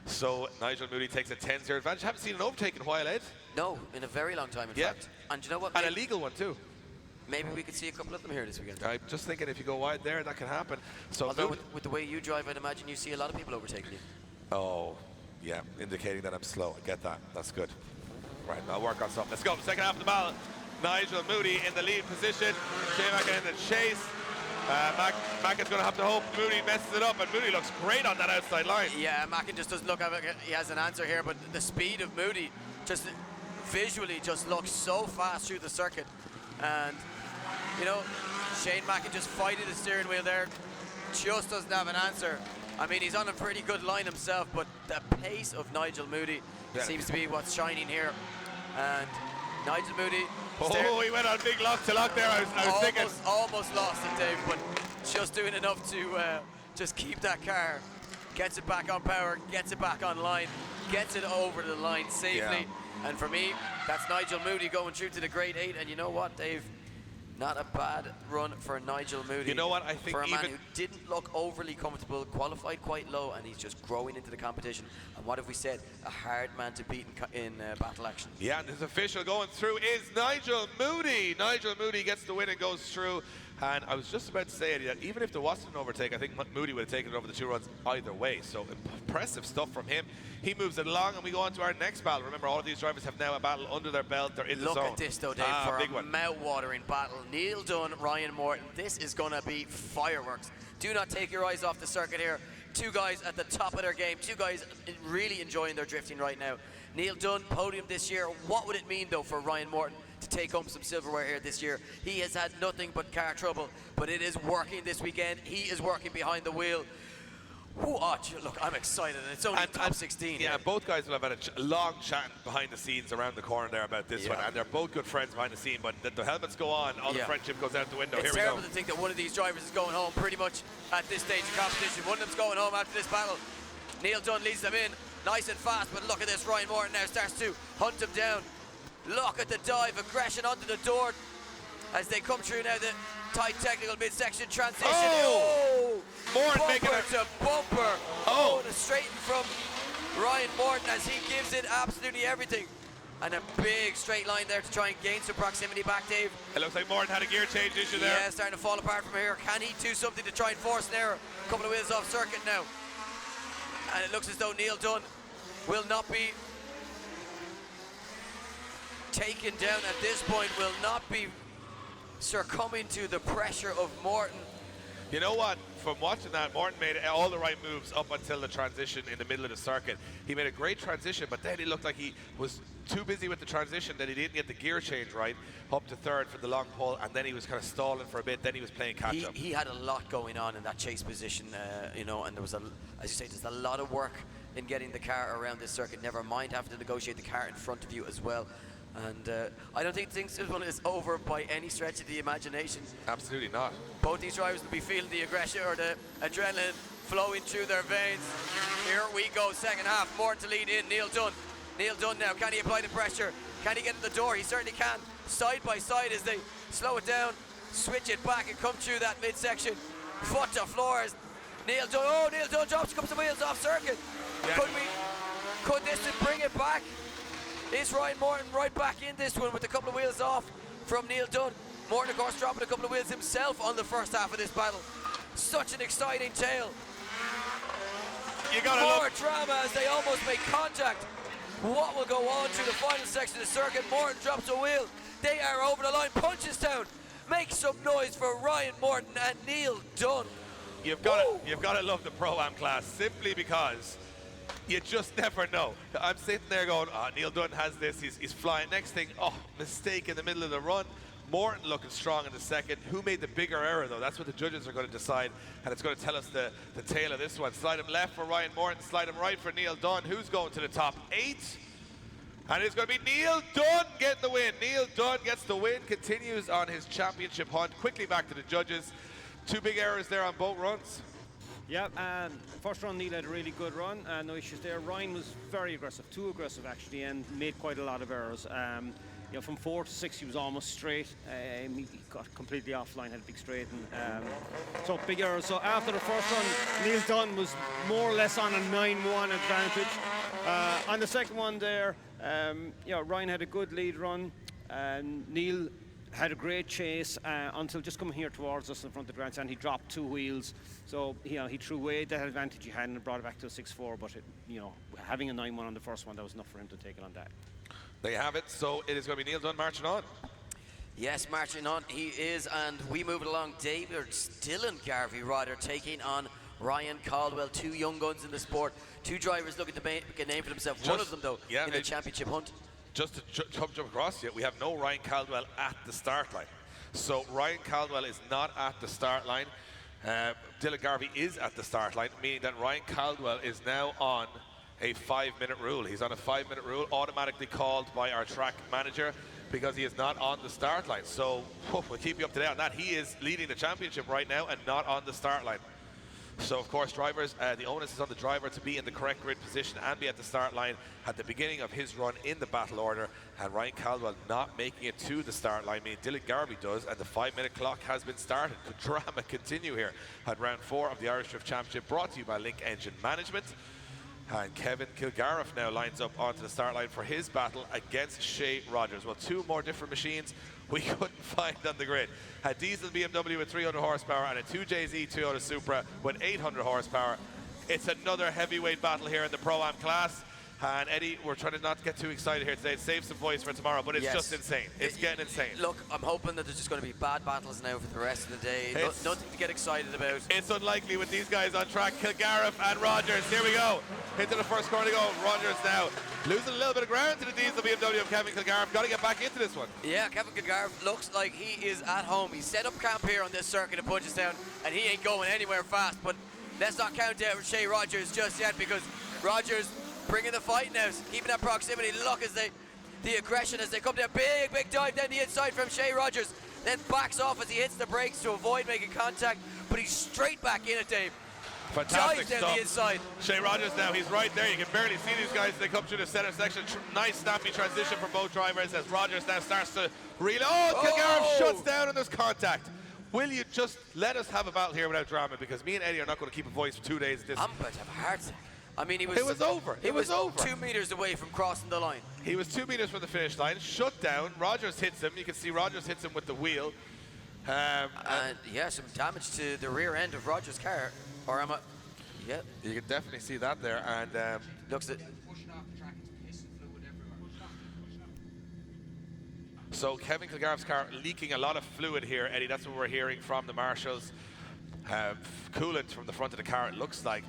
So Nigel Moody takes a 10-0 advantage. Haven't seen an overtake in a while, Ed. No, in a very long time, in fact. And you know what? And a legal one, too. Maybe we could see a couple of them here this weekend. I'm just thinking if you go wide there, that can happen. So although with the way you drive, I'd imagine you see a lot of people overtaking you. Oh, yeah, indicating that I'm slow. I get that. That's good. Right, I'll work on something. Let's go. Second half of the battle. Nigel Moody in the lead position. Shane Mackin in the chase. Mackin's going to have to hope Moody messes it up, and Moody looks great on that outside line. Yeah, Mackin just doesn't look like he has an answer here, but the speed of Moody just visually just looks so fast through the circuit. And Shane Mackin just fighting the steering wheel there, just doesn't have an answer. I mean, he's on a pretty good line himself, but the pace of Nigel Moody seems to be what's shining here. And Nigel Moody... he went on big lock to lock there. I was thinking. Almost lost it, Dave, but just doing enough to just keep that car. Gets it back on power, gets it back on line, gets it over the line safely. And for me, that's Nigel Moody going through to the grade 8. And you know what, Dave? Not a bad run for Nigel Moody. You know what, I think for a man even who didn't look overly comfortable, qualified quite low, and he's just growing into the competition. And what have we said? A hard man to beat in battle action. Yeah, and his official going through is Nigel Moody. Nigel Moody gets the win and goes through. And I was just about to say that even if there wasn't an overtake, I think Moody would have taken it over the 2 runs either way. So impressive stuff from him. He moves it along, and we go on to our next battle. Remember, all of these drivers have now a battle under their belt. They're in the zone. Look at this, though, Dave, for a mouth-watering battle. Neil Dunn, Ryan Morton. This is going to be fireworks. Do not take your eyes off the circuit here. 2 guys at the top of their game. 2 guys really enjoying their drifting right now. Neil Dunn, podium this year. What would it mean, though, for Ryan Morton to take home some silverware here this year? He has had nothing but car trouble, but it is working this weekend. He is working behind the wheel. Ooh, look, I'm excited, and it's only top 16. Yeah, both guys will have had a long chat behind the scenes around the corner there about this one, and they're both good friends behind the scene, but the helmets go on, all the friendship goes out the window. It's terrible to think that one of these drivers is going home pretty much at this stage of competition. One of them's going home after this battle. Neil Dunn leads them in, nice and fast, but look at this, Ryan Morton now starts to hunt him down. Look at the dive, aggression onto the door as they come through now the tight technical midsection transition. Oh! Morton bumper making to bumper. Oh! And straight from Ryan Morton as he gives it absolutely everything. And a big straight line there to try and gain some proximity back, Dave. It looks like Morton had a gear change issue there. Yeah, starting to fall apart from here. Can he do something to try and force an error? A couple of wheels off circuit now. And it looks as though Neil Dunn will not be taken down at this point, will not be succumbing to the pressure of Morton. You know what? From watching that, Morton made all the right moves up until the transition in the middle of the circuit. He made a great transition, but then he looked like he was too busy with the transition that he didn't get the gear change right up to 3rd for the long pole, and then he was kind of stalling for a bit. Then he was playing catch up. He had a lot going on in that chase position, you know, and there was, as you say, there's a lot of work in getting the car around this circuit. Never mind having to negotiate the car in front of you as well. And I don't think things is over by any stretch of the imagination. Absolutely not. Both these drivers will be feeling the aggression or the adrenaline flowing through their veins. Here we go, second half. Morton to lead in. Neil Dunn. Neil Dunn now. Can he apply the pressure? Can he get in the door? He certainly can. Side by side as they slow it down, switch it back, and come through that midsection. Foot to floor as Neil Dunn. Oh, Neil Dunn drops a couple of wheels off circuit. Yeah. Could this bring it back? Is Ryan Morton right back in this one with a couple of wheels off from Neil Dunn? Morton, of course, dropping a couple of wheels himself on the first half of this battle. Such an exciting tale. You gotta More drama as they almost make contact. What will go on through the final section of the circuit? Morton drops a wheel. They are over the line. Punchestown. Make some noise for Ryan Morton and Neil Dunn. You've got to love the Pro-Am class simply because you just never know. I'm sitting there going, Neil Dunn has this, he's flying. Next thing, mistake in the middle of the run. Morton looking strong in the second. Who made the bigger error, though? That's what the judges are going to decide, and it's going to tell us the tail of this one. Slide him left for Ryan Morton, slide him right for Neil Dunn. Who's going to the top 8? And it's going to be Neil Dunn getting the win. Neil Dunn gets the win, continues on his championship hunt. Quickly back to the judges. 2 big errors there on both runs. Yeah, first run Neil had a really good run, no issues there. Ryan was very aggressive, too aggressive actually, and made quite a lot of errors. You know, from 4 to 6 he was almost straight. He got completely offline, had a big straight, and so big errors. So after the first run, Neil Dunn was more or less on a 9-1 advantage. On the second one there, you know, Ryan had a good lead run, and Neil had a great chase until just coming here towards us in front of the grandstand. He dropped 2 wheels, so you know, he threw away that advantage he had and brought it back to a 6-4. But you know, having a 9-1 on the first one, that was enough for him to take it on that. There you have it. So it is going to be Neil Dunn marching on. Yes, marching on he is, and we move it along. David Dillon Garvey Ryder taking on Ryan Caldwell. 2 young guns in the sport, 2 drivers looking to make a name for themselves. One of them, though, in the championship hunt. Just to jump across you, we have no Ryan Caldwell at the start line. So Ryan Caldwell is not at the start line. Dylan Garvey is at the start line, meaning that Ryan Caldwell is now on a 5-minute rule. He's on a 5-minute rule, automatically called by our track manager because he is not on the start line. So we'll keep you up to date on that. He is leading the championship right now and not on the start line. So, of course, drivers, the onus is on the driver to be in the correct grid position and be at the start line at the beginning of his run in the battle order. And Ryan Caldwell not making it to the start line, meaning Dylan Garvey does, and the 5-minute clock has been started. Could drama continue here at round 4 of the Irish Drift Championship, brought to you by Link Engine Management. And Kevin Kilgariff now lines up onto the start line for his battle against Shay Rogers. Well, 2 more different machines we couldn't find on the grid. A diesel BMW with 300 horsepower and a 2JZ Toyota Supra with 800 horsepower. It's another heavyweight battle here in the Pro-Am class. And Eddie, we're trying to not get too excited here today. Save some voice for tomorrow, but it's just insane. It's getting insane. Look, I'm hoping that there's just going to be bad battles now for the rest of the day. Nothing to get excited about. It's unlikely with these guys on track. Kilgariff and Rogers. Here we go. Into the first corner to go. Rogers now losing a little bit of ground to the diesel BMW of Kevin Kilgariff. Got to get back into this one. Yeah, Kevin Kilgariff looks like he is at home. He's set up camp here on this circuit in Punchestown, and he ain't going anywhere fast. But let's not count out Shay Rogers just yet, because Rogers bringing the fight now, keeping that proximity. Look as the aggression as they come down. Big dive down the inside from Shay Rogers. Then backs off as he hits the brakes to avoid making contact. But he's straight back in it, Dave. Fantastic dives down stuff. the inside. Shay Rogers now, he's right there. You can barely see these guys as they come through the center section. Nice snappy transition for both drivers as Rogers now starts to reel. Oh, Kilgariff shuts down and there's contact. Will you just let us have a battle here without drama? Because me and Eddie are not going to keep a voice for 2 days. I'm about to have a heart attack. I mean, it was over. It was over. 2 meters away from crossing the line. He was 2 meters from the finish line, shut down. Rogers hits him. You can see Rogers hits him with the wheel. And yeah, some damage to the rear end of Rogers' car. Or am I? Yeah. You can definitely see that there. And looks at. So Kevin Kilgariff's car leaking a lot of fluid here, Eddie. That's what we're hearing from the marshals. Coolant from the front of the car, it looks like.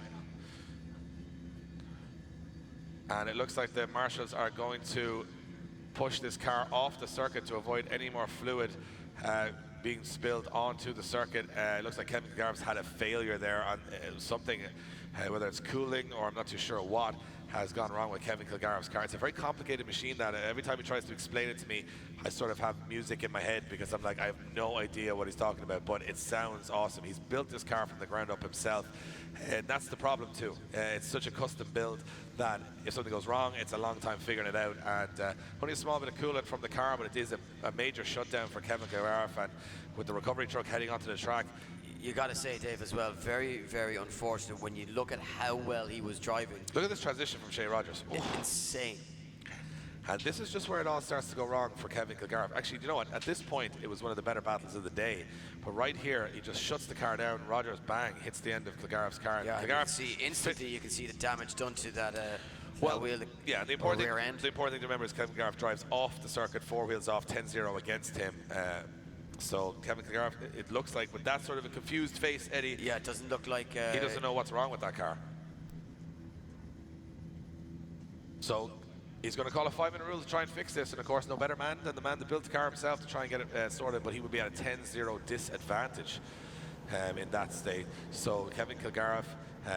And it looks like the marshals are going to push this car off the circuit to avoid any more fluid being spilled onto the circuit. It looks like Kevin Kilgariff's had a failure there on something, whether it's cooling or I'm not too sure what has gone wrong with Kevin Kilgariff's car. It's a very complicated machine that every time he tries to explain it to me, I sort of have music in my head because I'm like, I have no idea what he's talking about, but it sounds awesome. He's built this car from the ground up himself, and that's the problem too. It's such a custom build that if something goes wrong, it's a long time figuring it out. And only a small bit of coolant from the car, but it is a major shutdown for Kevin Kilgariff. And with the recovery truck heading onto the track, you got to say, Dave, as well, very, very unfortunate when you look at how well he was driving. Look at this transition from Shay Rogers. Insane. And this is just where it all starts to go wrong for Kevin Kilgariff. Actually, you know what? At this point, it was one of the better battles of the day. But right here, he just shuts the car down. Rogers, bang, hits the end of Kilgariff's car. Yeah, you can see instantly, you can see the damage done to that wheel. Yeah, the important thing to remember is Kevin Kilgariff drives off the circuit, 4 wheels off, 10-0 against him. So Kevin Kilgariff, it looks like with that sort of a confused face, Eddie. Yeah, it doesn't look like he doesn't know what's wrong with that car. So he's going to call a 5-minute rule to try and fix this, and of course no better man than the man that built the car himself to try and get it sorted, but he would be at a 10-0 disadvantage in that state. So Kevin Kilgariff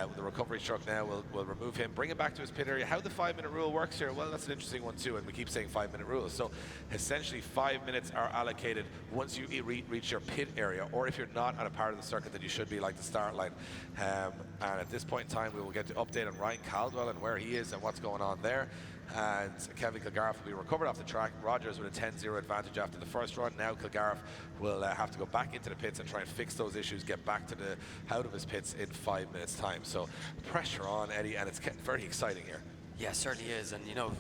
with the recovery truck now will remove him, bring him back to his pit area. How the 5-minute rule works here, well, that's an interesting one too, and we keep saying 5-minute rules. So essentially 5 minutes are allocated once you reach your pit area, or if you're not on a part of the circuit that you should be, like the start line. And at this point in time, we will get to update on Ryan Caldwell and where he is and what's going on there. And Kevin Kilgariff will be recovered off the track. Rogers with a 10-0 advantage after the first run. Now Kilgariff will have to go back into the pits and try and fix those issues, get back to out of his pits in 5 minutes time. So pressure on, Eddie, and it's getting very exciting here. Yeah, certainly is. And you know,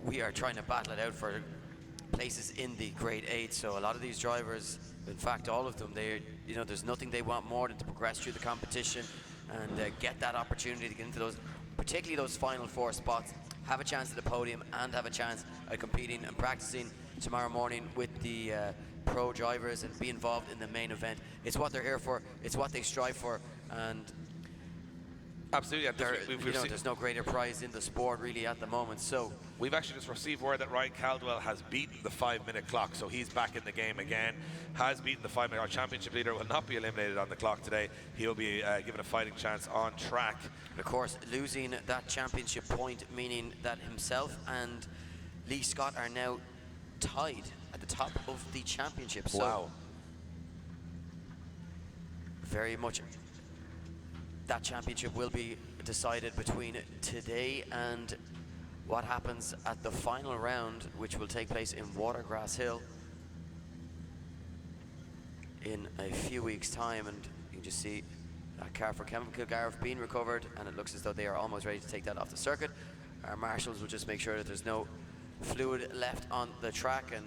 we are trying to battle it out for places in the grade 8. So a lot of these drivers, in fact all of them, there's nothing they want more than to progress through the competition and get that opportunity to get into those, particularly those final 4 spots, have a chance at the podium and have a chance at competing and practicing tomorrow morning with the pro drivers and be involved in the main event. It's what they're here for, it's what they strive for, and absolutely. There's no greater prize in the sport really at the moment. So we've actually just received word that Ryan Caldwell has beaten the 5-minute clock, so he's back in the game again. Has beaten the 5-minute. Our championship leader will not be eliminated on the clock today. He'll be given a fighting chance on track. Of course, losing that championship point, meaning that himself and Lee Scott are now tied at the top of the championship. So wow. Very much that championship will be decided between today and what happens at the final round, which will take place in Watergrass Hill in a few weeks' time. And you can just see that car for Kildare being recovered, and it looks as though they are almost ready to take that off the circuit. Our marshals will just make sure that there's no fluid left on the track and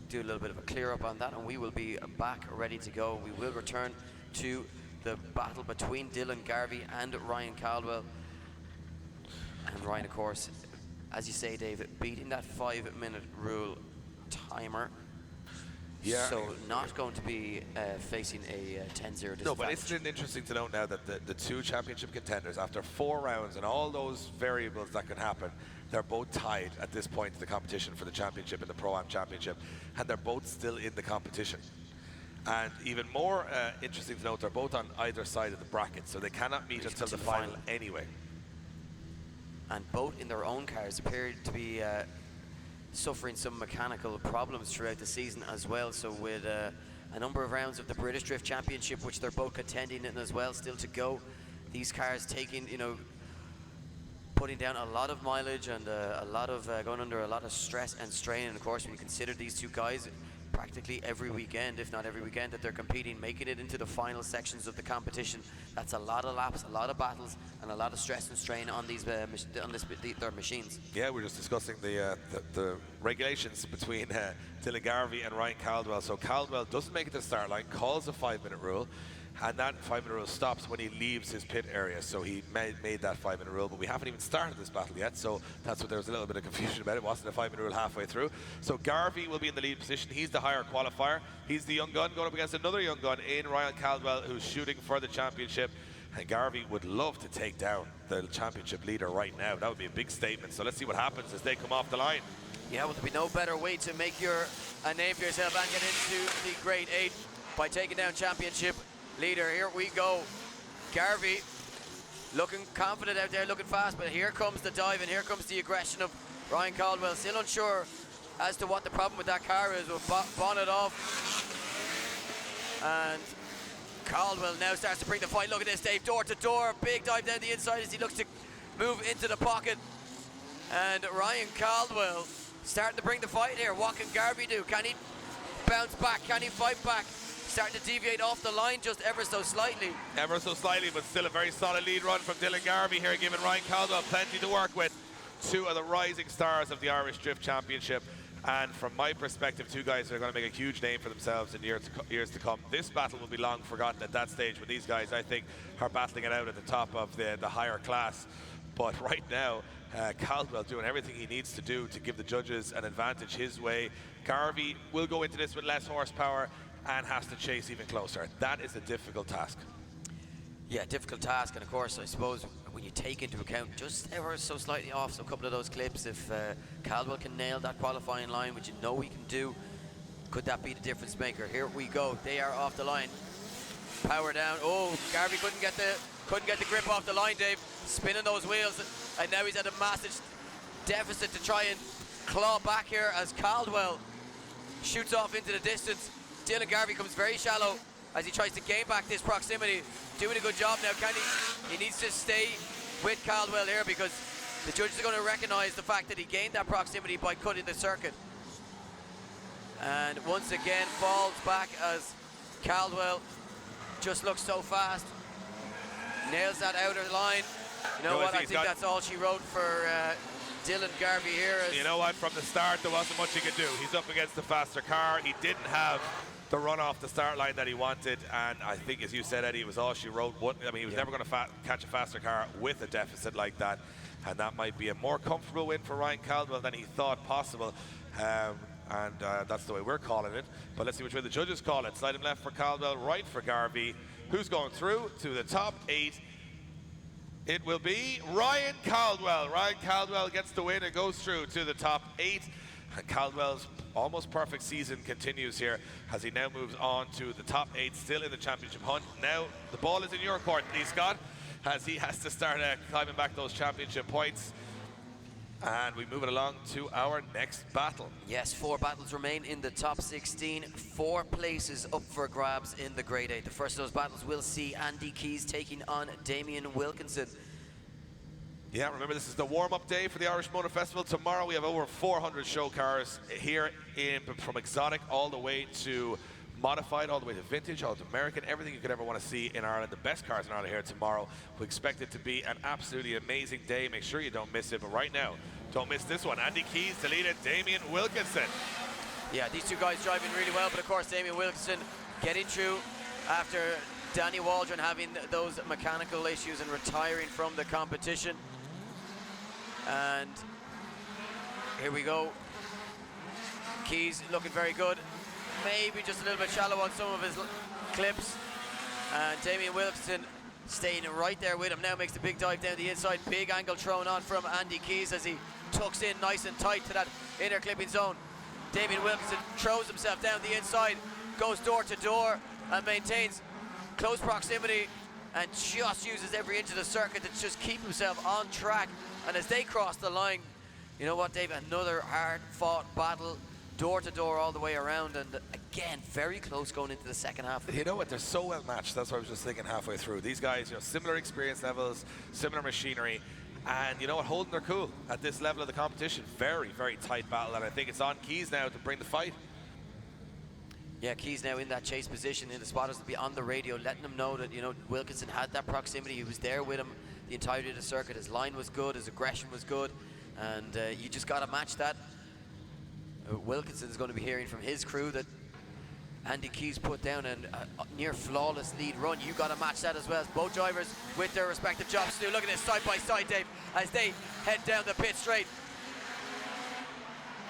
do a little bit of a clear up on that, and we will be back ready to go. We will return to the battle between Dylan Garvey and Ryan Caldwell. And Ryan, of course, as you say, Dave, beating that 5-minute rule timer. Yeah. So not going to be facing a 10-0 disadvantage. No, but isn't it interesting to note now that the two championship contenders, after 4 rounds and all those variables that can happen, they're both tied at this point in the competition for the championship and the Pro-Am championship, and they're both still in the competition. And even more interesting to note, they're both on either side of the bracket, so they cannot meet until the final anyway. And both in their own cars appear to be suffering some mechanical problems throughout the season as well. So with a number of rounds of the British Drift Championship, which they're both contending in as well, still to go, these cars taking, putting down a lot of mileage and a lot of going under a lot of stress and strain. And of course, when you consider these two guys practically every weekend, if not every weekend, that they're competing, making it into the final sections of the competition, that's a lot of laps, a lot of battles, and a lot of stress and strain on these their machines. Yeah, we're just discussing the regulations between Dylan Garvey and Ryan Caldwell. So Caldwell doesn't make it to the start line, calls a 5-minute rule, and that 5-minute rule stops when he leaves his pit area. So he made that 5-minute rule, but we haven't even started this battle yet, so that's what there was a little bit of confusion about. It wasn't a 5-minute rule halfway through. So Garvey will be in the lead position. He's the higher qualifier. He's the young gun going up against another young gun in Ryan Caldwell, who's shooting for the championship. And Garvey would love to take down the championship leader right now. That would be a big statement. So let's see what happens as they come off the line. Yeah, well, there'd be no better way to make a name for yourself and get into the Grade 8 by taking down championship leader. Here we go. Garvey looking confident out there, looking fast, but here comes the dive and here comes the aggression of Ryan Caldwell. Still unsure as to what the problem with that car is. We'll bonnet off. And Caldwell now starts to bring the fight. Look at this, Dave, door to door. Big dive down the inside as he looks to move into the pocket. And Ryan Caldwell starting to bring the fight here. What can Garvey do? Can he bounce back? Can he fight back? Starting to deviate off the line just ever so slightly. Ever so slightly, but still a very solid lead run from Dylan Garvey here, giving Ryan Caldwell plenty to work with. Two of the rising stars of the Irish Drift Championship. And from my perspective, two guys that are going to make a huge name for themselves in years to come. This battle will be long forgotten at that stage, but these guys, I think, are battling it out at the top of the higher class. But right now, Caldwell doing everything he needs to do to give the judges an advantage his way. Garvey will go into this with less horsepower and has to chase even closer. That is a difficult task. Yeah, difficult task, and of course, I suppose when you take into account just ever so slightly off, so a couple of those clips, if Caldwell can nail that qualifying line, which you know he can do, could that be the difference maker? Here we go. They are off the line. Power down. Oh, Garvey couldn't get the grip off the line, Dave. Spinning those wheels, and now he's at a massive deficit to try and claw back here as Caldwell shoots off into the distance. Dylan Garvey comes very shallow as he tries to gain back this proximity. Doing a good job now. He needs to stay with Caldwell here because the judges are going to recognize the fact that he gained that proximity by cutting the circuit. And once again falls back as Caldwell just looks so fast. Nails that outer line. You know what? I think that's all she wrote for Dylan Garvey here. You know what? From the start, there wasn't much he could do. He's up against the faster car. He didn't have the run off the start line that he wanted, and I think, as you said, Eddie, it was all she wrote. I mean, he was never going to catch a faster car with a deficit like that, and that might be a more comfortable win for Ryan Caldwell than he thought possible. And that's the way we're calling it. But let's see which way the judges call it. Slide him left for Caldwell, right for Garvey. Who's going through to the top 8? It will be Ryan Caldwell. Ryan Caldwell gets the win and goes through to the top 8. And Caldwell's almost perfect season continues here as he now moves on to the top 8, still in the championship hunt. Now the ball is in your court, Lee Scott, as he has to start climbing back those championship points. And we move it along to our next battle. Yes, 4 battles remain in the top 16. 4 places up for grabs in the Grade 8. The first of those battles will see Andy Keys taking on Damien Wilkinson. Yeah, remember this is the warm-up day for the Irish Motor Festival. Tomorrow we have over 400 show cars here, from exotic all the way to modified, all the way to vintage, all to American, everything you could ever want to see in Ireland. The best cars in Ireland here tomorrow. We expect it to be an absolutely amazing day. Make sure you don't miss it. But right now, don't miss this one. Andy Keys to lead it, Damien Wilkinson. Yeah, these two guys driving really well, but of course Damien Wilkinson getting through after Danny Waldron having those mechanical issues and retiring from the competition. And here we go. Keys looking very good. Maybe just a little bit shallow on some of his clips. And Damien Wilkinson staying right there with him. Now makes the big dive down the inside. Big angle thrown on from Andy Keys as he tucks in nice and tight to that inner clipping zone. Damien Wilkinson throws himself down the inside, goes door to door and maintains close proximity and just uses every inch of the circuit to just keep himself on track. And as they cross the line, you know what, Dave, another hard-fought battle, door to door all the way around, and again, very close going into the second half. You know what, they're so well matched. That's what I was just thinking halfway through. These guys, similar experience levels, similar machinery, and you know what, holding their cool at this level of the competition. Very, very tight battle, and I think it's on Keys now to bring the fight. Yeah, Keys now in that chase position, in the spotters to be on the radio, letting them know that, Wilkinson had that proximity. He was there with him the entirety of the circuit. His line was good, his aggression was good, and you just got to match that. Wilkinson's going to be hearing from his crew that Andy Keys put down a near flawless lead run. You got to match that as well. As both drivers with their respective jobs to do. Look at this side by side, Dave, as they head down the pit straight.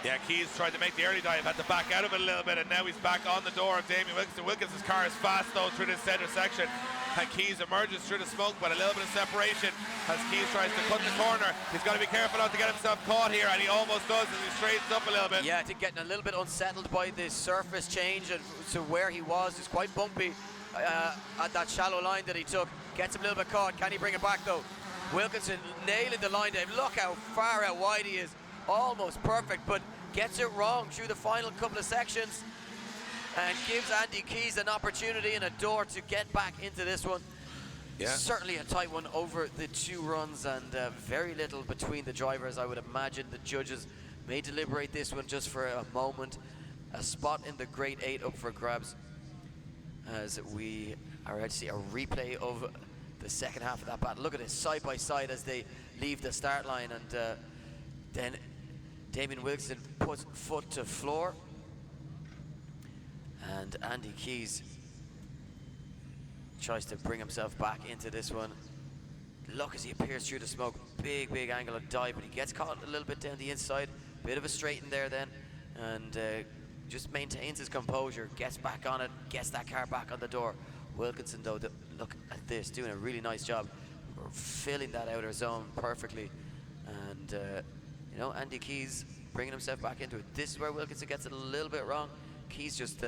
Yeah, Keys tried to make the early dive, had to back out of it a little bit, and now he's back on the door of Damien Wilkinson. Wilkinson's car is fast though through this center section, and Keys emerges through the smoke, but a little bit of separation as Keys tries to cut the corner. He's got to be careful not to get himself caught here, and he almost does as he straightens up a little bit. Yeah, I think getting a little bit unsettled by the surface change and to where he was. It's quite bumpy at that shallow line that he took. Gets him a little bit caught. Can he bring it back though? Wilkinson nailing the line, Dave. Look how far out wide he is. Almost perfect, but gets it wrong through the final couple of sections and gives Andy Keys an opportunity and a door to get back into this one. Yeah. Certainly a tight one over the 2 runs, and very little between the drivers. I would imagine the judges may deliberate this one just for a moment. A spot in the Grade 8 up for grabs as we are ready to see a replay of the second half of that battle. Look at this, side by side as they leave the start line, and then Damien Wilkinson puts foot to floor, and Andy Keys tries to bring himself back into this one. Look as he appears through the smoke. Big, big angle of dive, but he gets caught a little bit down the inside. Bit of a straighten there then, and just maintains his composure, gets back on it, gets that car back on the door. Wilkinson, though, look at this, doing a really nice job filling that outer zone perfectly. And Andy Keys bringing himself back into it. This is where Wilkinson gets it a little bit wrong. Keys just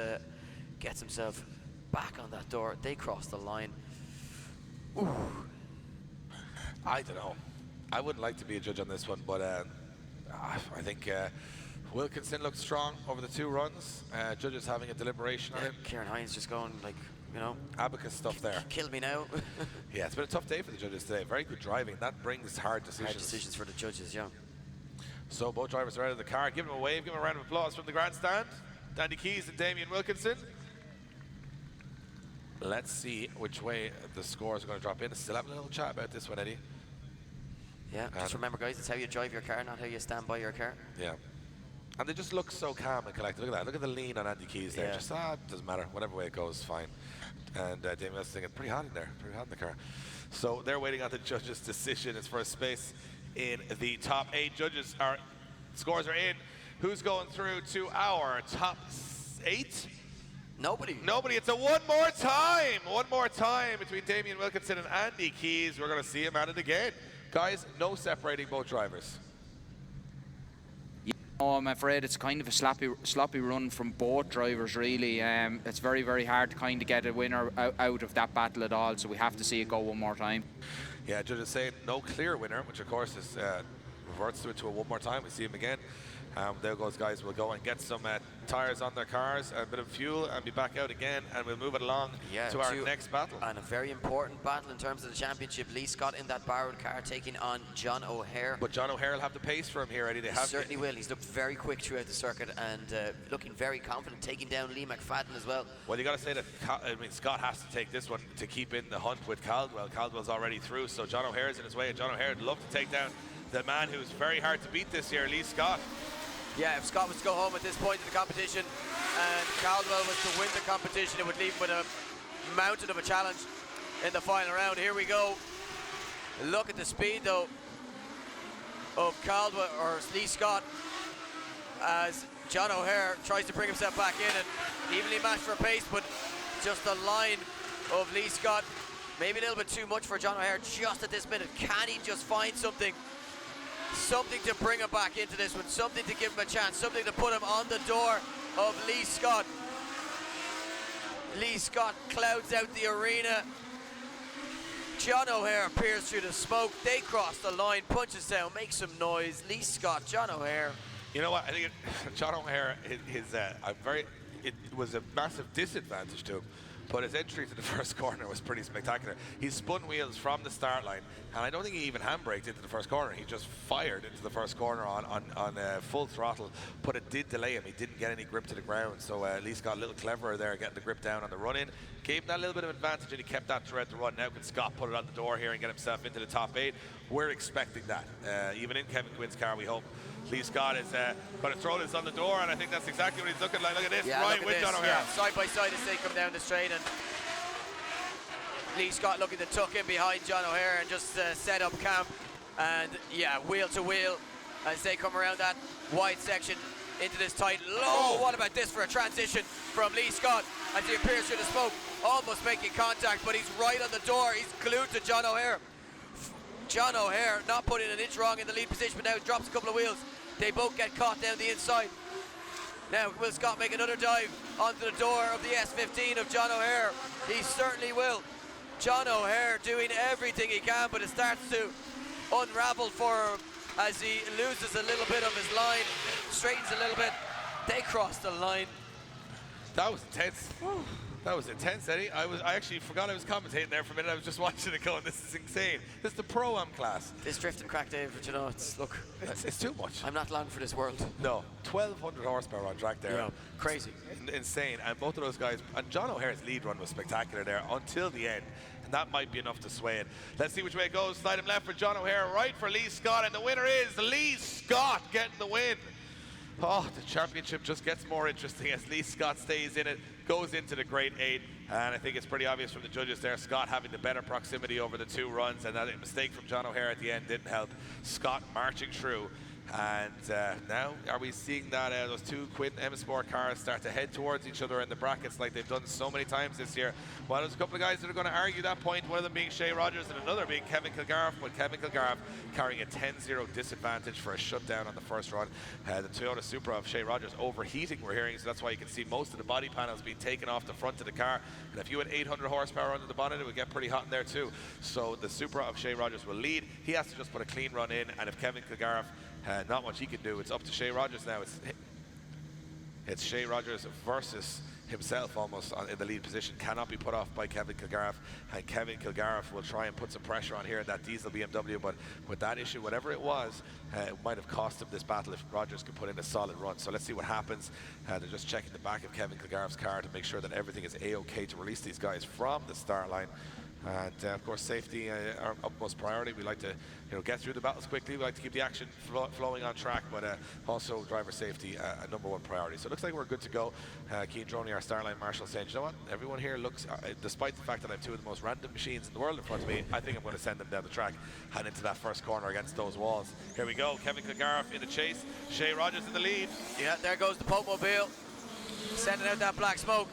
gets himself back on that door. They cross the line. Ooh. I don't know. I wouldn't like to be a judge on this one, but I think Wilkinson looked strong over the 2 runs. Judges having a deliberation on it. Kieran Hines just going like, abacus stuff there. Kill me now. Yeah, it's been a tough day for the judges today. Very good driving. That brings hard decisions. Hard decisions for the judges, yeah. So both drivers are out of the car. Give them a wave, give them a round of applause from the grandstand. Andy Keys and Damien Wilkinson. Let's see which way the scores are going to drop in. Still having a little chat about this one, Eddie. Yeah, just remember, guys, it's how you drive your car, not how you stand by your car. Yeah. And they just look so calm and collected. Look at that. Look at the lean on Andy Keys there. Yeah. Just, doesn't matter. Whatever way it goes, fine. And Damien Wilkinson's thinking, pretty hot in there. Pretty hot in the car. So they're waiting on the judges' decision. It's for a space in the top 8. Scores are in. Who's going through to our top 8? Nobody. It's a one more time between Damien Wilkinson and Andy Keys. We're going to see him at it again. Guys, no separating both drivers. I'm afraid it's kind of a sloppy run from both drivers, really. It's very, very hard to kind of get a winner out of that battle at all, so we have to see it go one more time. Yeah, judges saying no clear winner, which of course is reverts to it to it one more time. We see him again. There those guys will go and get some tyres on their cars, a bit of fuel, and be back out again, and we'll move it along to our next battle. And a very important battle in terms of the championship. Lee Scott in that borrowed car taking on John O'Hare. But John O'Hare will have the pace for him here, Eddie. They have certainly will. He's looked very quick throughout the circuit and looking very confident, taking down Lee McFadden as well. Well, you got to say that Scott has to take this one to keep in the hunt with Caldwell. Caldwell's already through, so John O'Hare's in his way, and John O'Hare would love to take down the man who's very hard to beat this year, Lee Scott. Yeah, if Scott was to go home at this point in the competition and Caldwell was to win the competition, it would leave him with a mountain of a challenge in the final round. Here we go. Look at the speed, though, of Caldwell, or Lee Scott, as John O'Hare tries to bring himself back in and evenly matched for pace, but just the line of Lee Scott, maybe a little bit too much for John O'Hare just at this minute. Can he just find something to bring him back into this one, something to give him a chance, something to put him on the door of Lee Scott. Lee Scott clouds out the arena. John O'Hare appears through the smoke. They cross the line. Punchestown makes some noise. Lee Scott, John O'Hare. You know what? I think John O'Hare, it was a massive disadvantage to him. But his entry to the first corner was pretty spectacular. He spun wheels from the start line, and I don't think he even handbraked into the first corner. He just fired into the first corner on full throttle, but it did delay him. He didn't get any grip to the ground, so at least got a little cleverer there, getting the grip down on the run-in. Gave him that little bit of advantage, and he kept that throughout the run. Now can Scott put it on the door here and get himself into the top 8? We're expecting that. Even in Kevin Quinn's car, we hope. Lee Scott is going to throw this on the door, and I think that's exactly what he's looking like. Look at this, right with John O'Hare. Yeah, side by side as they come down the straight, and Lee Scott looking to tuck in behind John O'Hare and just set up camp. And yeah, wheel to wheel as they come around that wide section into this tight low. Oh, what about this for a transition from Lee Scott as he appears through the smoke, almost making contact, but he's right on the door. He's glued to John O'Hare. John O'Hare not putting an inch wrong in the lead position, but now he drops a couple of wheels. They both get caught down the inside. Now, will Scott make another dive onto the door of the S15 of John O'Hare? He certainly will. John O'Hare doing everything he can, but it starts to unravel for him as he loses a little bit of his line, straightens a little bit. They cross the line. That was intense. That was intense, Eddie. I actually forgot I was commentating there for a minute. I was just watching it going, this is insane. This is the Pro-Am class. This drift and crack, Dave, you know, it's too much. I'm not long for this world. No, 1,200 horsepower on track there. Yeah, crazy. Insane. And both of those guys, and John O'Hare's lead run was spectacular there until the end. And that might be enough to sway it. Let's see which way it goes. Slide him left for John O'Hare, right for Lee Scott. And the winner is Lee Scott getting the win. Oh, the championship just gets more interesting as Lee Scott stays in it, goes into the Great 8, and I think it's pretty obvious from the judges there, Scott having the better proximity over the 2 runs, and that mistake from John O'Hare at the end didn't help. Scott marching through, and now are we seeing that those 2 Quinn M Sport cars start to head towards each other in the brackets like they've done so many times this year. Well, there's a couple of guys that are going to argue that point, one of them being Shea Rogers and another being Kevin Kilgariff, but Kevin Kilgariff carrying a 10-0 disadvantage for a shutdown on the first run. The Toyota Supra of Shea Rogers overheating, we're hearing, so that's why you can see most of the body panels being taken off the front of the car. And if you had 800 horsepower under the bonnet, it would get pretty hot in there too. So the Supra of Shea Rogers will lead. He has to just put a clean run in, and if Kevin Kilgariff, not much he can do, it's up to Shea Rogers now. It's Shea Rogers versus himself almost in the lead position, cannot be put off by Kevin Kilgariff, and Kevin Kilgariff will try and put some pressure on here in that diesel BMW, but with that issue, whatever it was, it might have cost him this battle if Rogers could put in a solid run. So let's see what happens. They're just checking the back of Kevin Kilgariff's car to make sure that everything is A-OK to release these guys from the start line. And of course, safety our utmost priority. We like to, get through the battles quickly. We like to keep the action flowing on track, but also driver safety a #1 priority. So it looks like we're good to go. Keane Droney, our Starline Marshal, saying, you know what? Everyone here looks, despite the fact that I have 2 of the most random machines in the world in front of me, I think I'm going to send them down the track and into that first corner against those walls. Here we go. Kevin Kilgariff in the chase. Shea Rogers in the lead. Yeah, there goes the Pope Mobile, sending out that black smoke.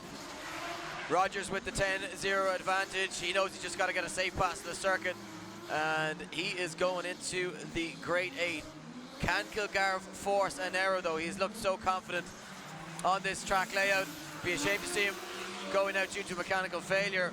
Rogers with the 10-0 advantage. He knows he's just got to get a safe pass to the circuit, and he is going into the Great 8. Can Kilgariff force an error though? He's looked so confident on this track layout. Be a shame to see him going out due to mechanical failure,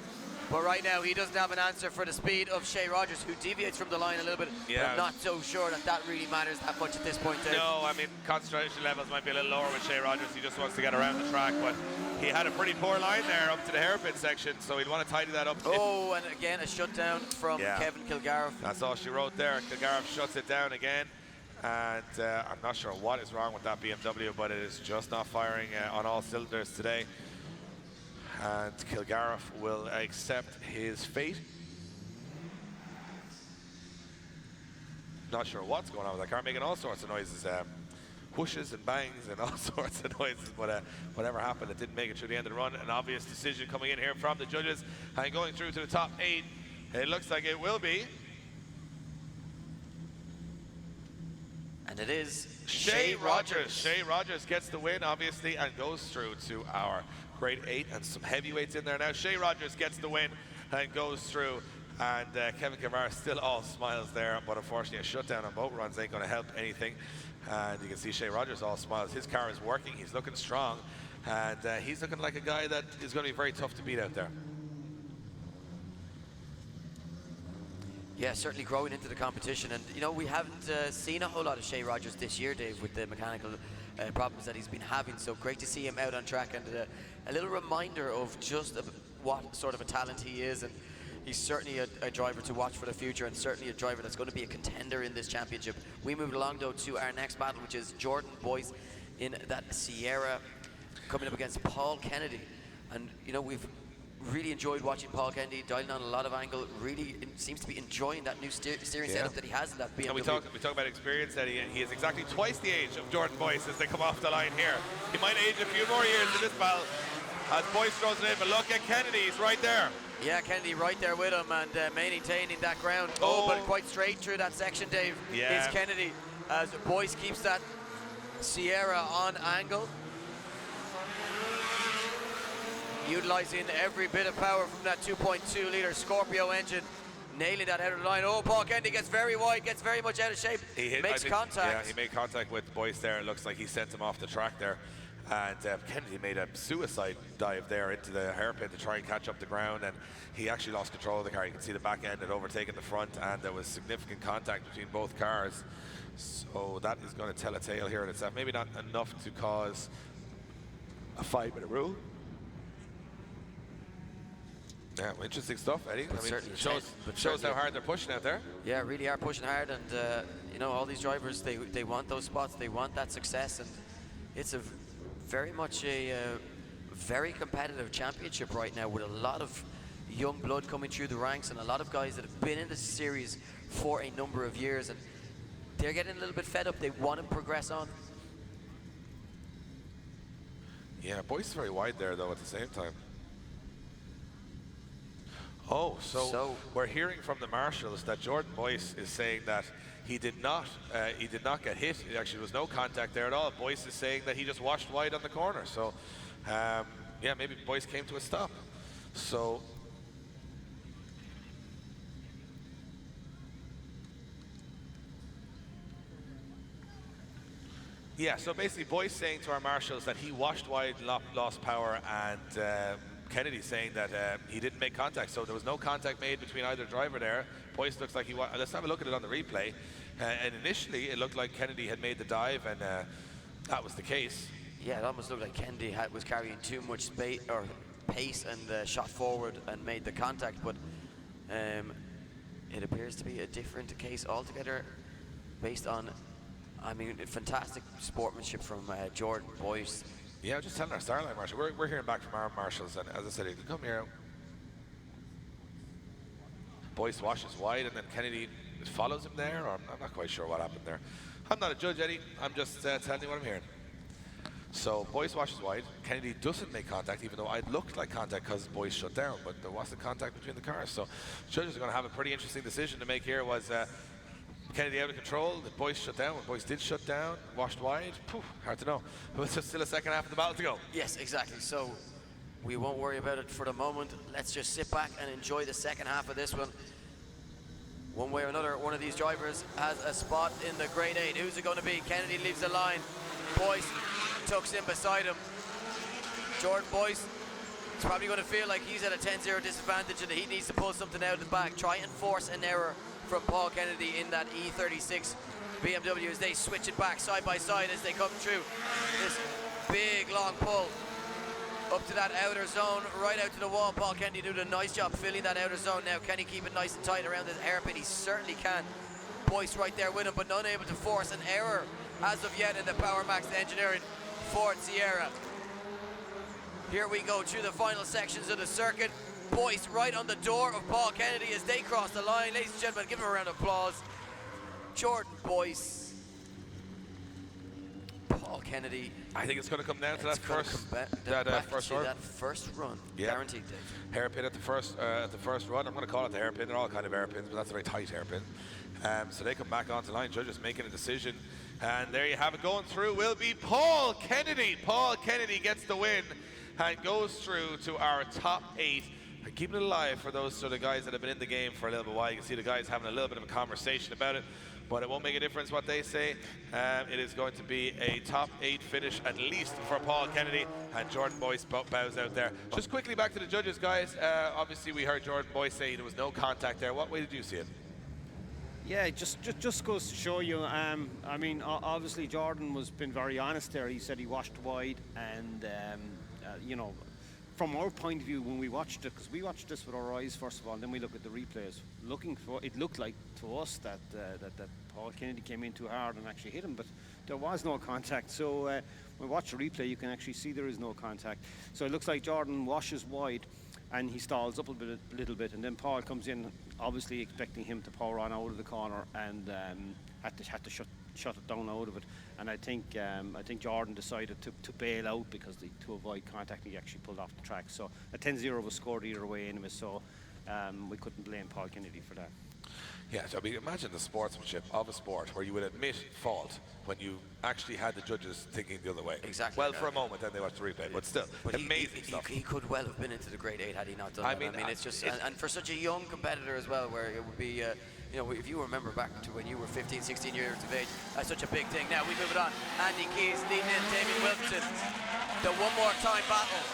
But right now, he doesn't have an answer for the speed of Shea Rogers, who deviates from the line a little bit. Yeah. But I'm not so sure that really matters that much at this point, Dave. No, I mean, concentration levels might be a little lower with Shea Rogers. He just wants to get around the track, but he had a pretty poor line there up to the hairpin section, so he'd want to tidy that up. Oh, and again, a shutdown from Kevin Kildare. That's all she wrote there. Kildare shuts it down again. And I'm not sure what is wrong with that BMW, but it is just not firing on all cylinders today. And Kildare will accept his fate. Not sure what's going on with that car, making all sorts of noises, whooshes and bangs and all sorts of noises, but whatever happened, it didn't make it through the end of the run. An obvious decision coming in here from the judges and going through to the top 8. It looks like it will be and it is Shea Rogers. Shea Rogers gets the win, obviously, and goes through to our grade 8, and some heavyweights in there now. Shea Rogers gets the win and goes through, and Kevin Kildare still all smiles there, but unfortunately a shutdown on both runs ain't going to help anything. And you can see Shea Rogers all smiles. His car is working, he's looking strong, and he's looking like a guy that is going to be very tough to beat out there. Yeah, certainly growing into the competition. And, you know, we haven't seen a whole lot of Shea Rogers this year, Dave, with the mechanical problems that he's been having. So great to see him out on track, and a little reminder of just what sort of a talent he is. And he's certainly a driver to watch for the future, and certainly a driver that's going to be a contender in this championship. We moved along, though, to our next battle, which is Jordan Boyce in that Sierra coming up against Paul Kennedy. And, you know, we've really enjoyed watching Paul Kennedy, dialing on a lot of angle. Really seems to be enjoying that new steering setup that he has in that BMW. And we talk about experience, that he is exactly twice the age of Jordan Boyce as they come off the line here. He might age a few more years in this battle as Boyce throws it in, but look at Kennedy, he's right there. Yeah, Kennedy right there with him and maintaining that ground. Oh, but quite straight through that section, Dave, is Kennedy, as Boyce keeps that Sierra on angle. Utilising every bit of power from that 2.2 litre Scorpio engine, nailing that head of the line. Oh, Paul Kennedy gets very wide, gets very much out of shape, makes contact. Yeah, he made contact with Boyce there. It looks like he sent him off the track there. And Kennedy made a suicide dive there into the hairpin to try and catch up the ground, and he actually lost control of the car. You can see the back end had overtaken the front, and there was significant contact between both cars. So that is going to tell a tale here in itself. Maybe not enough to cause a 5-minute rule. Yeah, well, interesting stuff, Eddie. But I mean, certainly shows how hard they're pushing out there. Yeah, really are pushing hard, and you know, all these drivers, they want those spots, they want that success, and it's very much a very competitive championship right now, with a lot of young blood coming through the ranks and a lot of guys that have been in this series for a number of years, and they're getting a little bit fed up. They want to progress on. Yeah, Boyce is very wide there, though, at the same time. Oh, so we're hearing from the marshals that Jordan Boyce is saying that he did not get hit. Actually, there was no contact there at all. Boyce is saying that he just washed wide on the corner. So, yeah, maybe Boyce came to a stop. So, yeah, so basically Boyce saying to our marshals that he washed wide, lost power, and Kennedy saying that he didn't make contact, so there was no contact made between either driver there. Boyce looks like let's have a look at it on the replay. And initially it looked like Kennedy had made the dive, and that was the case. Yeah, it almost looked like Kennedy was carrying too much pace and shot forward and made the contact, but it appears to be a different case altogether, based on, I mean, fantastic sportsmanship from Jordan Boyce. Yeah, just telling our Starline marshal. We're hearing back from our marshals, and as I said, he can come here. Boyce washes wide, and then Kennedy follows him there, or I'm not quite sure what happened there. I'm not a judge, Eddie. I'm just telling you what I'm hearing. So Boyce washes wide. Kennedy doesn't make contact, even though it looked like contact because Boyce shut down, but there wasn't contact between the cars. So judges are going to have a pretty interesting decision to make here. Was Kennedy out of control? Did Boyce shut down? When Boyce did shut down, washed wide, hard to know. But it's still a second half of the battle to go. Yes, exactly. So we won't worry about it for the moment. Let's just sit back and enjoy the second half of this one. One way or another, one of these drivers has a spot in the grade 8. Who's it going to be? Kennedy leaves the line. Boyce tucks in beside him. Jordan Boyce It's probably going to feel like he's at a 10-0 disadvantage and he needs to pull something out of the back. Try and force an error from Paul Kennedy in that E36 BMW as they switch it back side by side as they come through this big long pull up to that outer zone, right out to the wall. Paul Kennedy doing a nice job filling that outer zone now. Can he keep it nice and tight around this hairpin? He certainly can. Boyce right there with him, but not able to force an error as of yet in the Power Max Engineering Ford Sierra. Here we go through the final sections of the circuit. Boyce right on the door of Paul Kennedy as they cross the line. Ladies and gentlemen, give him a round of applause. Jordan Boyce, Paul Kennedy. I think it's going to come down to that first run. That first run, yeah. Guaranteed, Dave. Hairpin at the first run. I'm going to call it the hairpin. They're all kind of hairpins, but that's a very tight hairpin. So they come back onto line. Judges making a decision, and there you have it. Going through will be Paul Kennedy. Paul Kennedy gets the win and goes through to our top 8. And keeping it alive for those sort of guys that have been in the game for a little bit while. You can see the guys having a little bit of a conversation about it, but it won't make a difference what they say. It is going to be a top 8 finish at least for Paul Kennedy, and Jordan Boyce bows out there. Just quickly back to the judges, guys. Obviously we heard Jordan Boyce say there was no contact there. What way did you see it? Yeah, it just goes to show you. I mean, obviously Jordan was been very honest there. He said he washed wide, and you know, from our point of view when we watched it, because we watched this with our eyes first of all, and then we look at the replays. It looked like to us that Paul Kennedy came in too hard and actually hit him, but there was no contact. So when we watch the replay, you can actually see there is no contact. So it looks like Jordan washes wide, and he stalls up a little bit, and then Paul comes in, obviously expecting him to power on out of the corner, and had to shut it down out of it. And I think Jordan decided to bail out because to avoid contact, he actually pulled off the track. So a 10-0 was scored either way anyway, so we couldn't blame Paul Kennedy for that. Yeah, so I mean, imagine the sportsmanship of a sport where you would admit fault when you actually had the judges thinking the other way. Exactly. Well, for a moment, then they watched the replay, but still, amazing stuff. He could well have been into the grade 8 had he not done that. I mean, it's just, and for such a young competitor as well, where it would be, you know, if you remember back to when you were 15, 16 years of age, that's such a big thing. Now we move it on. Andy Keys leading in Damien Wilkinson. The one more time battle.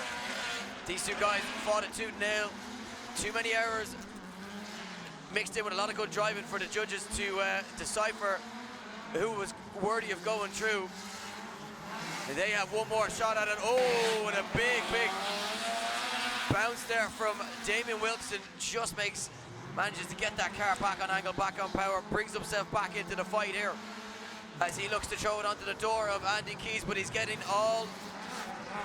These two guys fought it tooth and nail. Too many errors mixed in with a lot of good driving for the judges to decipher who was worthy of going through. And they have one more shot at it. Oh, and a big bounce there from Damien Wilkinson. Just manages to get that car back on angle, back on power, brings himself back into the fight here as he looks to throw it onto the door of Andy Keys, but he's getting all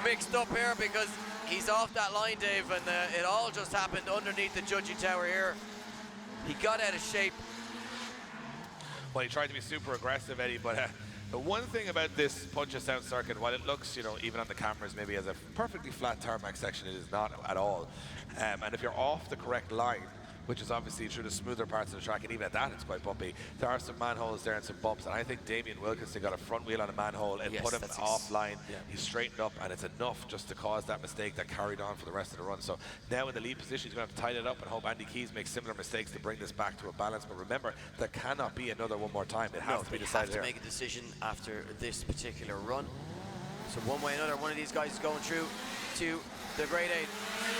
mixed up here because he's off that line, Dave, and it all just happened underneath the judging tower here. He got out of shape. Well, he tried to be super aggressive, Eddie, but the one thing about this Punchestown circuit, while it looks, you know, even on the cameras maybe as a perfectly flat tarmac section, it is not at all. And if you're off the correct line, which is obviously through the smoother parts of the track, and even at that it's quite bumpy. There are some manholes there and some bumps, and I think Damien Wilkinson got a front wheel on a manhole and put him offline. Yeah. He straightened up, and it's enough just to cause that mistake that carried on for the rest of the run. So now in the lead position, he's going to have to tighten it up and hope Andy Keys makes similar mistakes to bring this back to a balance. But remember, there cannot be another one more time. It has to be decided here. They have to make a decision after this particular run. So one way or another, one of these guys is going through to the grade 8.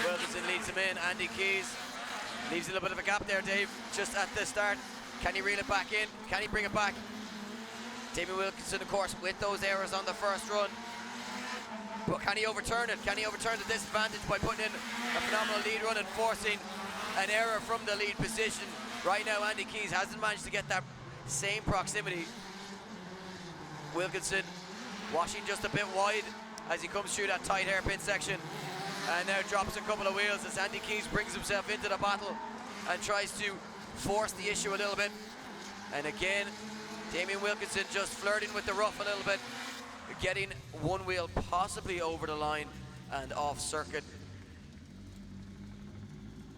Wilkinson leads him in. Andy Keys leaves a little bit of a gap there, Dave, just at the start. Can he reel it back in? Can he bring it back? Damien Wilkinson, of course, with those errors on the first run. But can he overturn it? Can he overturn the disadvantage by putting in a phenomenal lead run and forcing an error from the lead position? Right now, Andy Keys hasn't managed to get that same proximity. Wilkinson washing just a bit wide as he comes through that tight hairpin section. And now drops a couple of wheels as Andy Keys brings himself into the battle and tries to force the issue a little bit. And again, Damien Wilkinson just flirting with the rough a little bit, getting one wheel possibly over the line and off circuit.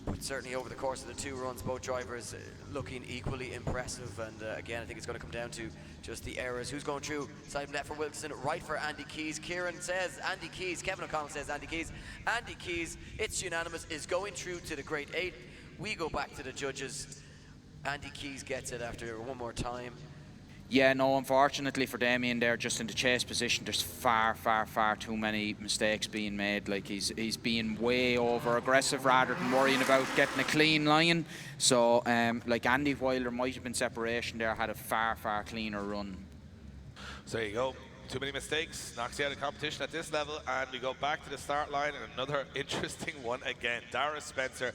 But certainly over the course of the 2 runs, both drivers looking equally impressive. And again, I think it's going to come down to just the errors. Who's going through? Side left for Wilkinson, right for Andy Keys. Kieran says Andy Keys. Kevin O'Connell says Andy Keys. Andy Keys, it's unanimous, is going through to the grade 8. We go back to the judges. Andy Keys gets it after one more time. Yeah, no, unfortunately for Damien there, just in the chase position, there's far too many mistakes being made. Like he's being way over aggressive rather than worrying about getting a clean line. So like Andy, while there might have been separation there, had a far cleaner run. So there you go. Too many mistakes, knocks you out of competition at this level, and we go back to the start line, and another interesting one again. Dara Spencer,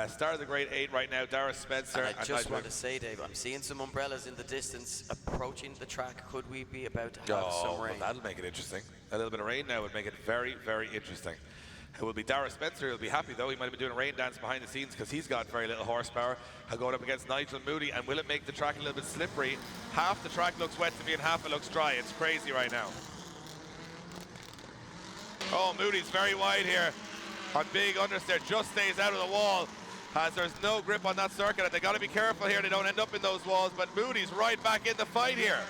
start of the grade 8 right now. Dara Spencer. And I just want to say, Dave, I'm seeing some umbrellas in the distance approaching the track. Could we be about to have some rain? Well, that'll make it interesting. A little bit of rain now would make it very interesting. It will be Dara Spencer. He'll be happy though. He might have been doing a rain dance behind the scenes because he's got very little horsepower. Going up against Nigel Moody, and will it make the track a little bit slippery? Half the track looks wet to me and half it looks dry. It's crazy right now. Oh, Moody's very wide here on big understeer. Just stays out of the wall as there's no grip on that circuit, and they got to be careful here they don't end up in those walls. But Moody's right back in the fight here.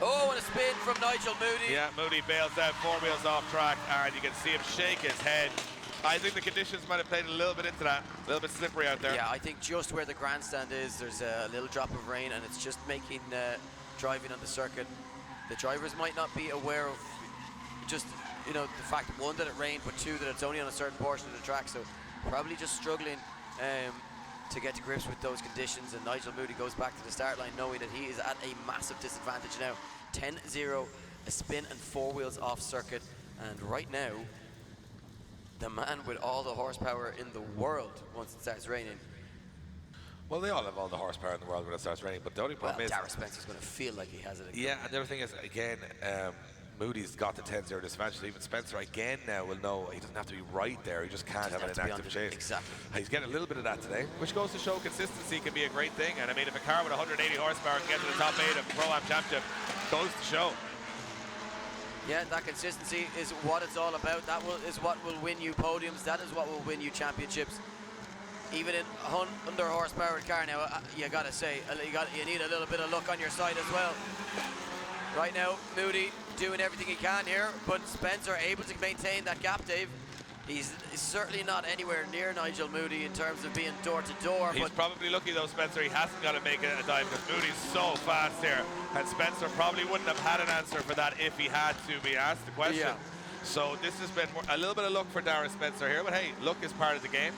Oh, and a spin from Nigel Moody. Yeah, Moody bails out, 4 wheels off track, and you can see him shake his head. I think the conditions might have played a little bit into that. A little bit slippery out there. Yeah, I think just where the grandstand is, there's a little drop of rain, and it's just making driving on the circuit. The drivers might not be aware of just, you know, the fact, one, that it rained, but two, that it's only on a certain portion of the track. So probably just struggling to get to grips with those conditions. And Nigel Moody goes back to the start line knowing that he is at a massive disadvantage now. 10-0, a spin and 4 wheels off circuit. And right now, the man with all the horsepower in the world once it starts raining. Well, they all have all the horsepower in the world when it starts raining, but the only problem is... Dara Spencer's going to feel like he has it again. Yeah, and the other thing is, again, Moody's got the 10-0 disadvantage. Even Spencer again now will know he doesn't have to be right there. He just can't have an inactive chase. Exactly. He's getting a little bit of that today, which goes to show consistency can be a great thing. And I mean, if a car with 180 horsepower can get to the top 8 of Pro-Am Championship, goes to show. Yeah, that consistency is what it's all about. That is what will win you podiums. That is what will win you championships. Even in under horsepower car now, you got to say, you need a little bit of luck on your side as well. Right now, Moody doing everything he can here, but Spencer able to maintain that gap, Dave. He's certainly not anywhere near Nigel Moody in terms of being door to door. He's probably lucky though, Spencer. He hasn't got to make it a dive because Moody's so fast here, and Spencer probably wouldn't have had an answer for that if he had to be asked the question. Yeah. So this has been a little bit of luck for Dara Spencer here, but hey, luck is part of the game.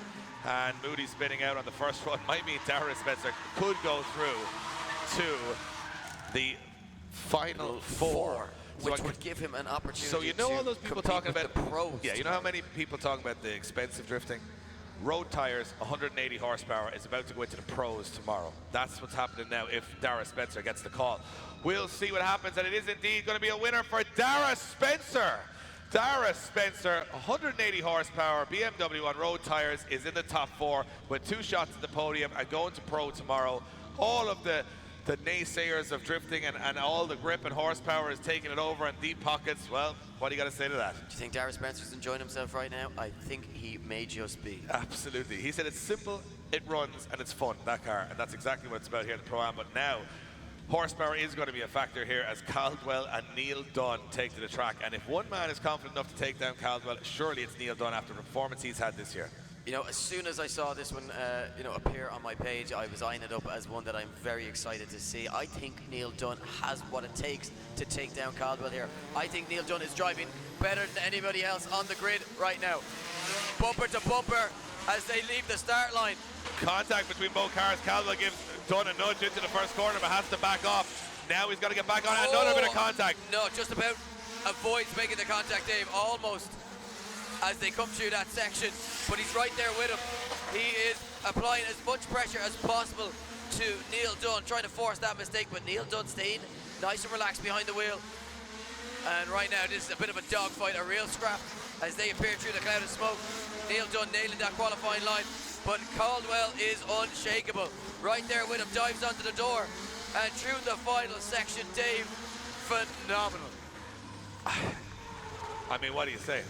And Moody spinning out on the first run might mean Dara Spencer could go through to the final four. Which would give him an opportunity. So you know all those people talking about the pros. Yeah, you know how many people talking about the expensive drifting? Road tires, 180 horsepower, is about to go into the pros tomorrow. That's what's happening now if Dara Spencer gets the call. We'll see what happens, and it is indeed going to be a winner for Dara Spencer. Dara Spencer, 180 horsepower, BMW on road tires, is in the top 4 with 2 shots at the podium and going to pro tomorrow. All of the naysayers of drifting and all the grip and horsepower is taking it over in deep pockets. Well, what do you got to say to that? Do you think Dara Spencer's enjoying himself right now? I think he may just be. Absolutely. He said it's simple, it runs, and it's fun, that car. And that's exactly what it's about here at the Pro-Am. But now, horsepower is going to be a factor here as Caldwell and Neil Dunn take to the track. And if one man is confident enough to take down Caldwell, surely it's Neil Dunn after the performance he's had this year. You know, as soon as I saw this one, appear on my page, I was eyeing it up as one that I'm very excited to see. I think Neil Dunn has what it takes to take down Caldwell here. I think Neil Dunn is driving better than anybody else on the grid right now. Bumper to bumper as they leave the start line. Contact between both cars. Caldwell gives Dunn a nudge into the first corner, but has to back off. Now he's got to get back on. Another bit of contact. No, just about avoids making the contact, Dave. Almost. As they come through that section, but he's right there with him. He is applying as much pressure as possible to Neil Dunn, trying to force that mistake, but Neil Dunn staying nice and relaxed behind the wheel. And right now, this is a bit of a dogfight, a real scrap, as they appear through the cloud of smoke. Neil Dunn nailing that qualifying line, but Caldwell is unshakable. Right there with him, dives onto the door, and through the final section, Dave, phenomenal. I mean, what do you say?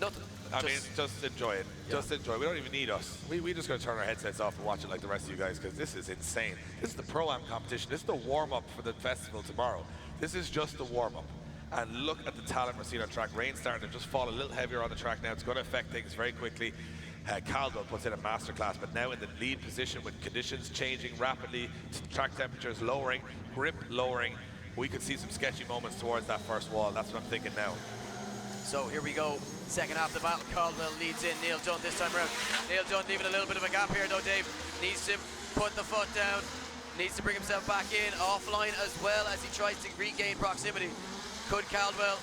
Nothing. I mean, just enjoy it. Yeah. Just enjoy. We don't even need us. We just got to turn our headsets off and watch it like the rest of you guys, because this is insane. This is the Pro-Am competition. This is the warm-up for the festival tomorrow. This is just the warm-up. And look at the talent we're seeing on track. Rain starting to just fall a little heavier on the track now. It's going to affect things very quickly. Caldwell puts in a masterclass, but now in the lead position with conditions changing rapidly, track temperatures lowering, grip lowering, we could see some sketchy moments towards that first wall. That's what I'm thinking now. So here we go, second half of the battle. Caldwell leads in Neil Dunn this time around. Neil Dunn leaving a little bit of a gap here though, Dave. Needs to put the foot down, needs to bring himself back in, offline as well as he tries to regain proximity. Could Caldwell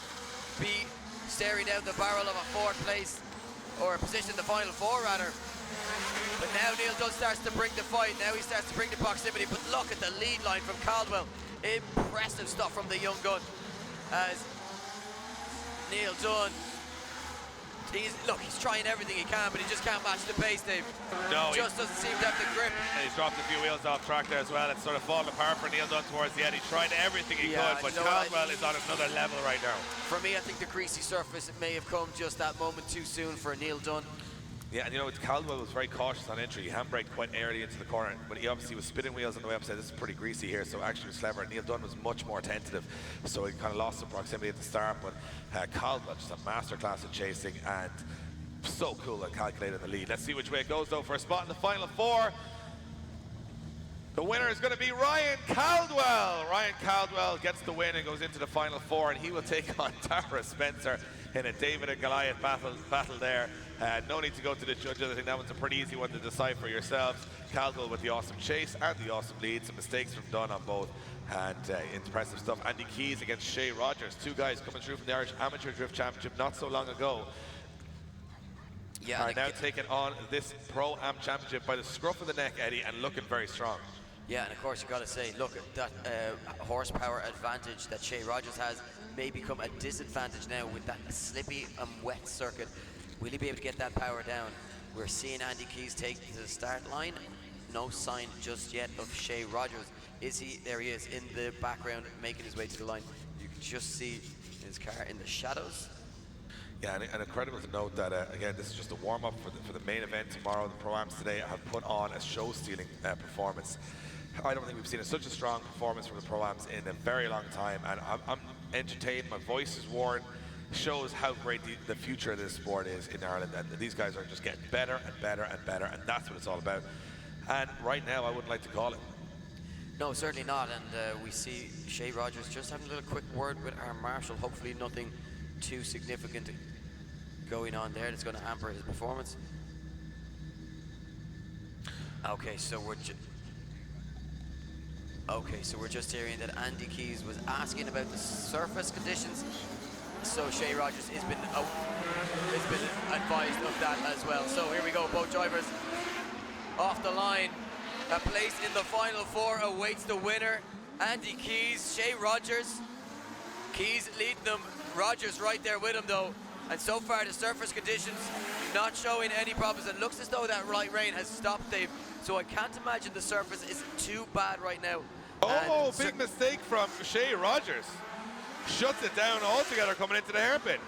be staring down the barrel of a fourth place, or a position in the final four rather? But now Neil Dunn starts to bring the fight, now he starts to bring the proximity, but look at the lead line from Caldwell. Impressive stuff from the young gun. As Neil Dunn, he's trying everything he can, but he just can't match the pace, Dave. No, he just doesn't seem to have the grip. And he's dropped a few wheels off track there as well. It's sort of fallen apart for Neil Dunn towards the end. He tried everything he could, but Caldwell is on another level right now. For me, I think the greasy surface may have come just that moment too soon for Neil Dunn. Yeah, and you know, Caldwell was very cautious on entry. He handbraked quite early into the corner, but he obviously was spinning wheels on the way up, said this is pretty greasy here, so actually it was clever. Neil Dunn was much more tentative, so he kind of lost some proximity at the start, but Caldwell just a masterclass in chasing, and so cool at calculating the lead. Let's see which way it goes though for a spot in the final four. The winner is going to be Ryan Caldwell. Ryan Caldwell gets the win and goes into the final four, and he will take on Tara Spencer in a David and Goliath battle there. No need to go to the judges. I think that one's a pretty easy one to decide for yourselves. Caldwell with the awesome chase and the awesome lead. Some mistakes from Dunn on both, and impressive stuff. Andy Keys against Shay Rogers. Two guys coming through from the Irish Amateur Drift Championship not so long ago. Yeah, are now taking on this Pro-Am Championship by the scruff of the neck, Eddie, and looking very strong. Yeah, and of course you got to say, look, that horsepower advantage that Shay Rogers has may become a disadvantage now with that slippy and wet circuit. Will he be able to get that power down? We're seeing Andy Keys take to the start line. No sign just yet of Shay Rogers. Is he? There he is in the background making his way to the line. You can just see his car in the shadows. Yeah, and incredible to note that, again, this is just a warm-up for the main event tomorrow. The Pro-Ams today have put on a show-stealing performance. I don't think we've seen such a strong performance from the Pro-Ams in a very long time, and I'm entertained, my voice is worn. Shows how great the future of this sport is in Ireland, and these guys are just getting better and better and better, and that's what it's all about. And right now, I wouldn't like to call it. No, certainly not, and we see Shay Rogers just having a little quick word with our marshal. Hopefully nothing too significant going on there that's going to hamper his performance. Okay, so we're just hearing that Andy Keys was asking about the surface conditions. So Shay Rogers has been advised of that as well. So here we go, both drivers off the line. A place in the final four awaits the winner. Andy Keys, Shay Rogers. Keys leading them, Rogers right there with him though. And so far the surface conditions not showing any problems. It looks as though that light rain has stopped, Dave. So I can't imagine the surface is too bad right now. Oh, big mistake from Shay Rogers. Shuts it down altogether coming into the hairpin.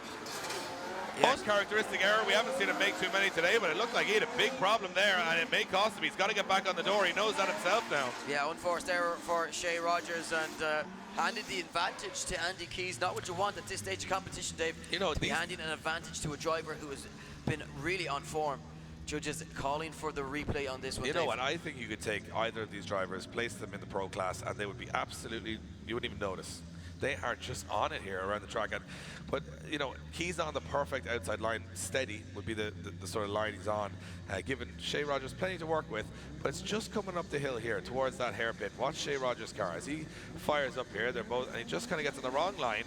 Yes. Uncharacteristic error. We haven't seen him make too many today, but it looked like he had a big problem there, and it may cost him. He's got to get back on the door. He knows that himself now. Yeah, unforced error for Shay Rogers, and handed the advantage to Andy Keys. Not what you want at this stage of competition, Dave. You know, to be handing an advantage to a driver who has been really on form. Judges calling for the replay on this one. You know Dave. what? I think you could take either of these drivers, place them in the pro class, and they would be absolutely, you wouldn't even notice. They are just on it here around the track. But, you know, Keys on the perfect outside line, steady would be the sort of line he's on, giving Shay Rogers plenty to work with. But it's just coming up the hill here towards that hairpin. Watch Shay Rogers' car as he fires up here. They're both, and he just kind of gets on the wrong line,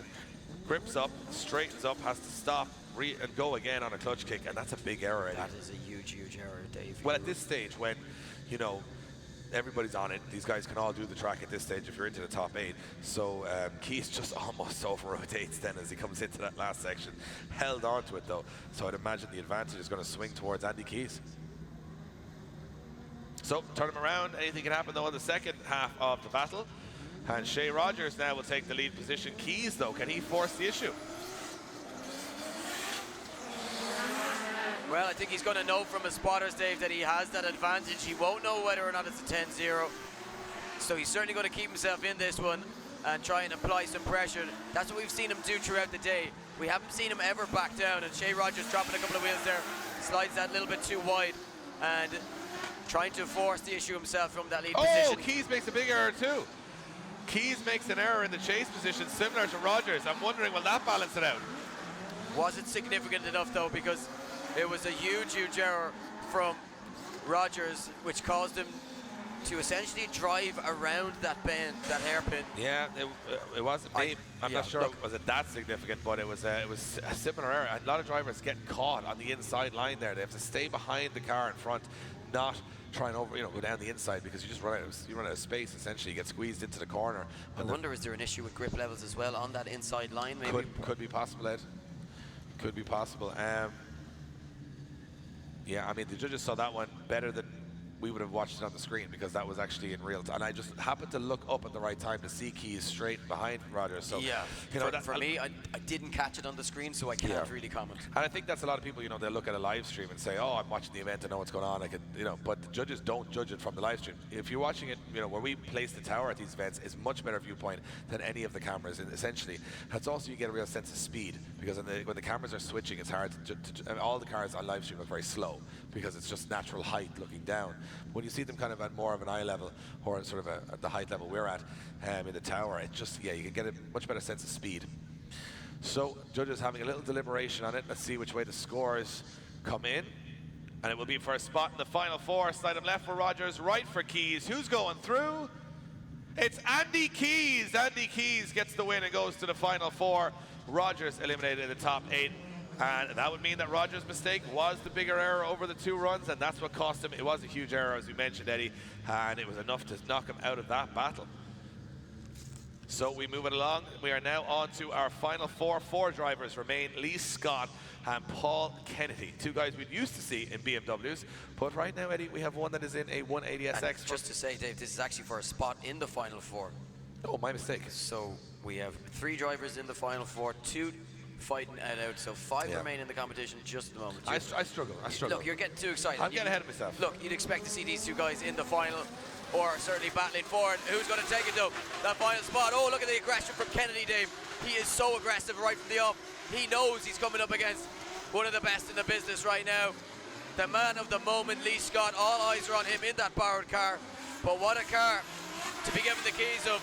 grips up, straightens up, has to stop and go again on a clutch kick, and that's a big error. That is a huge, huge error, Dave. Well, at this stage, when, you know, everybody's on it, these guys can all do the track at this stage if you're into the top 8. So Keys just almost over-rotates then as he comes into that last section. Held on to it though, so I'd imagine the advantage is going to swing towards Andy Keys. So turn him around, anything can happen though in the second half of the battle. And Shay Rogers now will take the lead position. Keys though, can he force the issue? Well, I think he's going to know from his spotters, Dave, that he has that advantage. He won't know whether or not it's a 10-0. So he's certainly going to keep himself in this one and try and apply some pressure. That's what we've seen him do throughout the day. We haven't seen him ever back down, and Shay Rogers dropping a couple of wheels there slides that a little bit too wide and trying to force the issue himself from that lead Oh, position. Keys makes a big error too. Keys makes an error in the chase position similar to Rogers. I'm wondering, will that balance it out? Was it significant enough though? Because it was a huge, huge error from Rogers, which caused him to essentially drive around that bend, that hairpin. Yeah, it wasn't. I'm yeah, not sure look. was it that significant, but it was a similar error. A lot of drivers get caught on the inside line there. They have to stay behind the car in front, not try and go down the inside, because you just run out of space. Essentially, you get squeezed into the corner. I wonder, is there an issue with grip levels as well on that inside line? Maybe Could be possible, Ed. Could be possible. Yeah, I mean, the judges saw that one better than we would have watched it on the screen, because that was actually in real time. And I just happened to look up at the right time to see Keys straight behind Rogers. So, yeah, that, for me, I didn't catch it on the screen, so I can't really comment. And I think that's a lot of people, they'll look at a live stream and say, oh, I'm watching the event, I know what's going on. I can, but the judges don't judge it from the live stream. If you're watching it, where we place the tower at these events is much better viewpoint than any of the cameras. And essentially, that's also, you get a real sense of speed, because when the cameras are switching, it's hard to all the cars on live stream are very slow, because it's just natural height looking down. When you see them kind of at more of an eye level, or sort of at the height level we're at in the tower, it just, you can get a much better sense of speed. So judges having a little deliberation on it. Let's see which way the scores come in. And it will be for a spot in the final four. Slide him left for Rogers, right for Keys. Who's going through? It's Andy Keys. Andy Keys gets the win and goes to the final four. Rogers eliminated in the top 8. And that would mean that Rogers' mistake was the bigger error over the 2 runs, and that's what cost him. It was a huge error, as we mentioned, Eddie, and it was enough to knock him out of that battle. So we move it along. We are now on to our final four. 4 drivers remain: Lee Scott and Paul Kennedy. 2 guys we'd used to see in BMWs, but right now, Eddie, we have one that is in a 180SX. And just to say, Dave, this is actually for a spot in the final 4. Oh, my mistake. So we have 3 drivers in the final 4, 2 fighting it out, so 5 remain in the competition just at the moment. I struggle. Look, you're getting too excited. I'm getting ahead of myself. Look, you'd expect to see these 2 guys in the final, or certainly battling for it. Who's going to take it though? That final spot. Oh, look at the aggression from Kennedy, Dave. He is so aggressive right from the off. He knows he's coming up against one of the best in the business right now. The man of the moment, Lee Scott. All eyes are on him in that borrowed car. But what a car to be given the keys of,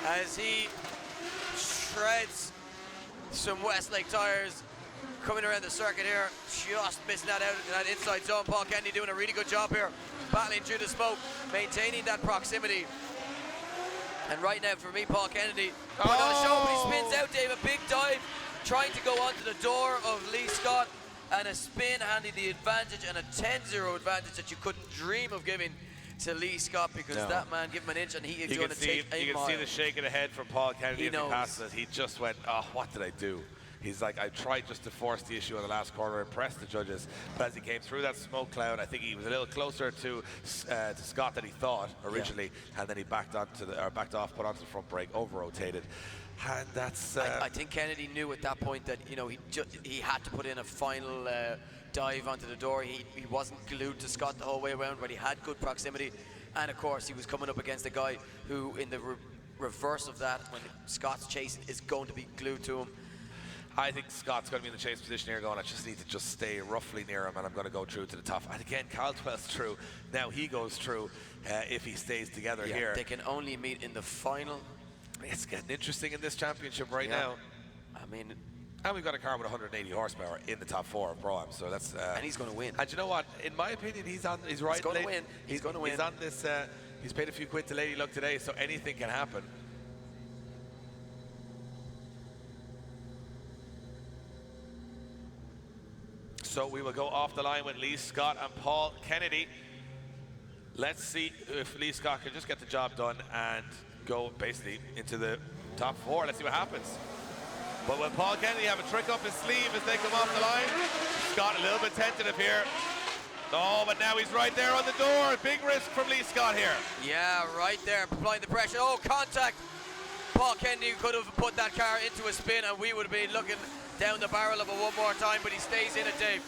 as he shreds some Westlake tyres coming around the circuit here, just missing that out in that inside zone. Paul Kennedy doing a really good job here, battling through the smoke, maintaining that proximity. And right now, for me, Paul Kennedy putting on a show, but he spins out, Dave, a big dive, trying to go onto the door of Lee Scott, and a spin handing the advantage, and a 10-0 advantage that you couldn't dream of giving to Lee Scott, because that man gave him an inch and he is going to take 8 You can see the shake of the head from Paul Kennedy as he passes it. He just went, oh, what did I do? He's like, I tried just to force the issue in the last corner, impress the judges, but as he came through that smoke cloud, I think he was a little closer to Scott than he thought originally, and then he backed off, put onto the front brake, over-rotated. And that's... I think Kennedy knew at that point that, he had to put in a final dive onto the door. He wasn't glued to Scott the whole way around, but he had good proximity. And of course, he was coming up against a guy who, in the reverse of that, when Scott's chasing, is going to be glued to him. I think Scott's going to be in the chase position here, going, I just need to stay roughly near him, and I'm going to go through to the top. And again, Caldwell's through. Now he goes through if he stays together here. They can only meet in the final. It's getting interesting in this championship right now. I mean, and we've got a car with 180 horsepower in the top 4 of Pro-Am, so that's... and he's going to win. And you know what? In my opinion, he's right. He's going to win. He's going to win. He's on this... he's paid a few quid to Lady Luck today, so anything can happen. So we will go off the line with Lee Scott and Paul Kennedy. Let's see if Lee Scott can just get the job done and go basically into the top 4. Let's see what happens. But will Paul Kennedy have a trick up his sleeve as they come off the line? Scott a little bit tentative here. Oh, but now he's right there on the door. Big risk from Lee Scott here. Yeah, right there, applying the pressure. Oh, contact. Paul Kennedy could have put that car into a spin, and we would have been looking down the barrel of it one more time, but he stays in it, Dave.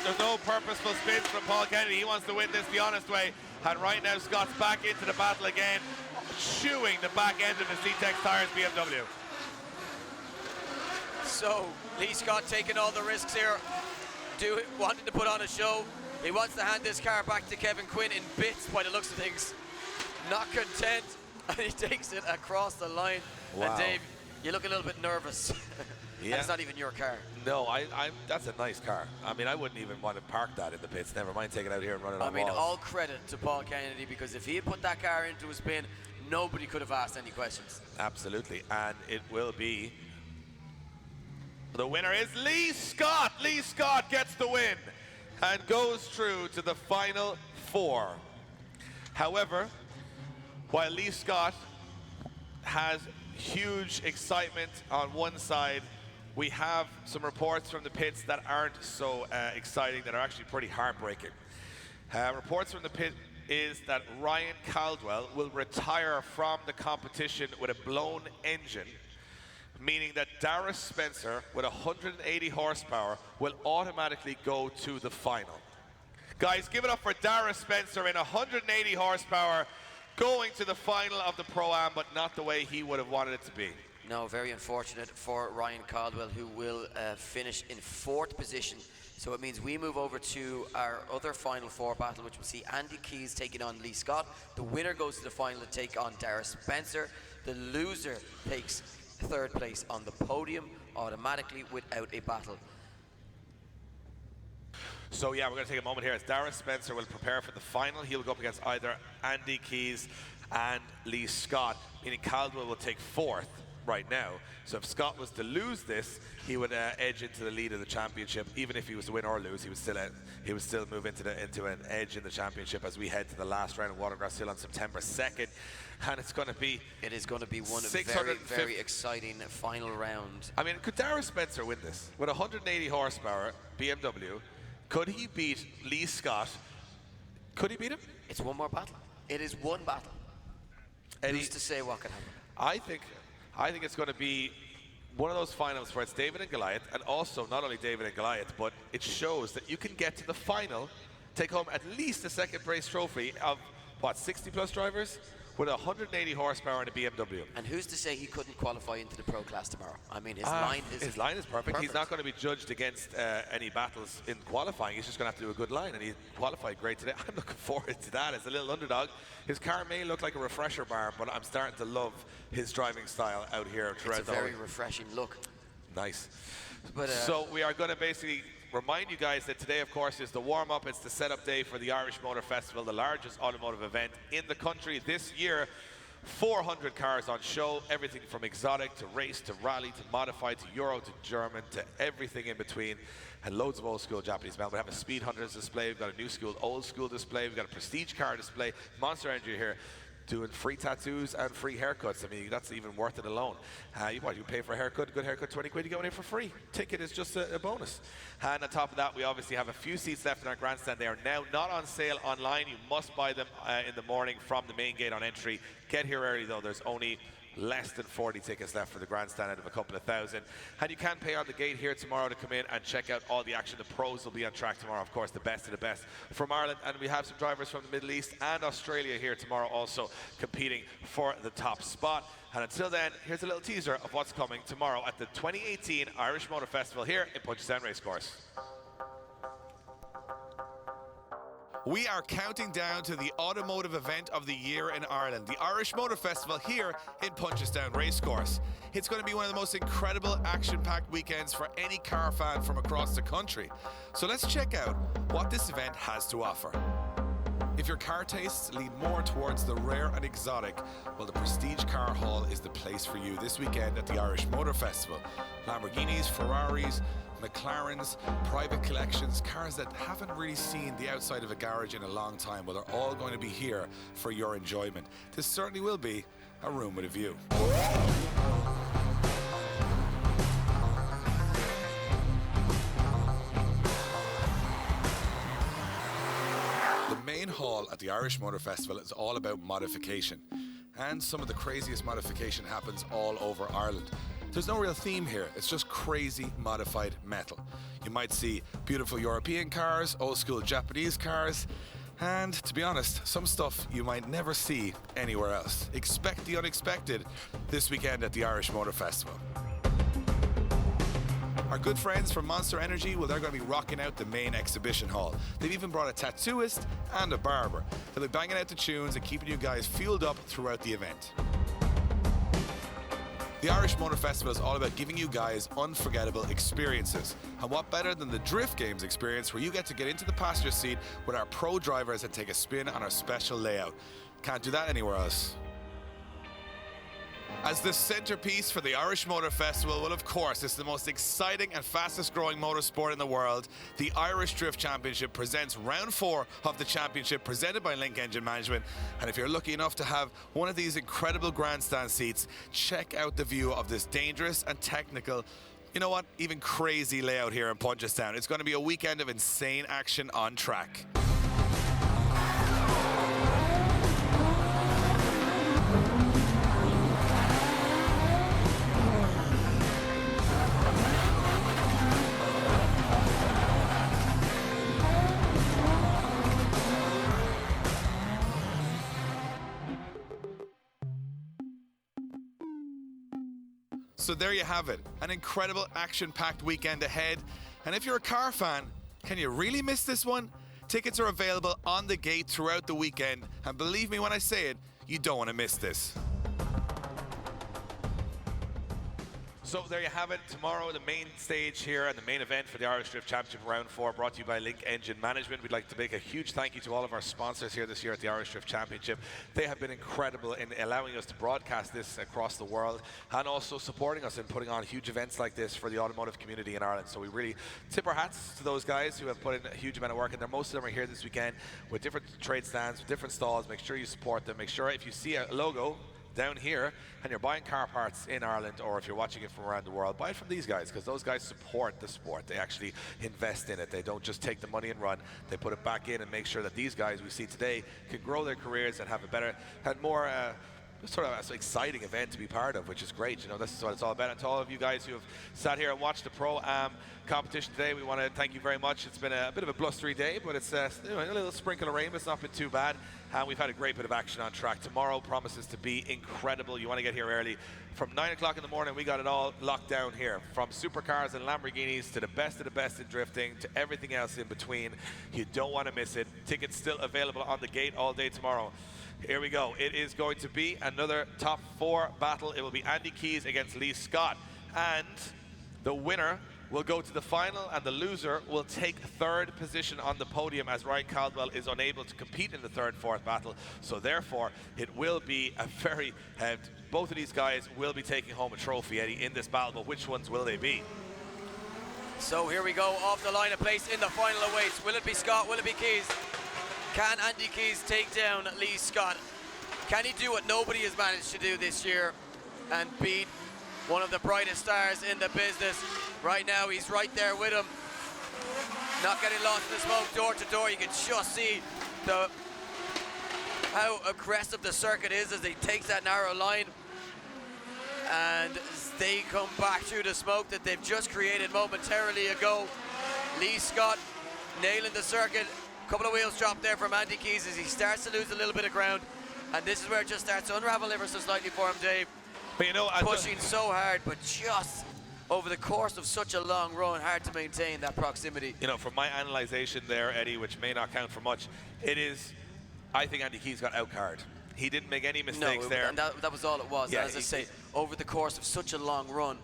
There's no purposeful spins from Paul Kennedy. He wants to win this the honest way. And right now, Scott's back into the battle again, chewing the back end of the C-Tex Tires BMW. So, Lee Scott taking all the risks here, wanting to put on a show. He wants to hand this car back to Kevin Quinn in bits by the looks of things. Not content, and he takes it across the line. Wow. And Dave, you look a little bit nervous. Yeah. And it's not even your car. No, that's a nice car. I mean, I wouldn't even want to park that in the pits. Never mind taking it out here and running on walls. All credit to Paul Kennedy, because if he had put that car into a spin, nobody could have asked any questions. Absolutely, and it will be. The winner is Lee Scott. Lee Scott gets the win and goes through to the final 4. However, while Lee Scott has huge excitement on one side, we have some reports from the pits that aren't so exciting, that are actually pretty heartbreaking. Reports from the pit is that Ryan Caldwell will retire from the competition with a blown engine, meaning that Darius Spencer with 180 horsepower will automatically go to the final. Guys, give it up for Darius Spencer in 180 horsepower going to the final of the Pro-Am, but not the way he would have wanted it to be. No, very unfortunate for Ryan Caldwell, who will finish in 4th position. So it means we move over to our other Final 4 battle, which will see Andy Keys taking on Lee Scott. The winner goes to the final to take on Darius Spencer. The loser takes 3rd place on the podium automatically without a battle. So yeah, we're going to take a moment here as Darius Spencer will prepare for the final. He'll go up against either Andy Keys and Lee Scott, meaning Caldwell will take 4th right now. So if Scott was to lose this, he would edge into the lead of the championship. Even if he was to win or lose, he would still move into an edge in the championship as we head to the last round of Watergrass Hill on September 2nd. And it's going to be... It is going to be one very, very exciting final round. I mean, could Darius Spencer win this? With 180 horsepower, BMW, could he beat Lee Scott? Could he beat him? It's one more battle. It is one battle. Who's to say what could happen? I think it's going to be one of those finals where it's David and Goliath, and also not only David and Goliath, but it shows that you can get to the final, take home at least a 2nd place trophy of, what, 60 plus drivers? With 180 horsepower in a BMW. And who's to say he couldn't qualify into the pro class tomorrow? I mean, his line is perfect. He's not going to be judged against any battles in qualifying. He's just going to have to do a good line, and he qualified great today. I'm looking forward to that as a little underdog. His car may look like a refresher bar, but I'm starting to love his driving style out here throughout It's a very refreshing look. Nice. But, so we are going to basically remind you guys that today, of course, is the warm-up. It's the setup day for the Irish Motor Festival, the largest automotive event in the country this year. 400 cars on show, everything from exotic to race to rally to modified to Euro to German to everything in between, and loads of old school Japanese metal. We have a Speed Hunters display, we've got a new school, old school display, we've got a prestige car display, Monster Energy here doing free tattoos and free haircuts. I mean, that's even worth it alone. You pay for a haircut, good haircut, 20 quid, you go in here for free. Ticket is just a bonus. And on top of that, we obviously have a few seats left in our grandstand. They are now not on sale online. You must buy them in the morning from the main gate on entry. Get here early though, there's only less than 40 tickets left for the grandstand out of a couple of thousand. And you can pay on the gate here tomorrow to come in and check out all the action. The pros will be on track tomorrow, of course, the best of the best from Ireland. And we have some drivers from the Middle East and Australia here tomorrow also competing for the top spot. And until then, here's a little teaser of what's coming tomorrow at the 2018 Irish Motor Festival here in Punchestown Racecourse. We are counting down to the automotive event of the year in Ireland, the Irish Motor Festival here in Punchestown Racecourse. It's going to be one of the most incredible action-packed weekends for any car fan from across the country. So let's check out what this event has to offer. If your car tastes lean more towards the rare and exotic, well, the Prestige Car Hall is the place for you this weekend at the Irish Motor Festival. Lamborghinis, Ferraris, McLarens, private collections, cars that haven't really seen the outside of a garage in a long time, well, they're all going to be here for your enjoyment. This certainly will be a room with a view. The main hall at the Irish Motor Festival is all about modification, and some of the craziest modification happens all over Ireland. There's no real theme here, it's just crazy modified metal. You might see beautiful European cars, old school Japanese cars, and to be honest, some stuff you might never see anywhere else. Expect the unexpected this weekend at the Irish Motor Festival. Our good friends from Monster Energy, well, they're going to be rocking out the main exhibition hall. They've even brought a tattooist and a barber. They'll be banging out the tunes and keeping you guys fueled up throughout the event. The Irish Motor Festival is all about giving you guys unforgettable experiences. And what better than the Drift Games experience, where you get to get into the passenger seat with our pro drivers and take a spin on our special layout. Can't do that anywhere else. As the centerpiece for the Irish Motor Festival, well, of course, it's the most exciting and fastest growing motorsport in the world. The Irish Drift Championship presents round 4 of the championship, presented by Link Engine Management. And if you're lucky enough to have one of these incredible grandstand seats, check out the view of this dangerous and technical, you know what, even crazy layout here in Punchestown. It's going to be a weekend of insane action on track. So there you have it, an incredible action-packed weekend ahead. And if you're a car fan, can you really miss this one? Tickets are available on the gate throughout the weekend, and believe me when I say it, you don't want to miss this. So there you have it. Tomorrow, the main stage here and the main event for the Irish Drift Championship Round 4, brought to you by Link Engine Management. We'd like to make a huge thank you to all of our sponsors here this year at the Irish Drift Championship. They have been incredible in allowing us to broadcast this across the world, and also supporting us in putting on huge events like this for the automotive community in Ireland. So we really tip our hats to those guys who have put in a huge amount of work, and most of them are here this weekend with different trade stands, with different stalls. Make sure you support them. Make sure if you see a logo down here and you're buying car parts in Ireland, or if you're watching it from around the world, buy it from these guys, because those guys support the sport. They actually invest in it. They don't just take the money and run. They put it back in and make sure that these guys we see today can grow their careers and have a better and more sort of an exciting event to be part of, which is great. You know, this is what it's all about. And to all of you guys who have sat here and watched the Pro-Am competition today, we want to thank you very much. It's been a bit of a blustery day, but it's a little sprinkle of rain, but it's not been too bad. And we've had a great bit of action on track. Tomorrow promises to be incredible. You want to get here early. From 9 o'clock in the morning, we got it all locked down here. From supercars and Lamborghinis to the best of the best in drifting to everything else in between. You don't want to miss it. Tickets still available on the gate all day tomorrow. Here we go. It is going to be another top 4 battle. It will be Andy Keys against Lee Scott. And the winner will go to the final, and the loser will take 3rd position on the podium, as Ryan Caldwell is unable to compete in the 3rd, 4th battle. So therefore, it will be a very, both of these guys will be taking home a trophy, Eddie, in this battle, but which ones will they be? So here we go, off the line of place in the final awaits. Will it be Scott? Will it be Keys? Can Andy Keys take down Lee Scott? Can he do what nobody has managed to do this year and beat one of the brightest stars in the business? Right now, he's right there with him. Not getting lost in the smoke, door to door. You can just see how aggressive the circuit is as he takes that narrow line. And they come back through the smoke that they've just created momentarily ago. Lee Scott nailing the circuit. Couple of wheels dropped there from Andy Keys as he starts to lose a little bit of ground, and this is where it just starts to unravel ever so slightly for him, Dave. But you know, pushing so hard, but just over the course of such a long run, hard to maintain that proximity. You know, from my analyzation there, Eddie, which may not count for much, it is, I think Andy Keys got outcarred. He didn't make any mistakes there. And that was all it was. Yeah, as I say, over the course of such a long run,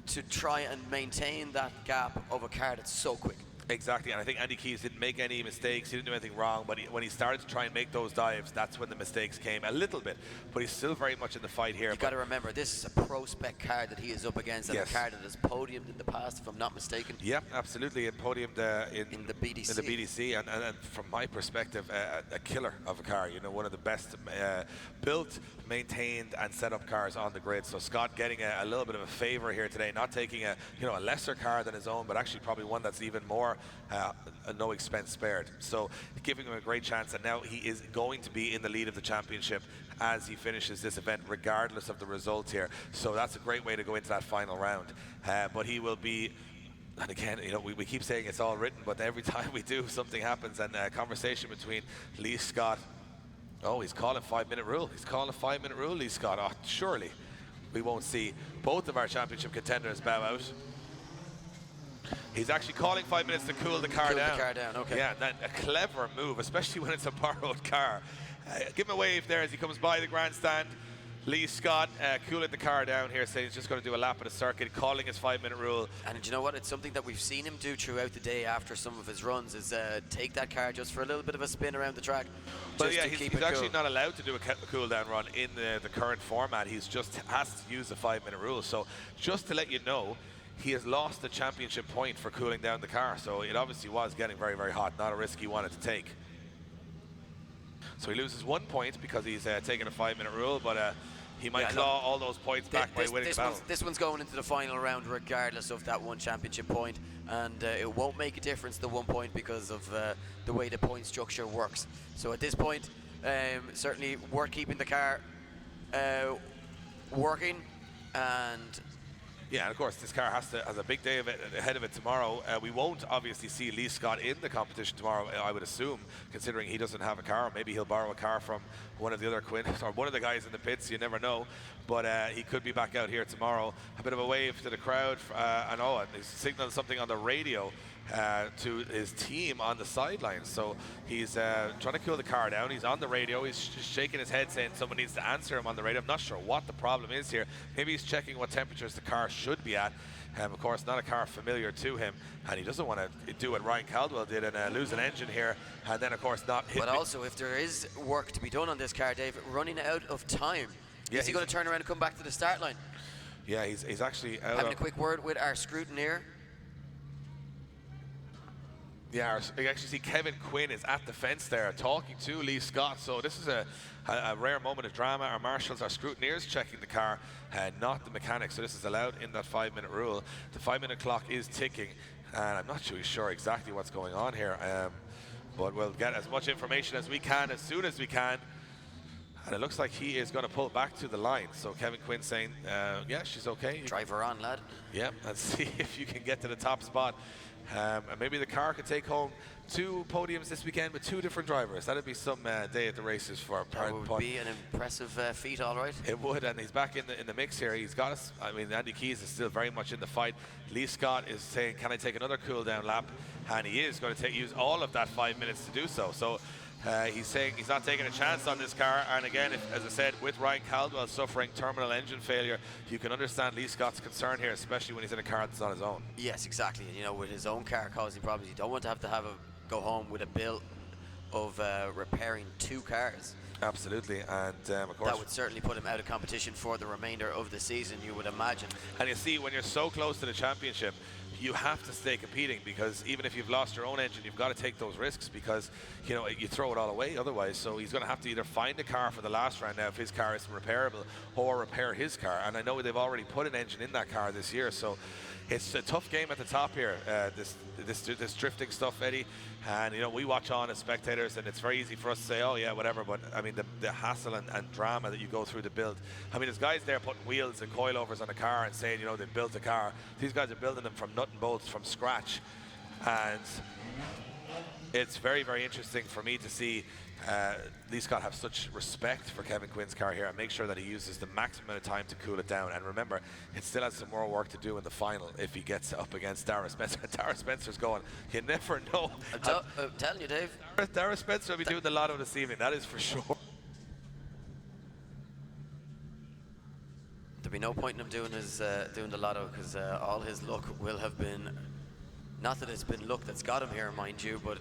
to try and maintain that gap of a car that's so quick. Exactly, and I think Andy Keys didn't make any mistakes. He didn't do anything wrong, but when he started to try and make those dives, that's when the mistakes came a little bit. But he's still very much in the fight here. You got to remember, this is a pro-spec car that he is up against, and a car that has podiumed in the past, if I'm not mistaken. Yeah, absolutely, and podiumed in the BDC. In the BDC, and from my perspective, a killer of a car. You know, one of the best built, maintained, and set up cars on the grid. So Scott getting a little bit of a favor here today, not taking a lesser car than his own, but actually probably one that's even more no expense spared. So giving him a great chance, and now he is going to be in the lead of the championship as he finishes this event, regardless of the result here. So that's a great way to go into that final round. But he will be, and again, you know, we keep saying it's all written, but every time we do, something happens, and a conversation between Lee Scott. Oh, he's calling 5-minute rule. He's calling a 5-minute rule, Lee Scott. Oh, surely we won't see both of our championship contenders bow out. He's actually calling 5 minutes to cool the car Cool down. the car down, okay. Yeah, a clever move, especially when it's a borrowed car. Give him a wave there as he comes by the grandstand. Lee Scott cooling the car down here, saying he's just going to do a lap of the circuit, calling his 5 minute rule. And do you know what? It's something that we've seen him do throughout the day after some of his runs, is take that car just for a little bit of a spin around the track. But just yeah, to he's keep it actually cool. not allowed to do a cool down run in the current format. He's just has to use the 5 minute rule. So just to let you know, he has lost the championship point for cooling down the car. So it obviously was getting very, very hot. Not a risk he wanted to take. So he loses 1 point because he's taking a 5 minute rule, but he might claw all those points back by winning the battle. This one's going into the final round regardless of that one championship point, and it won't make a difference, the 1 point, because of the way the point structure works. So at this point, certainly worth keeping the car working. And yeah, and of course this car has a big day ahead of it tomorrow. We won't obviously see Lee Scott in the competition tomorrow, I would assume, considering he doesn't have a car. Maybe he'll borrow a car from one of the other Quins or one of the guys in the pits, you never know. But he could be back out here tomorrow. A bit of a wave to the crowd. And he's signaling something on the radio to his team on the sidelines. So he's trying to cool the car down. He's on the radio. He's just shaking his head saying someone needs to answer him on the radio. I'm not sure what the problem is here. Maybe he's checking what temperatures the car should be at. Of course, not a car familiar to him, and he doesn't want to do what Ryan Caldwell did and lose an engine here, and then of course not hit. But also, if there is work to be done on this car, Dave, running out of time, is he going to turn around and come back to the start line? Yeah, he's actually out having a quick word with our scrutineer. Yeah, you actually see Kevin Quinn is at the fence there talking to Lee Scott. So this is a rare moment of drama. Our marshals, our scrutineers checking the car, not the mechanics. So this is allowed in that 5 minute rule. The 5 minute clock is ticking, and I'm not really sure exactly what's going on here. But we'll get as much information as we can as soon as we can. And it looks like he is going to pull back to the line. So Kevin Quinn saying, yeah, she's okay. Drive her on, lad. Yeah, and see if you can get to the top spot. And maybe the car could take home 2 podiums this weekend with 2 different drivers. That'd be some day at the races for That would be an impressive feat, all right. It would, and he's back in the mix here. He's got us. I mean, Andy Keys is still very much in the fight. Lee Scott is saying, can I take another cool down lap? And he is going to use all of that 5 minutes to do so. So he's saying he's not taking a chance on this car. And again, as I said, with Ryan Caldwell suffering terminal engine failure, you can understand Lee Scott's concern here, especially when he's in a car that's on his own. Yes, exactly. And, you know, with his own car causing problems, you don't want to have go home with a bill of repairing 2 cars. Absolutely, and of course that would certainly put him out of competition for the remainder of the season, you would imagine. And you see, when you're so close to the championship, you have to stay competing, because even if you've lost your own engine, you've got to take those risks, because you know you throw it all away otherwise. So he's going to have to either find a car for the last round now if his car isn't repairable, or repair his car. And I know they've already put an engine in that car this year, so it's a tough game at the top here, this drifting stuff, Eddie. And you know, we watch on as spectators, and it's very easy for us to say, oh yeah, whatever, but I mean the hassle and drama that you go through to build. I mean, there's guys there putting wheels and coilovers on a car and saying, you know, they built a car. These guys are building them from nut and bolts, from scratch. And it's very, very interesting for me to see Lee Scott have such respect for Kevin Quinn's car here and make sure that he uses the maximum amount of time to cool it down. And remember, it still has some more work to do in the final if he gets up against Dara Spencer. Dara Spencer's going, you never know. I'm telling you, Dave. Dara Spencer will be doing the lotto this evening, that is for sure. There'd be no point in him doing the lotto, because all his luck will have been, not that it's been luck that's got him here, mind you, but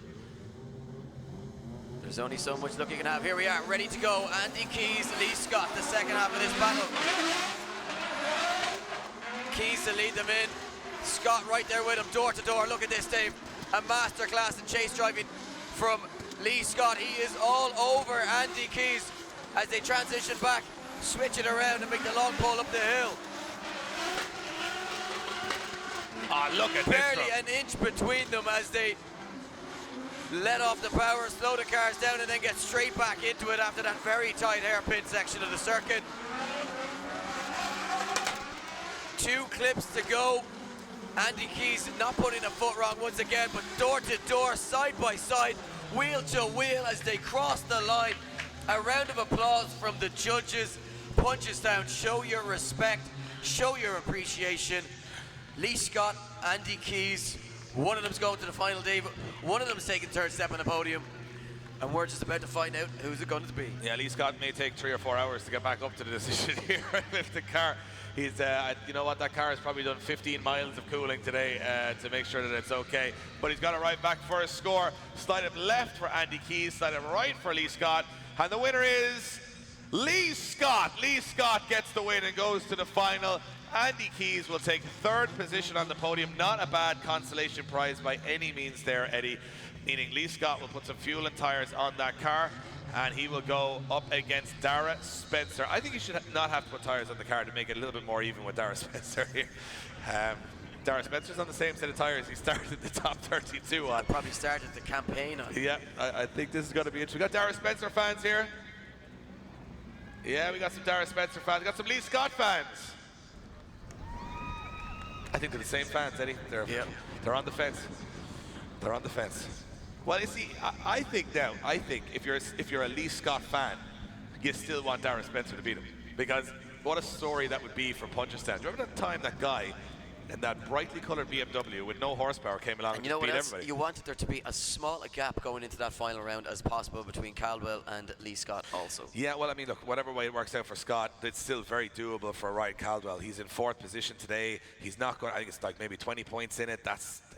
there's only so much luck you can have. Here we are, ready to go. Andy Keys, Lee Scott, the second half of this battle. Keys to lead them in. Scott right there with him, door to door. Look at this, Dave. A masterclass in chase driving from Lee Scott. He is all over Andy Keys as they transition back, switch it around and make the long pull up the hill. Oh, look at this. Barely an inch between them as they let off the power, slow the cars down, and then get straight back into it after that very tight hairpin section of the circuit. 2 clips to go. Andy Keys not putting a foot wrong once again, but door to door, side by side, wheel to wheel as they cross the line. A round of applause from the judges. Punchestown, show your respect, show your appreciation. Lee Scott, Andy Keys, One of them's going to the final, Dave. One of them's taking third step on the podium. And we're just about to find out who's it going to be. Yeah, Lee Scott may take 3 or 4 hours to get back up to the decision here with the car. He's, you know what, that car has probably done 15 miles of cooling today to make sure that it's okay. But he's got it right back for a score. Slide it left for Andy Keys, slide it right for Lee Scott. And the winner is Lee Scott. Lee Scott gets the win and goes to the final. Andy Keys will take third position on the podium. Not a bad consolation prize by any means there, Eddie. Meaning Lee Scott will put some fuel and tyres on that car, and he will go up against Dara Spencer. I think he should not have to put tyres on the car to make it a little bit more even with Dara Spencer here. Dara Spencer's on the same set of tyres he started the top 32 on. Probably started the campaign on. Yeah, I think this is going to be interesting. We got Dara Spencer fans here. Yeah, we got some Dara Spencer fans. We got some Lee Scott fans. I think they're the same fans, Eddie. They're on the fence. They're on the fence. Well, you see, I think if you're a Lee Scott fan, you still want Dara Spencer to beat him, because what a story that would be for Punchestown. Do you remember that time that guy in that brightly coloured BMW with no horsepower came along and you know beat what else? everybody? You wanted there to be as small a gap going into that final round as possible between Caldwell and Lee Scott also. Yeah, well, I mean, look, whatever way it works out for Scott, it's still very doable for Ryan Caldwell. He's in 4th position today. He's not going, I think it's like maybe 20 points in it.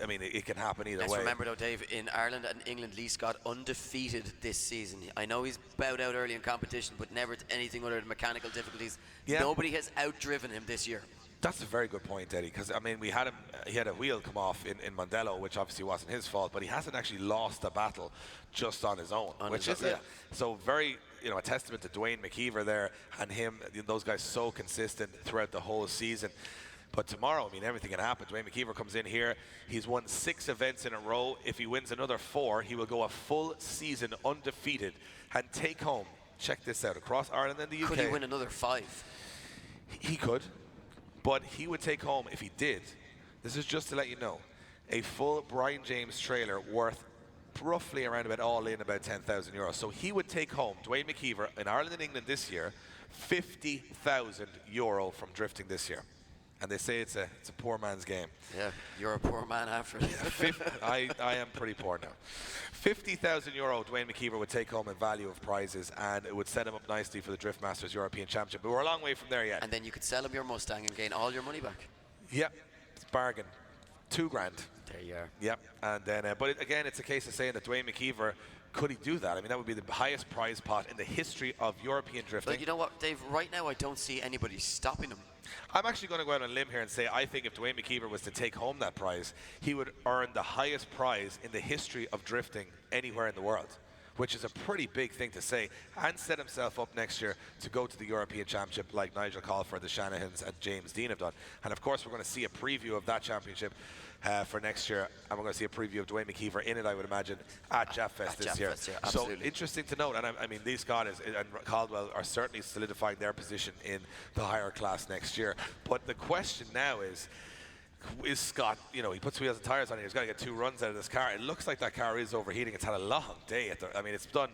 I mean, it can happen either way. Let's remember though, Dave, in Ireland and England, Lee Scott undefeated this season. I know he's bowed out early in competition, but never to anything other than mechanical difficulties. Yeah. Nobody has outdriven him this year. That's a very good point, Eddie, because I mean, we had him. He had a wheel come off in Mondello, which obviously wasn't his fault, but he hasn't actually lost a battle just on his own, which is so very, a testament to Dwayne McKeever there and him. Those guys so consistent throughout the whole season. But tomorrow, I mean, everything can happen. Dwayne McKeever comes in here. He's won 6 events in a row. If he wins another 4, he will go a full season undefeated and take home. Check this out, across Ireland and the UK. Could he win another 5? He could. But he would take home, if he did, this is just to let you know, a full Brian James trailer worth roughly around about all in about 10,000 euros. So he would take home, Dwayne McKeever, in Ireland and England this year, 50,000 euro from drifting this year. And they say it's a poor man's game. Yeah, you're a poor man after it. I am pretty poor now. 50,000 euro Dwayne McKeever would take home in value of prizes, and it would set him up nicely for the Drift Masters European Championship. But we're a long way from there yet. And then you could sell him your Mustang and gain all your money back. Yep, it's bargain. 2 grand. There you are. Yep, and then, but again, it's a case of saying that Dwayne McKeever, could he do that? I mean, that would be the highest prize pot in the history of European drifting. But you know what, Dave, right now I don't see anybody stopping him. I'm actually going to go out on a limb here and say I think if Dwayne McKeever was to take home that prize, he would earn the highest prize in the history of drifting anywhere in the world, which is a pretty big thing to say, and set himself up next year to go to the European Championship like Nigel Colfer, the Shanahans and James Dean have done. And of course we're going to see a preview of that championship for next year, and we're going to see a preview of Dwayne McKeever in it, I would imagine, at JAFFest this year. Yeah, so interesting to note, and I mean, Lee Scott and Caldwell are certainly solidifying their position in the higher class next year. But the question now is Scott, he puts wheels and tires on it, he's got to get 2 runs out of this car. It looks like that car is overheating. It's had a long day. I mean, it's done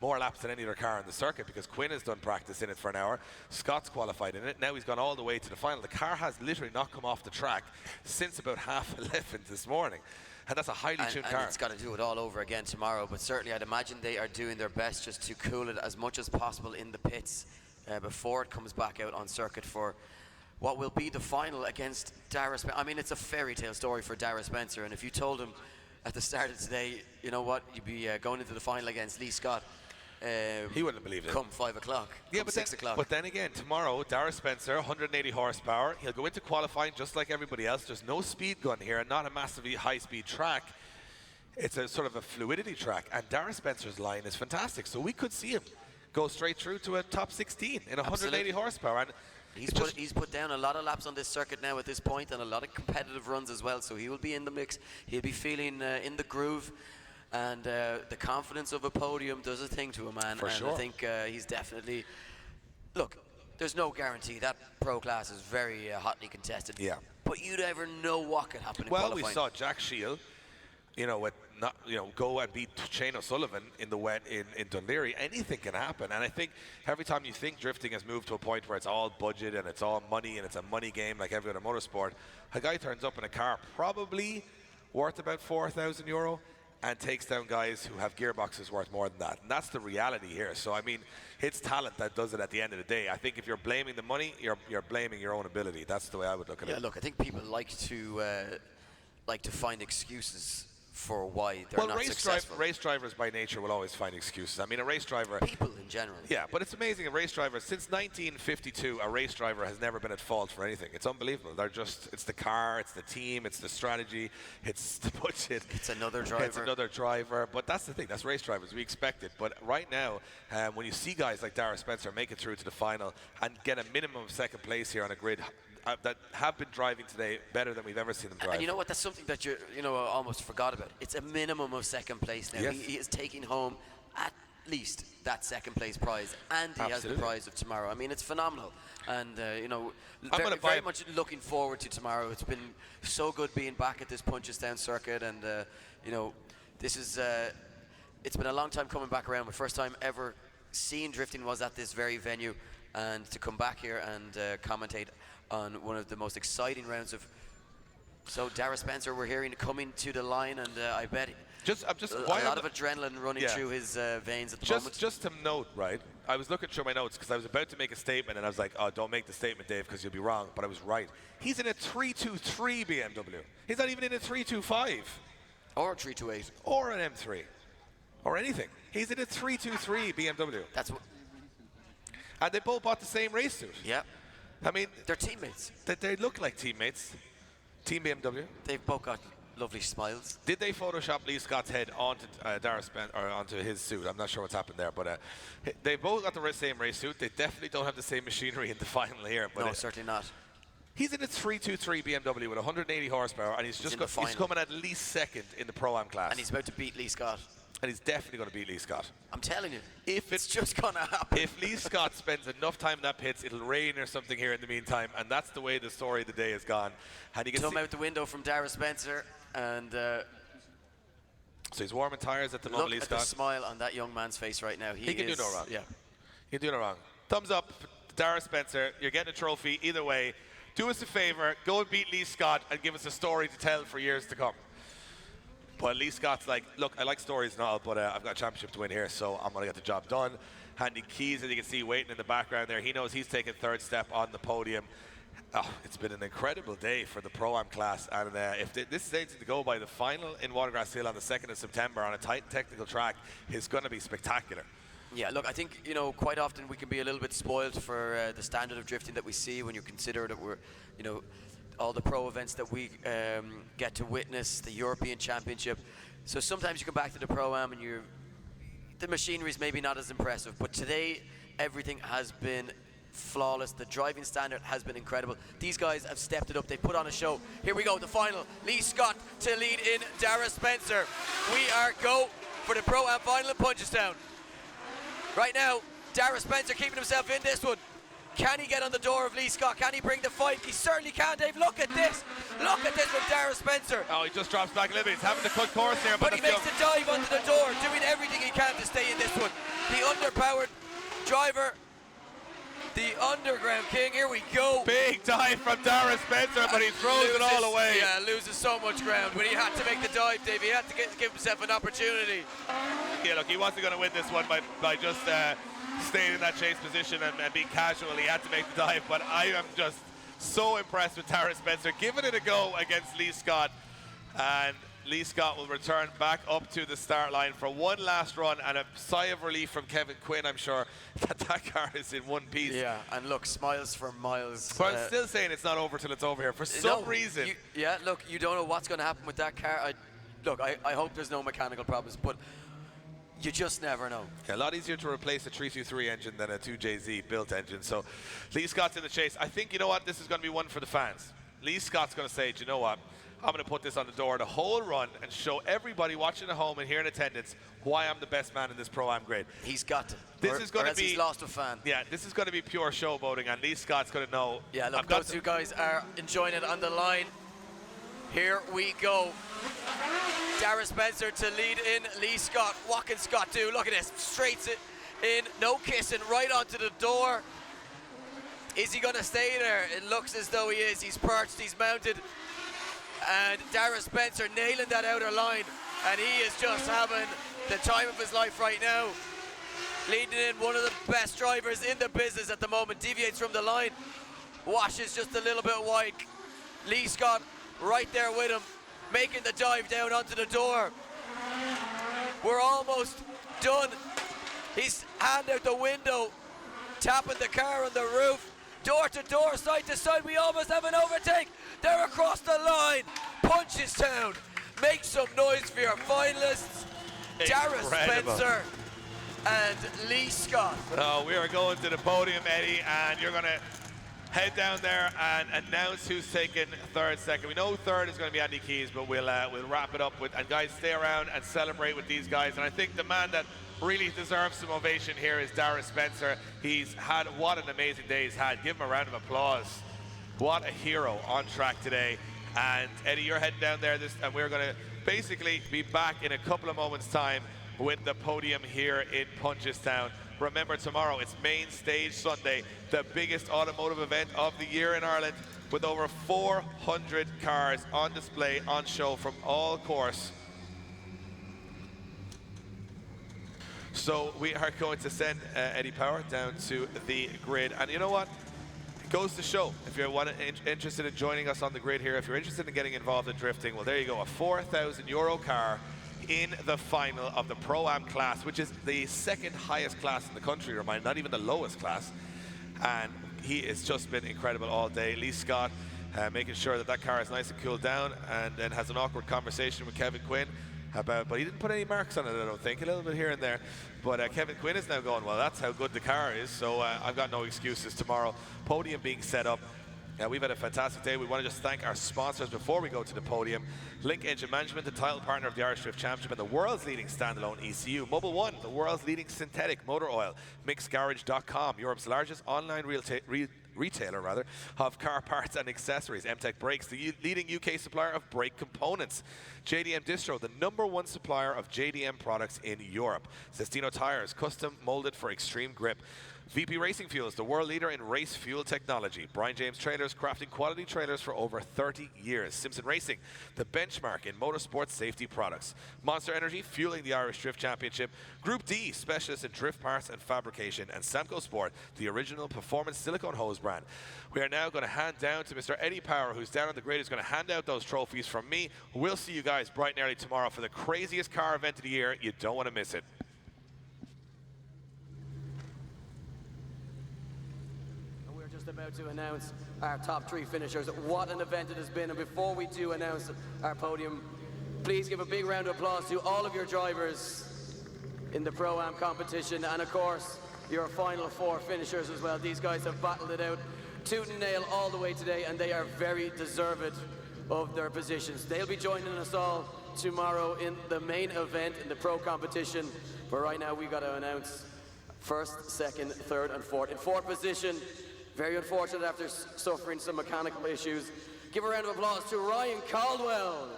more laps than any other car in the circuit, because Quinn has done practice in it for an hour. Scott's qualified in it. Now he's gone all the way to the final. The car has literally not come off the track since about 11:30 this morning. And that's a highly tuned car. And it's got to do it all over again tomorrow. But certainly I'd imagine they are doing their best just to cool it as much as possible in the pits before it comes back out on circuit for what will be the final against Dara Spencer. I mean, it's a fairy tale story for Dara Spencer. And if you told him at the start of today, you know what, you'd be going into the final against Lee Scott, he wouldn't have believed it. Come 5 o'clock. Yeah, but 6 o'clock. But then again, tomorrow, Dara Spencer, 180 horsepower. He'll go into qualifying just like everybody else. There's no speed gun here, and not a massively high-speed track. It's a sort of a fluidity track, and Dara Spencer's line is fantastic. So we could see him go straight through to a top 16 in 180 horsepower. And he's put down a lot of laps on this circuit now at this point, and a lot of competitive runs as well. So he will be in the mix. He'll be feeling in the groove. And the confidence of a podium does a thing to a man. For sure. I think he's definitely... Look, there's no guarantee. That pro class is very hotly contested. Yeah. But you'd ever know what could happen in qualifying. Well, we saw Jack Shield, go and beat Shane O'Sullivan in the wet in Dundleary. Anything can happen. And I think every time you think drifting has moved to a point where it's all budget and it's all money and it's a money game like every other motorsport, a guy turns up in a car probably worth about €4,000 and takes down guys who have gearboxes worth more than that. And that's the reality here. So, I mean, it's talent that does it at the end of the day. I think if you're blaming the money, you're blaming your own ability. That's the way I would look at it. Yeah, look, I think people like to find excuses for why they're not successful. Race drivers by nature will always find excuses. I mean, a race driver... People in general. Yeah, but it's amazing. A race driver, since 1952, a race driver has never been at fault for anything. It's unbelievable. It's the car, it's the team, it's the strategy, it's the budget. It's another driver. It's another driver. But that's the thing. That's race drivers. We expect it. But right now, when you see guys like Dara Spencer make it through to the final and get a minimum of second place here on a grid, that have been driving today better than we've ever seen them drive. And you know what? That's something that you almost forgot about. It's a minimum of second place now. Yes. He is taking home at least that second place prize, and he has the prize of tomorrow. I mean, it's phenomenal. And very much looking forward to tomorrow. It's been so good being back at this Punchestown circuit, and this is it's been a long time coming back around. My first time ever seeing drifting was at this very venue, and to come back here and commentate on one of the most exciting rounds of. So Dara Spencer, we're hearing coming to the line, and I bet a lot of adrenaline running through his veins at the moment. Just to note, right? I was looking through my notes because I was about to make a statement, and I was like, "Oh, don't make the statement, Dave, because you'll be wrong." But I was right. He's in a 323 BMW. He's not even in a 325 or a 328 or an M3 or anything. He's in a 323 BMW. That's what. And they both bought the same race suit. Yeah. I mean, they're teammates. They look like teammates. Team BMW. They've both got lovely smiles. Did they Photoshop Lee Scott's head onto Dara Spencer, or onto his suit? I'm not sure what's happened there, but they both got the same race suit. They definitely don't have the same machinery in the final here. But no, certainly not. He's in a 323 BMW with 180 horsepower, and he's coming at least second in the Pro-Am class. And he's about to beat Lee Scott. And he's definitely going to beat Lee Scott. I'm telling you. If it's just going to happen. If Lee Scott spends enough time in that pits, it'll rain or something here in the meantime. And that's the way the story of the day has gone. And you can come out the window from Dara Spencer. And so he's warming tires at the moment, Lee Scott. Look at the smile on that young man's face right now. He can do no wrong. Yeah. He can do no wrong. Thumbs up, Dara Spencer. You're getting a trophy either way. Do us a favor. Go and beat Lee Scott and give us a story to tell for years to come. But Lee Scott's like, look, I like stories and all, but I've got a championship to win here, so I'm going to get the job done. Handing keys, as you can see, waiting in the background there. He knows he's taking third step on the podium. Oh, it's been an incredible day for the Pro-Am class. And if this is anything to go by, the final in Watergrass Hill on the 2nd of September on a tight technical track is going to be spectacular. Yeah, look, I think, quite often we can be a little bit spoiled for the standard of drifting that we see when you consider that we're, all the pro events that we get to witness, the European Championship. So sometimes you come back to the Pro-Am and the machinery is maybe not as impressive. But today, everything has been flawless. The driving standard has been incredible. These guys have stepped it up. They put on a show. Here we go, the final. Lee Scott to lead in Dara Spencer. We are go for the Pro-Am final in Punchestown. Right now, Dara Spencer keeping himself in this one. Can he get on the door of Lee Scott? Can he bring the fight? He certainly can, Dave. Look at this. Look at this from Dara Spencer. Oh, he just drops back a little bit. He's having to cut course here. But he makes the dive onto the door, doing everything he can to stay in this one. The underpowered driver, the underground king. Here we go. Big dive from Dara Spencer, but he throws it all away. Yeah, loses so much ground. But he had to make the dive, Dave. He had to give himself an opportunity. Yeah, look, he wasn't going to win this one by just staying in that chase position and being casual. He had to make the dive, but I am just so impressed with Dara Spencer giving it a go against Lee Scott. And Lee Scott will return back up to the start line for one last run, and a sigh of relief from Kevin Quinn, I'm sure, that car is in one piece. Yeah, and look, smiles for miles. But I'm still saying it's not over till it's over here for some reason. Look, you don't know what's going to happen with that car. I hope there's no mechanical problems, but you just never know. Yeah, a lot easier to replace a 323 engine than a 2JZ built engine. So Lee Scott's in the chase. I think, you know what, this is going to be one for the fans. Lee Scott's going to say, do you know what, I'm going to put this on the door the whole run and show everybody watching at home and here in attendance why I'm the best man in this Pro-Am grade. He's got to. This is going to be. He's lost a fan. Yeah, this is going to be pure showboating, and Lee Scott's going to know. Yeah, look, those two guys are enjoying it on the line. Here we go. Dara Spencer to lead in Lee Scott. What can Scott do? Look at this. Straights it in. No kissing. Right onto the door. Is he going to stay there? It looks as though he is. He's perched. He's mounted. And Dara Spencer nailing that outer line, and he is just having the time of his life right now. Leading in one of the best drivers in the business at the moment, deviates from the line, washes just a little bit wide. Lee Scott right there with him, making the dive down onto the door. We're almost done. He's hand out the window, tapping the car on the roof. Door to door, side to side, we almost have an overtake. They're across the line. Punchestown, make some noise for your finalists. Dara Spencer and Lee Scott. Oh, we are going to the podium, Eddie, and you're going to head down there and announce who's taking third, second. We know third is going to be Andy Keys, but we'll wrap it up with, and guys, stay around and celebrate with these guys. And I think the man that really deserves some ovation here is Dara Spencer. He's had, what an amazing day he's had. Give him a round of applause. What a hero on track today. And Eddie, you're heading down there, and we're going to basically be back in a couple of moments' time with the podium here in Punchestown. Remember, tomorrow it's Main Stage Sunday, the biggest automotive event of the year in Ireland, with over 400 cars on display, on show from all course. So we are going to send Eddie Power down to the grid. And you know what? It goes to show, if you're interested in joining us on the grid here, if you're interested in getting involved in drifting, well, there you go, a €4,000 car in the final of the Pro-Am class, which is the second highest class in the country, remind, not even the lowest class. And he has just been incredible all day. Lee Scott making sure that that car is nice and cooled down, and then has an awkward conversation with Kevin Quinn about, but he didn't put any marks on it, I don't think, a little bit here and there. But Kevin Quinn is now going, well, that's how good the car is, so I've got no excuses tomorrow. Podium being set up. We've had a fantastic day. We want to just thank our sponsors before we go to the podium. Link Engine Management, the title partner of the Irish Drift Championship and the world's leading standalone ECU. Mobil 1, the world's leading synthetic motor oil. MixGarage.com, Europe's largest online retailer of car parts and accessories. MTech Brakes, the leading UK supplier of brake components. JDM Distro, the #1 supplier of JDM products in Europe. Cestino Tires, custom molded for extreme grip. VP Racing Fuels, the world leader in race fuel technology. Brian James Trailers, crafting quality trailers for over 30 years. Simpson Racing, the benchmark in motorsport safety products. Monster Energy, fueling the Irish Drift Championship. Group D, specialist in drift parts and fabrication. And Samco Sport, the original performance silicone hose brand. We are now going to hand down to Mr. Eddie Power, who's down on the grid, who's going to hand out those trophies from me. We'll see you guys bright and early tomorrow for the craziest car event of the year. You don't want to miss it. About to announce our top 3 finishers. What an event it has been, and before we do announce our podium, please give a big round of applause to all of your drivers in the Pro-Am competition, and of course your final 4 finishers as well. These guys have battled it out tooth and nail all the way today, and they are very deserved of their positions. They'll be joining us all tomorrow in the main event in the Pro competition, but right now we've got to announce first, second, third and fourth. In fourth position, very unfortunate after suffering some mechanical issues, give a round of applause to Ryan Caldwell.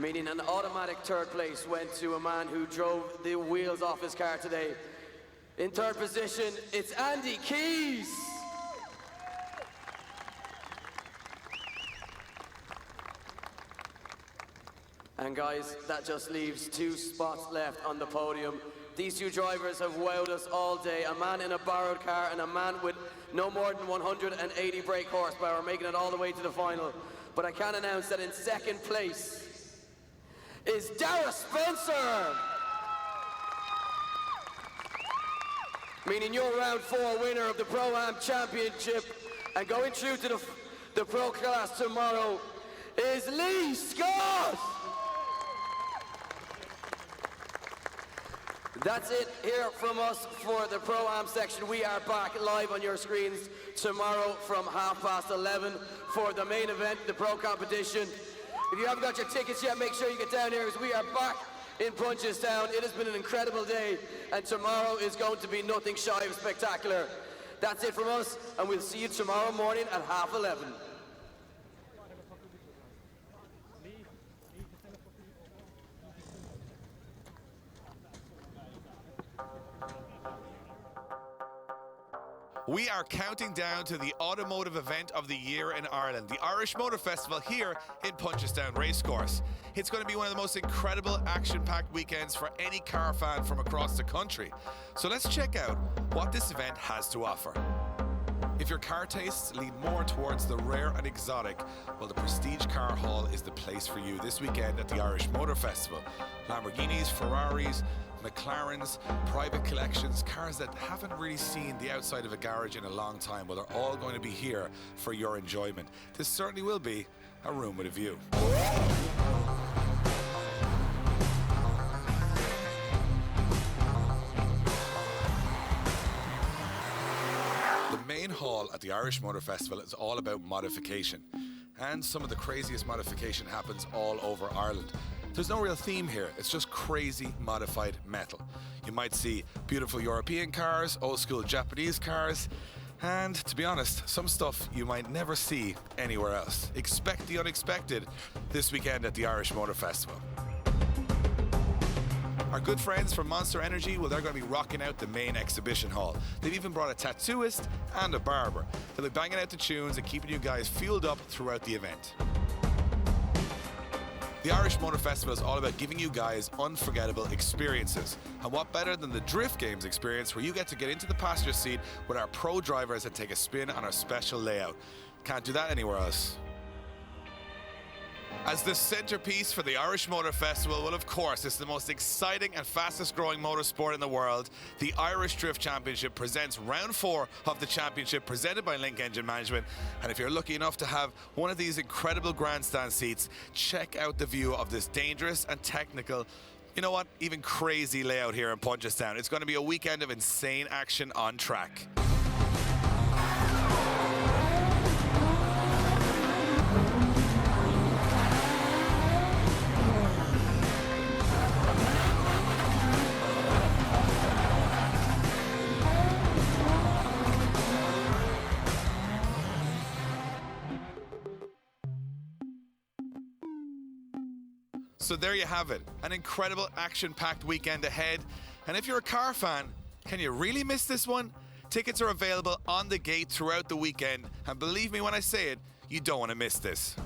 Meaning an automatic third place went to a man who drove the wheels off his car today. In third position, it's Andy Keys. And guys, that just leaves 2 spots left on the podium. These 2 drivers have wowed us all day. A man in a borrowed car and a man with no more than 180 brake horsepower, making it all the way to the final. But I can announce that in second place is Dara Spencer. Meaning your round 4 winner of the Pro-Am Championship, and going through to the Pro class tomorrow is Lee Scott. That's it here from us for the Pro-Am section. We are back live on your screens tomorrow from 11:30 for the main event, the Pro competition. If you haven't got your tickets yet, make sure you get down here, as we are back in Punchestown. It has been an incredible day, and tomorrow is going to be nothing shy of spectacular. That's it from us, and we'll see you tomorrow morning at 11:30. We are counting down to the automotive event of the year in Ireland, the Irish Motor Festival here in Punchestown Racecourse. It's going to be one of the most incredible action-packed weekends for any car fan from across the country. So let's check out what this event has to offer. If your car tastes lean more towards the rare and exotic, well, the Prestige Car Hall is the place for you this weekend at the Irish Motor Festival. Lamborghinis, Ferraris, McLarens, private collections, cars that haven't really seen the outside of a garage in a long time, well, they're all going to be here for your enjoyment. This certainly will be a room with a view. The main hall at the Irish Motor Festival is all about modification, and some of the craziest modification happens all over Ireland. There's no real theme here, it's just crazy modified metal. You might see beautiful European cars, old school Japanese cars, and to be honest, some stuff you might never see anywhere else. Expect the unexpected this weekend at the Irish Motor Festival. Our good friends from Monster Energy, well, they're going to be rocking out the main exhibition hall. They've even brought a tattooist and a barber. They'll be banging out the tunes and keeping you guys fueled up throughout the event. The Irish Motor Festival is all about giving you guys unforgettable experiences. And what better than the Drift Games experience, where you get to get into the passenger seat with our pro drivers and take a spin on our special layout. Can't do that anywhere else. As the centerpiece for the Irish Motor Festival, well, of course, it's the most exciting and fastest growing motorsport in the world. The Irish Drift Championship presents round 4 of the championship presented by Link Engine Management. And if you're lucky enough to have one of these incredible grandstand seats, check out the view of this dangerous and technical, you know what, even crazy layout here in Punchestown. It's going to be a weekend of insane action on track. So there you have it, an incredible action-packed weekend ahead. And if you're a car fan, can you really miss this one? Tickets are available on the gate throughout the weekend, and believe me when I say it, you don't want to miss this.